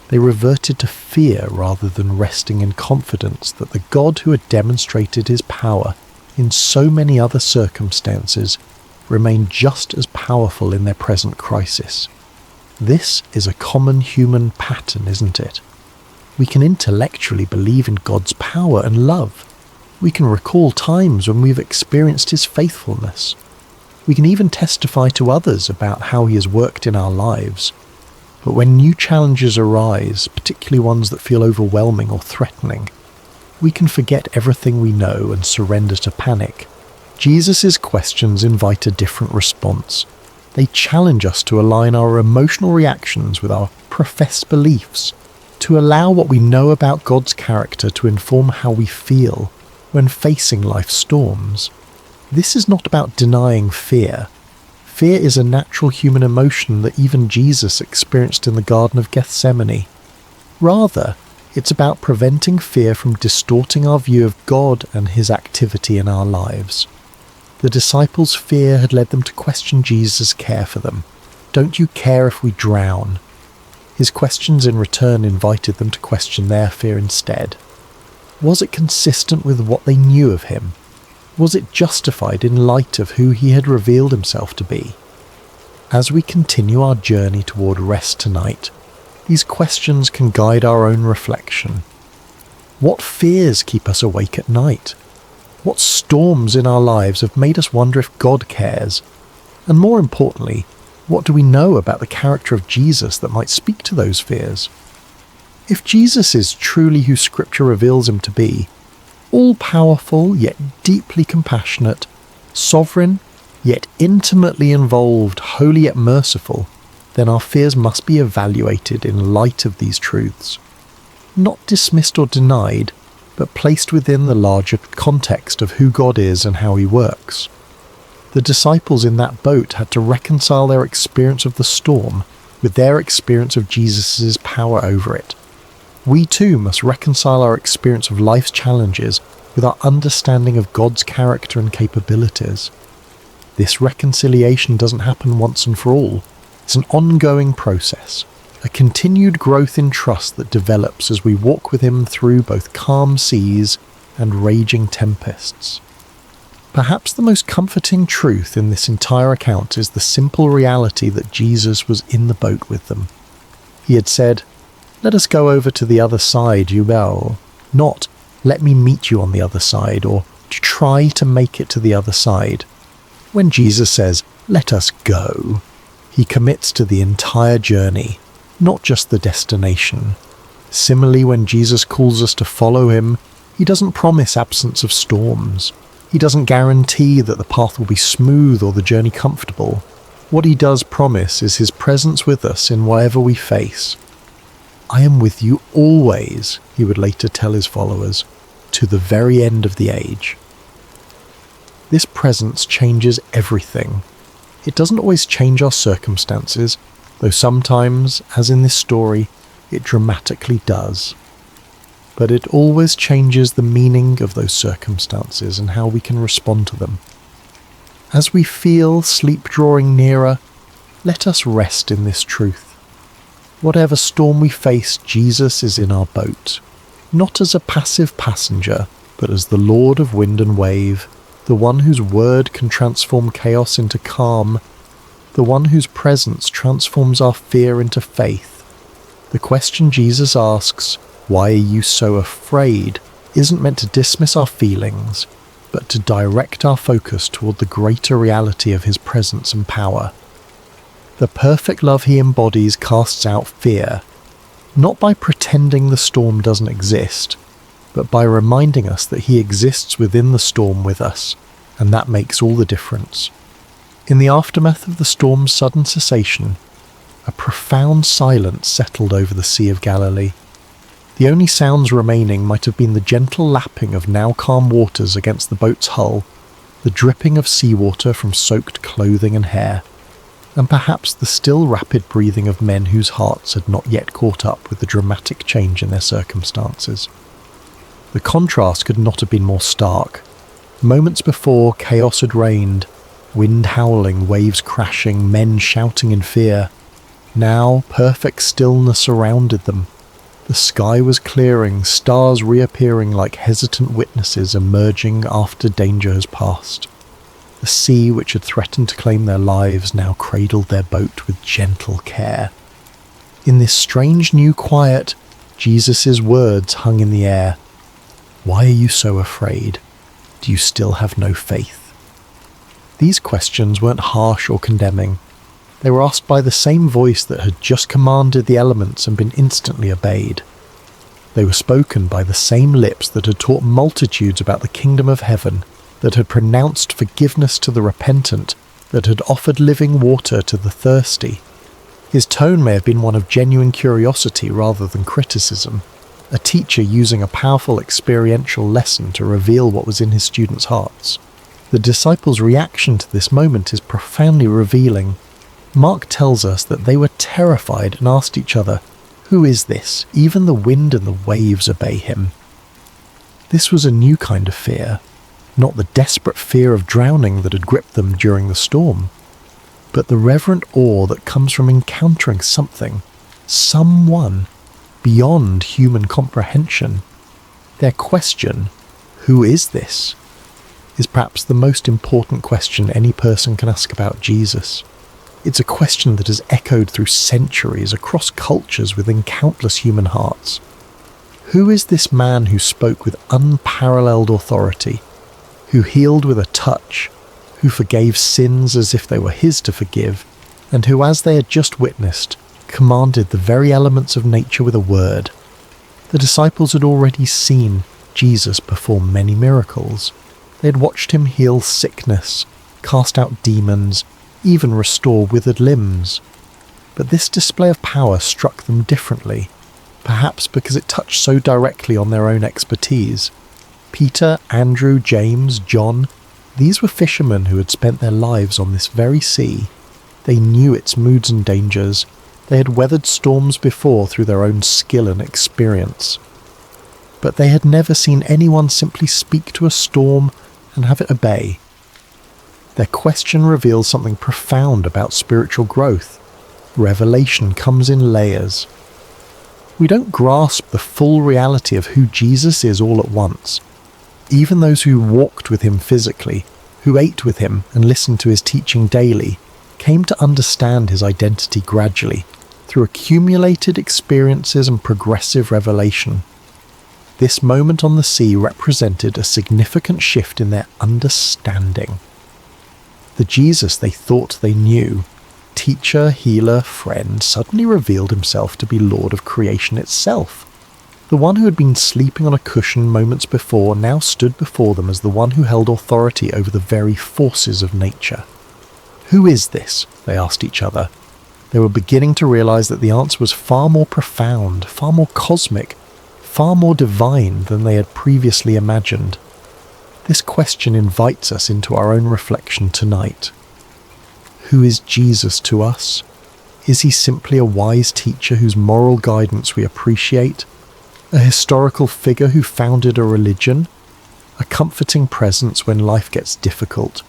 They reverted to fear rather than resting in confidence that the God who had demonstrated his power in so many other circumstances remained just as powerful in their present crisis. This is a common human pattern, isn't it? We can intellectually believe in God's power and love. We can recall times when we've experienced his faithfulness. We can even testify to others about how he has worked in our lives. But when new challenges arise, particularly ones that feel overwhelming or threatening, we can forget everything we know and surrender to panic. Jesus' questions invite a different response. They challenge us to align our emotional reactions with our professed beliefs, to allow what we know about God's character to inform how we feel when facing life's storms. This is not about denying fear. Fear is a natural human emotion that even Jesus experienced in the Garden of Gethsemane. Rather, it's about preventing fear from distorting our view of God and his activity in our lives. The disciples' fear had led them to question Jesus' care for them. "Don't you care if we drown?" His questions in return invited them to question their fear instead. Was it consistent with what they knew of him? Was it justified in light of who he had revealed himself to be? As we continue our journey toward rest tonight, these questions can guide our own reflection. What fears keep us awake at night? What storms in our lives have made us wonder if God cares? And more importantly, what do we know about the character of Jesus that might speak to those fears? If Jesus is truly who Scripture reveals him to be, all-powerful yet deeply compassionate, sovereign yet intimately involved, holy yet merciful, then our fears must be evaluated in light of these truths. Not dismissed or denied, but placed within the larger context of who God is and how he works. The disciples in that boat had to reconcile their experience of the storm with their experience of Jesus' power over it. We too must reconcile our experience of life's challenges with our understanding of God's character and capabilities. This reconciliation doesn't happen once and for all. It's an ongoing process, a continued growth in trust that develops as we walk with him through both calm seas and raging tempests. Perhaps the most comforting truth in this entire account is the simple reality that Jesus was in the boat with them. He had said, "Let us go over to the other side, you will," not "let me meet you on the other side," or "to try to make it to the other side." When Jesus says, "let us go," he commits to the entire journey, not just the destination. Similarly, when Jesus calls us to follow him, he doesn't promise absence of storms. He doesn't guarantee that the path will be smooth or the journey comfortable. What he does promise is his presence with us in whatever we face. "I am with you always," he would later tell his followers, "to the very end of the age." This presence changes everything. It doesn't always change our circumstances, though sometimes, as in this story, it dramatically does. But it always changes the meaning of those circumstances and how we can respond to them. As we feel sleep drawing nearer, let us rest in this truth. Whatever storm we face, Jesus is in our boat, not as a passive passenger, but as the Lord of wind and wave, the one whose word can transform chaos into calm, the one whose presence transforms our fear into faith. The question Jesus asks, "Why are you so afraid?" isn't meant to dismiss our feelings, but to direct our focus toward the greater reality of his presence and power. The perfect love he embodies casts out fear, not by pretending the storm doesn't exist, but by reminding us that he exists within the storm with us, and that makes all the difference. In the aftermath of the storm's sudden cessation, a profound silence settled over the Sea of Galilee. The only sounds remaining might have been the gentle lapping of now calm waters against the boat's hull, the dripping of seawater from soaked clothing and hair, and perhaps the still rapid breathing of men whose hearts had not yet caught up with the dramatic change in their circumstances. The contrast could not have been more stark. Moments before, chaos had reigned, wind howling, waves crashing, men shouting in fear. Now, perfect stillness surrounded them. The sky was clearing, stars reappearing like hesitant witnesses emerging after danger has passed. The sea, which had threatened to claim their lives, now cradled their boat with gentle care. In this strange new quiet, Jesus' words hung in the air. "Why are you so afraid? Do you still have no faith?" These questions weren't harsh or condemning. They were asked by the same voice that had just commanded the elements and been instantly obeyed. They were spoken by the same lips that had taught multitudes about the kingdom of heaven, that had pronounced forgiveness to the repentant, that had offered living water to the thirsty. His tone may have been one of genuine curiosity rather than criticism, a teacher using a powerful experiential lesson to reveal what was in his students' hearts. The disciples' reaction to this moment is profoundly revealing. Mark tells us that they were terrified and asked each other, "Who is this? Even the wind and the waves obey him." This was a new kind of fear, not the desperate fear of drowning that had gripped them during the storm, but the reverent awe that comes from encountering something, someone, beyond human comprehension. Their question, "Who is this?" is perhaps the most important question any person can ask about Jesus. It's a question that has echoed through centuries across cultures within countless human hearts. Who is this man who spoke with unparalleled authority, who healed with a touch, who forgave sins as if they were his to forgive, and who, as they had just witnessed, commanded the very elements of nature with a word? The disciples had already seen Jesus perform many miracles. They had watched him heal sickness, cast out demons, even restore withered limbs. But this display of power struck them differently, perhaps because it touched so directly on their own expertise. Peter, Andrew, James, John, these were fishermen who had spent their lives on this very sea. They knew its moods and dangers. They had weathered storms before through their own skill and experience. But they had never seen anyone simply speak to a storm and have it obey. Their question reveals something profound about spiritual growth. Revelation comes in layers. We don't grasp the full reality of who Jesus is all at once. Even those who walked with him physically, who ate with him and listened to his teaching daily, came to understand his identity gradually, through accumulated experiences and progressive revelation. This moment on the sea represented a significant shift in their understanding. The Jesus they thought they knew, teacher, healer, friend, suddenly revealed himself to be Lord of creation itself. The one who had been sleeping on a cushion moments before now stood before them as the one who held authority over the very forces of nature. "Who is this?" they asked each other. They were beginning to realize that the answer was far more profound, far more cosmic, far more divine than they had previously imagined. This question invites us into our own reflection tonight. Who is Jesus to us? Is he simply a wise teacher whose moral guidance we appreciate? A historical figure who founded a religion? A comforting presence when life gets difficult?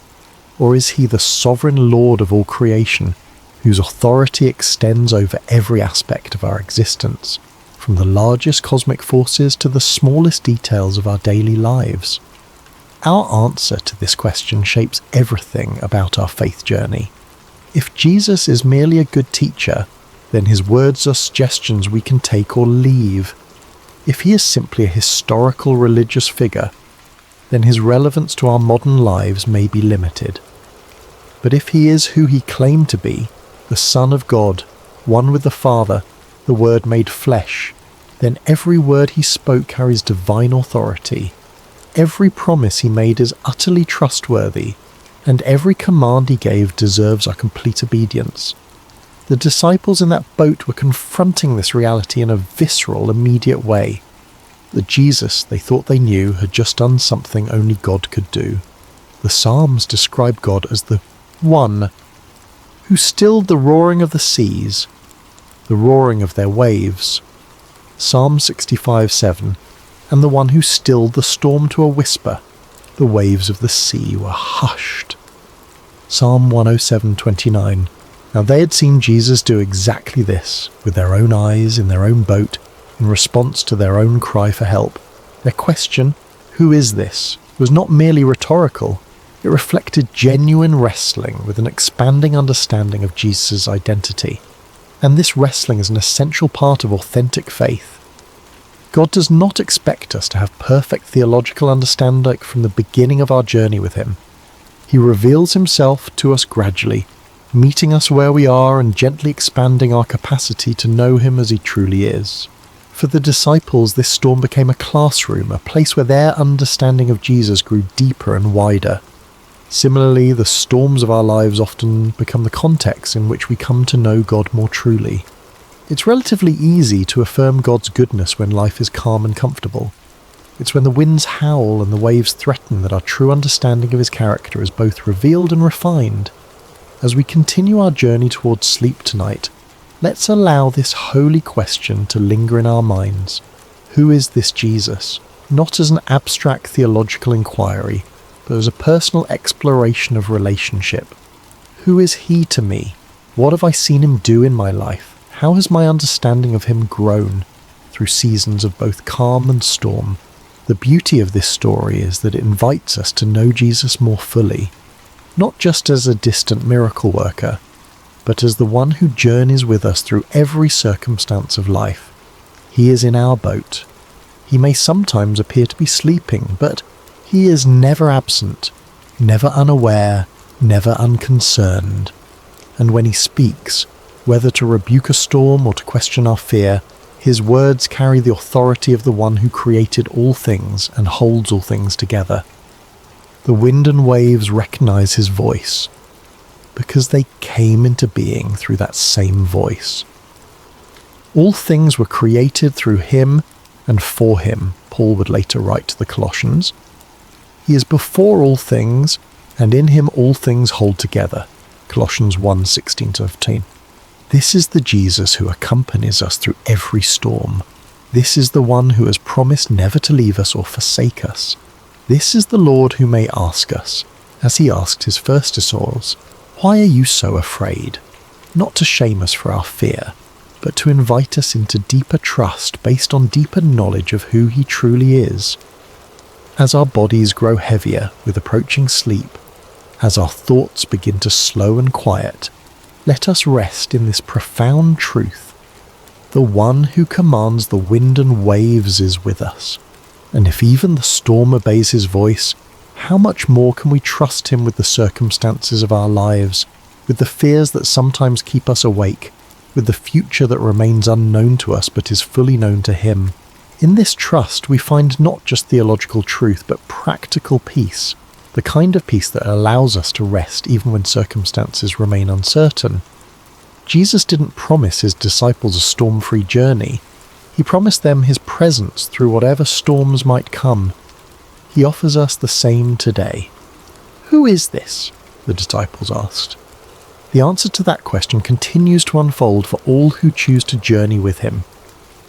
Or is he the sovereign Lord of all creation, whose authority extends over every aspect of our existence, from the largest cosmic forces to the smallest details of our daily lives? Our answer to this question shapes everything about our faith journey. If Jesus is merely a good teacher, then his words are suggestions we can take or leave. If he is simply a historical religious figure, then his relevance to our modern lives may be limited. But if he is who he claimed to be, the Son of God, one with the Father, the Word made flesh, then every word he spoke carries divine authority. Every promise he made is utterly trustworthy, and every command he gave deserves our complete obedience. The disciples in that boat were confronting this reality in a visceral, immediate way. The Jesus they thought they knew had just done something only God could do. The Psalms describe God as the One who stilled the roaring of the seas, the roaring of their waves. Psalm 65:7, and the one who stilled the storm to a whisper, the waves of the sea were hushed. Psalm 107:29. Now they had seen Jesus do exactly this, with their own eyes in their own boat, in response to their own cry for help. Their question, "Who is this?" was not merely rhetorical. It reflected genuine wrestling with an expanding understanding of Jesus' identity. And this wrestling is an essential part of authentic faith. God does not expect us to have perfect theological understanding from the beginning of our journey with him. He reveals himself to us gradually, meeting us where we are and gently expanding our capacity to know him as he truly is. For the disciples, this storm became a classroom, a place where their understanding of Jesus grew deeper and wider. Similarly, the storms of our lives often become the context in which we come to know God more truly. It's relatively easy to affirm God's goodness when life is calm and comfortable. It's when the winds howl and the waves threaten that our true understanding of his character is both revealed and refined. As we continue our journey towards sleep tonight, let's allow this holy question to linger in our minds. Who is this Jesus? Not as an abstract theological inquiry, but as a personal exploration of relationship. Who is he to me? What have I seen him do in my life? How has my understanding of him grown through seasons of both calm and storm? The beauty of this story is that it invites us to know Jesus more fully, not just as a distant miracle worker, but as the one who journeys with us through every circumstance of life. He is in our boat. He may sometimes appear to be sleeping, but he is never absent, never unaware, never unconcerned. And when he speaks, whether to rebuke a storm or to question our fear, his words carry the authority of the one who created all things and holds all things together. The wind and waves recognize his voice, because they came into being through that same voice. All things were created through him and for him, Paul would later write to the Colossians. He is before all things, and in him all things hold together. Colossians 1:16-15. This is the Jesus who accompanies us through every storm. This is the one who has promised never to leave us or forsake us. This is the Lord who may ask us, as he asked his first disciples, "Why are you so afraid?" Not to shame us for our fear, but to invite us into deeper trust based on deeper knowledge of who he truly is. As our bodies grow heavier with approaching sleep, as our thoughts begin to slow and quiet, let us rest in this profound truth. The one who commands the wind and waves is with us. And if even the storm obeys his voice, how much more can we trust him with the circumstances of our lives, with the fears that sometimes keep us awake, with the future that remains unknown to us but is fully known to him? In this trust we find not just theological truth but practical peace, the kind of peace that allows us to rest even when circumstances remain uncertain. Jesus didn't promise his disciples a storm-free journey. He promised them his presence through whatever storms might come. He offers us the same today. Who is this? The disciples asked. The answer to that question continues to unfold for all who choose to journey with him,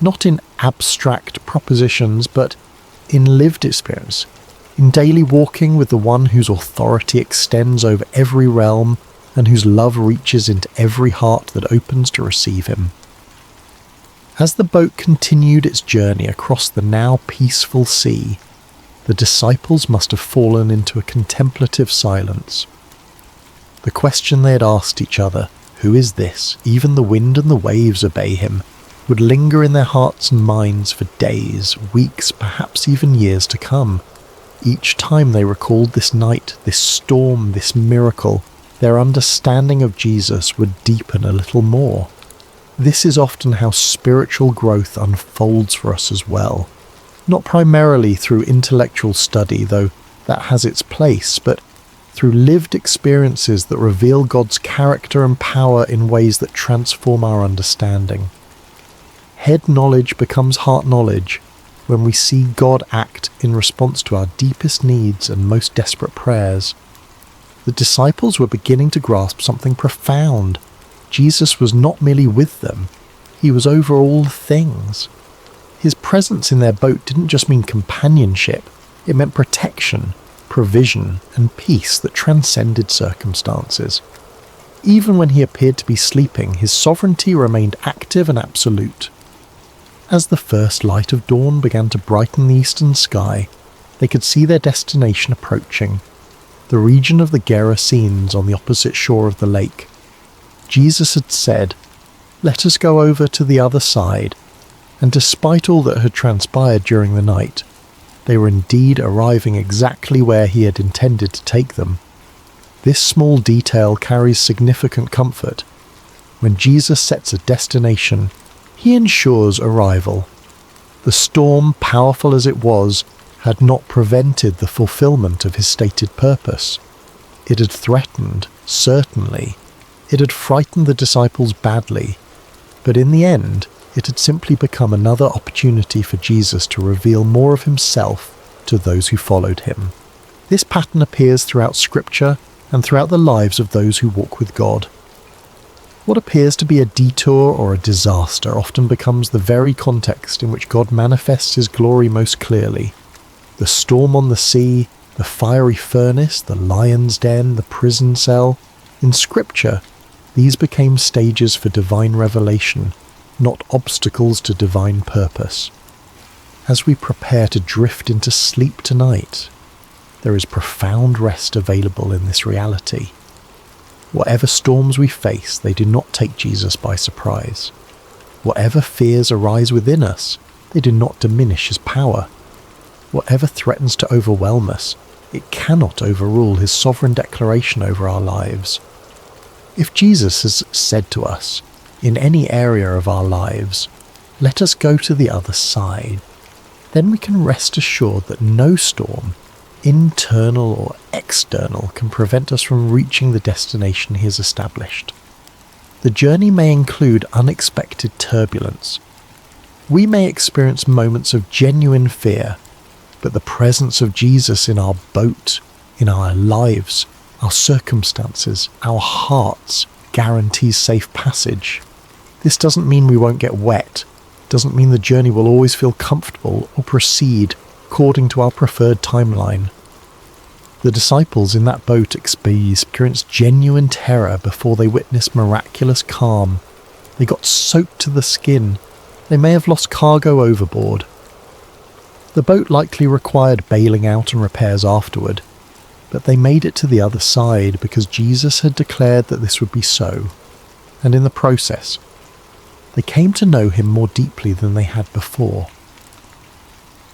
not in abstract propositions, but in lived experience, in daily walking with the one whose authority extends over every realm and whose love reaches into every heart that opens to receive him. As the boat continued its journey across the now peaceful sea, the disciples must have fallen into a contemplative silence. The question they had asked each other, "Who is this? Even the wind and the waves obey him," would linger in their hearts and minds for days, weeks, perhaps even years to come. Each time they recalled this night, this storm, this miracle, their understanding of Jesus would deepen a little more. This is often how spiritual growth unfolds for us as well. Not primarily through intellectual study, though that has its place, but through lived experiences that reveal God's character and power in ways that transform our understanding. Head knowledge becomes heart knowledge when we see God act in response to our deepest needs and most desperate prayers. The disciples were beginning to grasp something profound. Jesus was not merely with them, he was over all things. His presence in their boat didn't just mean companionship, it meant protection, provision, and peace that transcended circumstances. Even when he appeared to be sleeping, his sovereignty remained active and absolute. As the first light of dawn began to brighten the eastern sky, they could see their destination approaching, the region of the Gerasenes on the opposite shore of the lake. Jesus had said, "Let us go over to the other side," and despite all that had transpired during the night, they were indeed arriving exactly where he had intended to take them. This small detail carries significant comfort. When Jesus sets a destination, he ensures arrival. The storm, powerful as it was, had not prevented the fulfillment of his stated purpose. It had threatened, certainly. It had frightened the disciples badly. But in the end, it had simply become another opportunity for Jesus to reveal more of himself to those who followed him. This pattern appears throughout Scripture and throughout the lives of those who walk with God. What appears to be a detour or a disaster often becomes the very context in which God manifests his glory most clearly. The storm on the sea, the fiery furnace, the lion's den, the prison cell. In Scripture, these became stages for divine revelation, not obstacles to divine purpose. As we prepare to drift into sleep tonight, there is profound rest available in this reality. Whatever storms we face, they do not take Jesus by surprise. Whatever fears arise within us, they do not diminish his power. Whatever threatens to overwhelm us, it cannot overrule his sovereign declaration over our lives. If Jesus has said to us, in any area of our lives, "Let us go to the other side," then we can rest assured that no storm, internal or external, can prevent us from reaching the destination he has established. The journey may include unexpected turbulence. We may experience moments of genuine fear, but the presence of Jesus in our boat, in our lives, our circumstances, our hearts, guarantees safe passage. This doesn't mean we won't get wet, doesn't mean the journey will always feel comfortable or proceed according to our preferred timeline. The disciples in that boat experienced genuine terror before they witnessed miraculous calm. They got soaked to the skin. They may have lost cargo overboard. The boat likely required bailing out and repairs afterward, but they made it to the other side because Jesus had declared that this would be so, and in the process, they came to know him more deeply than they had before.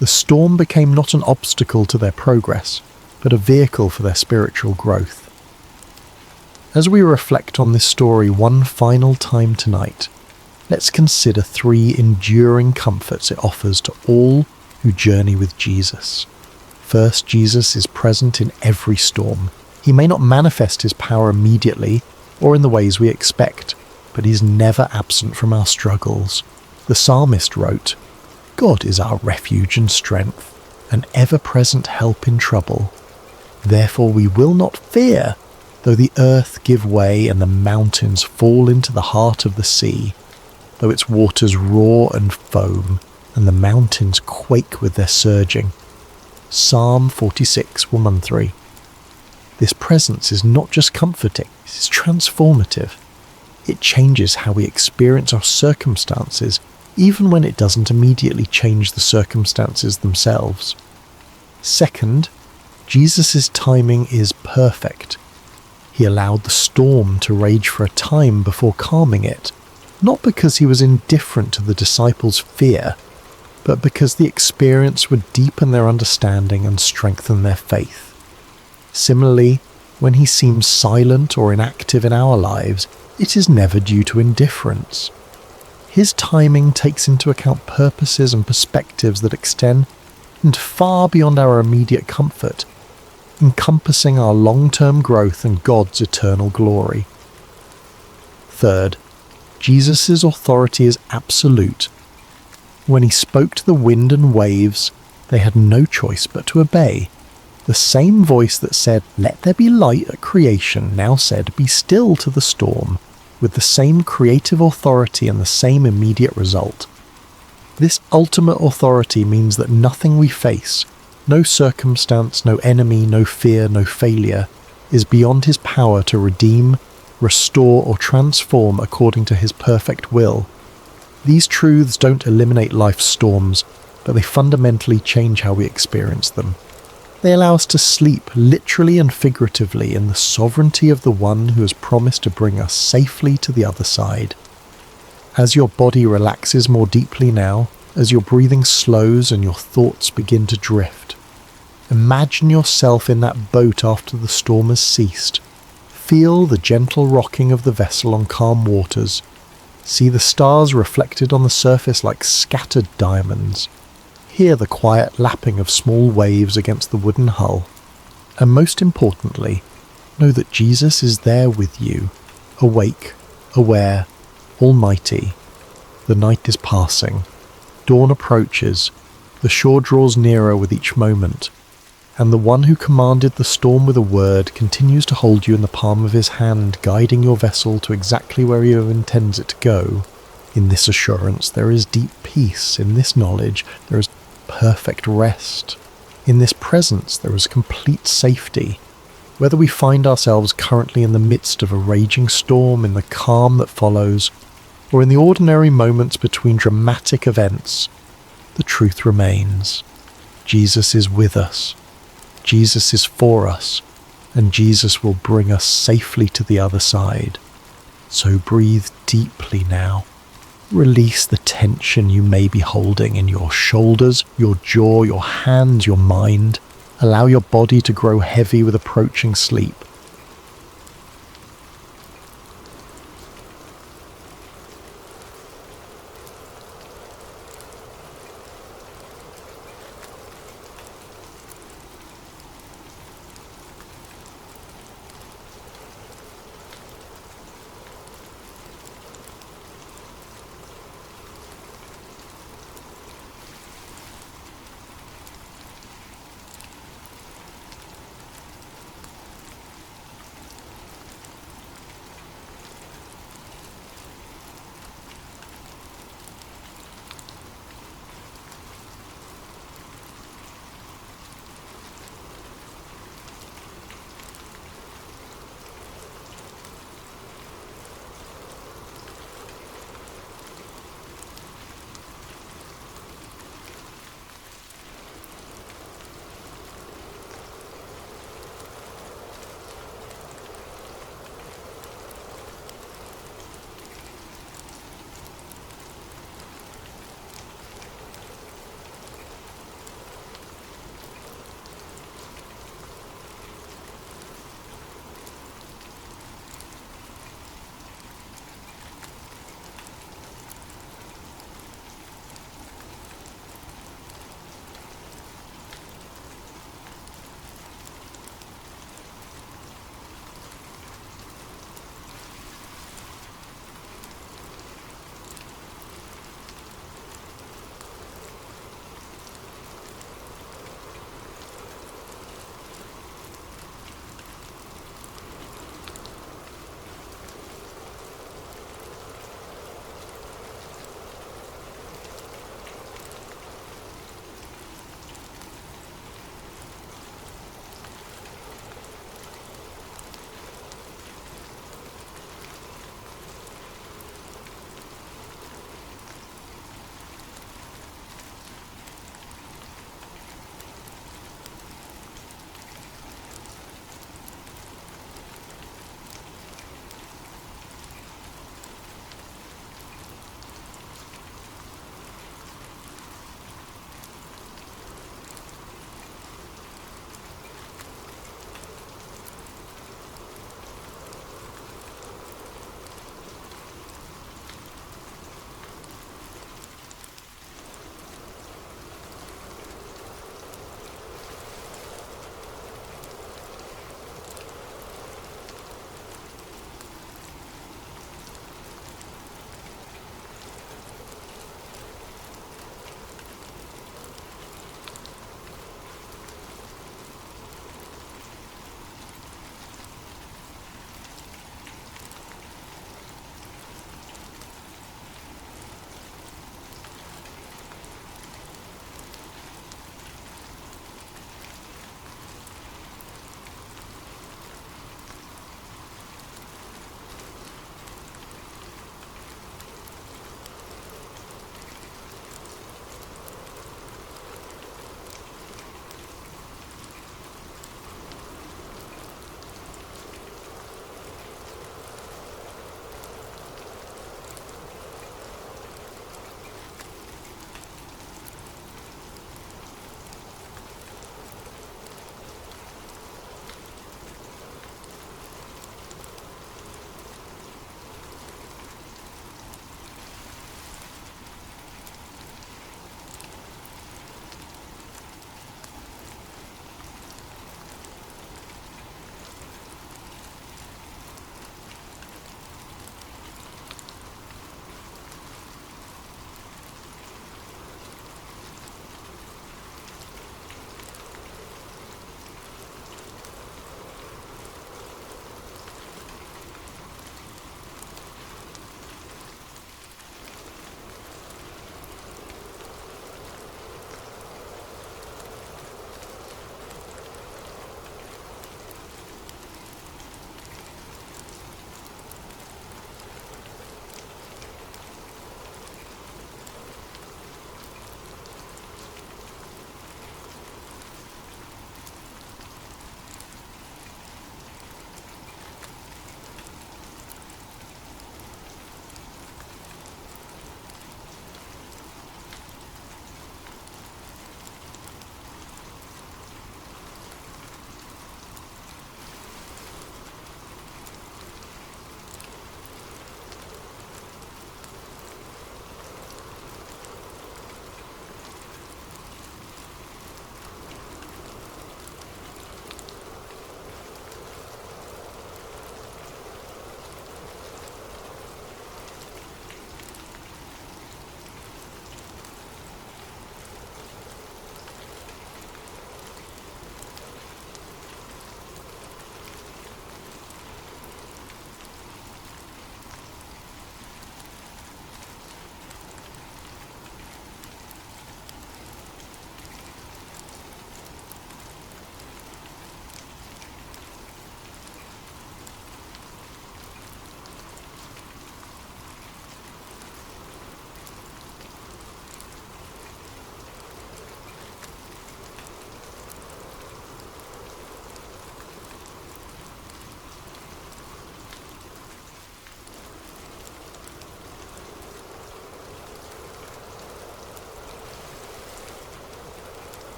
The storm became not an obstacle to their progress, but a vehicle for their spiritual growth. As we reflect on this story one final time tonight, let's consider 3 enduring comforts it offers to all who journey with Jesus. First, Jesus is present in every storm. He may not manifest his power immediately or in the ways we expect, but he's never absent from our struggles. The psalmist wrote, "God is our refuge and strength, an ever-present help in trouble. Therefore we will not fear, though the earth give way and the mountains fall into the heart of the sea, though its waters roar and foam, and the mountains quake with their surging." Psalm 46:1-3. This presence is not just comforting, it is transformative. It changes how we experience our circumstances, even when it doesn't immediately change the circumstances themselves. Second, Jesus' timing is perfect. He allowed the storm to rage for a time before calming it, not because he was indifferent to the disciples' fear, but because the experience would deepen their understanding and strengthen their faith. Similarly, when he seems silent or inactive in our lives, it is never due to indifference. His timing takes into account purposes and perspectives that extend far beyond our immediate comfort, encompassing our long-term growth and God's eternal glory. Third, Jesus' authority is absolute. When he spoke to the wind and waves, they had no choice but to obey. The same voice that said, "Let there be light" at creation now said, "Be still" to the storm, with the same creative authority and the same immediate result. This ultimate authority means that nothing we face, no circumstance, no enemy, no fear, no failure, is beyond his power to redeem, restore, or transform according to his perfect will. These truths don't eliminate life's storms, but they fundamentally change how we experience them. They allow us to sleep, literally and figuratively, in the sovereignty of the one who has promised to bring us safely to the other side. As your body relaxes more deeply now, as your breathing slows and your thoughts begin to drift, imagine yourself in that boat after the storm has ceased, Feel the gentle rocking of the vessel on calm waters. See the stars reflected on the surface like scattered diamonds. Hear the quiet lapping of small waves against the wooden hull. And most importantly, know that Jesus is there with you, awake, aware, almighty. The night is passing. Dawn approaches. The shore draws nearer with each moment. And the one who commanded the storm with a word continues to hold you in the palm of his hand, guiding your vessel to exactly where he intends it to go. In this assurance there is deep peace. In this knowledge there is perfect rest. In this presence there is complete safety. Whether we find ourselves currently in the midst of a raging storm, in the calm that follows, or in the ordinary moments between dramatic events, the truth remains. Jesus is with us. Jesus is for us, and Jesus will bring us safely to the other side. So breathe deeply now. Release the tension you may be holding in your shoulders, your jaw, your hands, your mind. Allow your body to grow heavy with approaching sleep.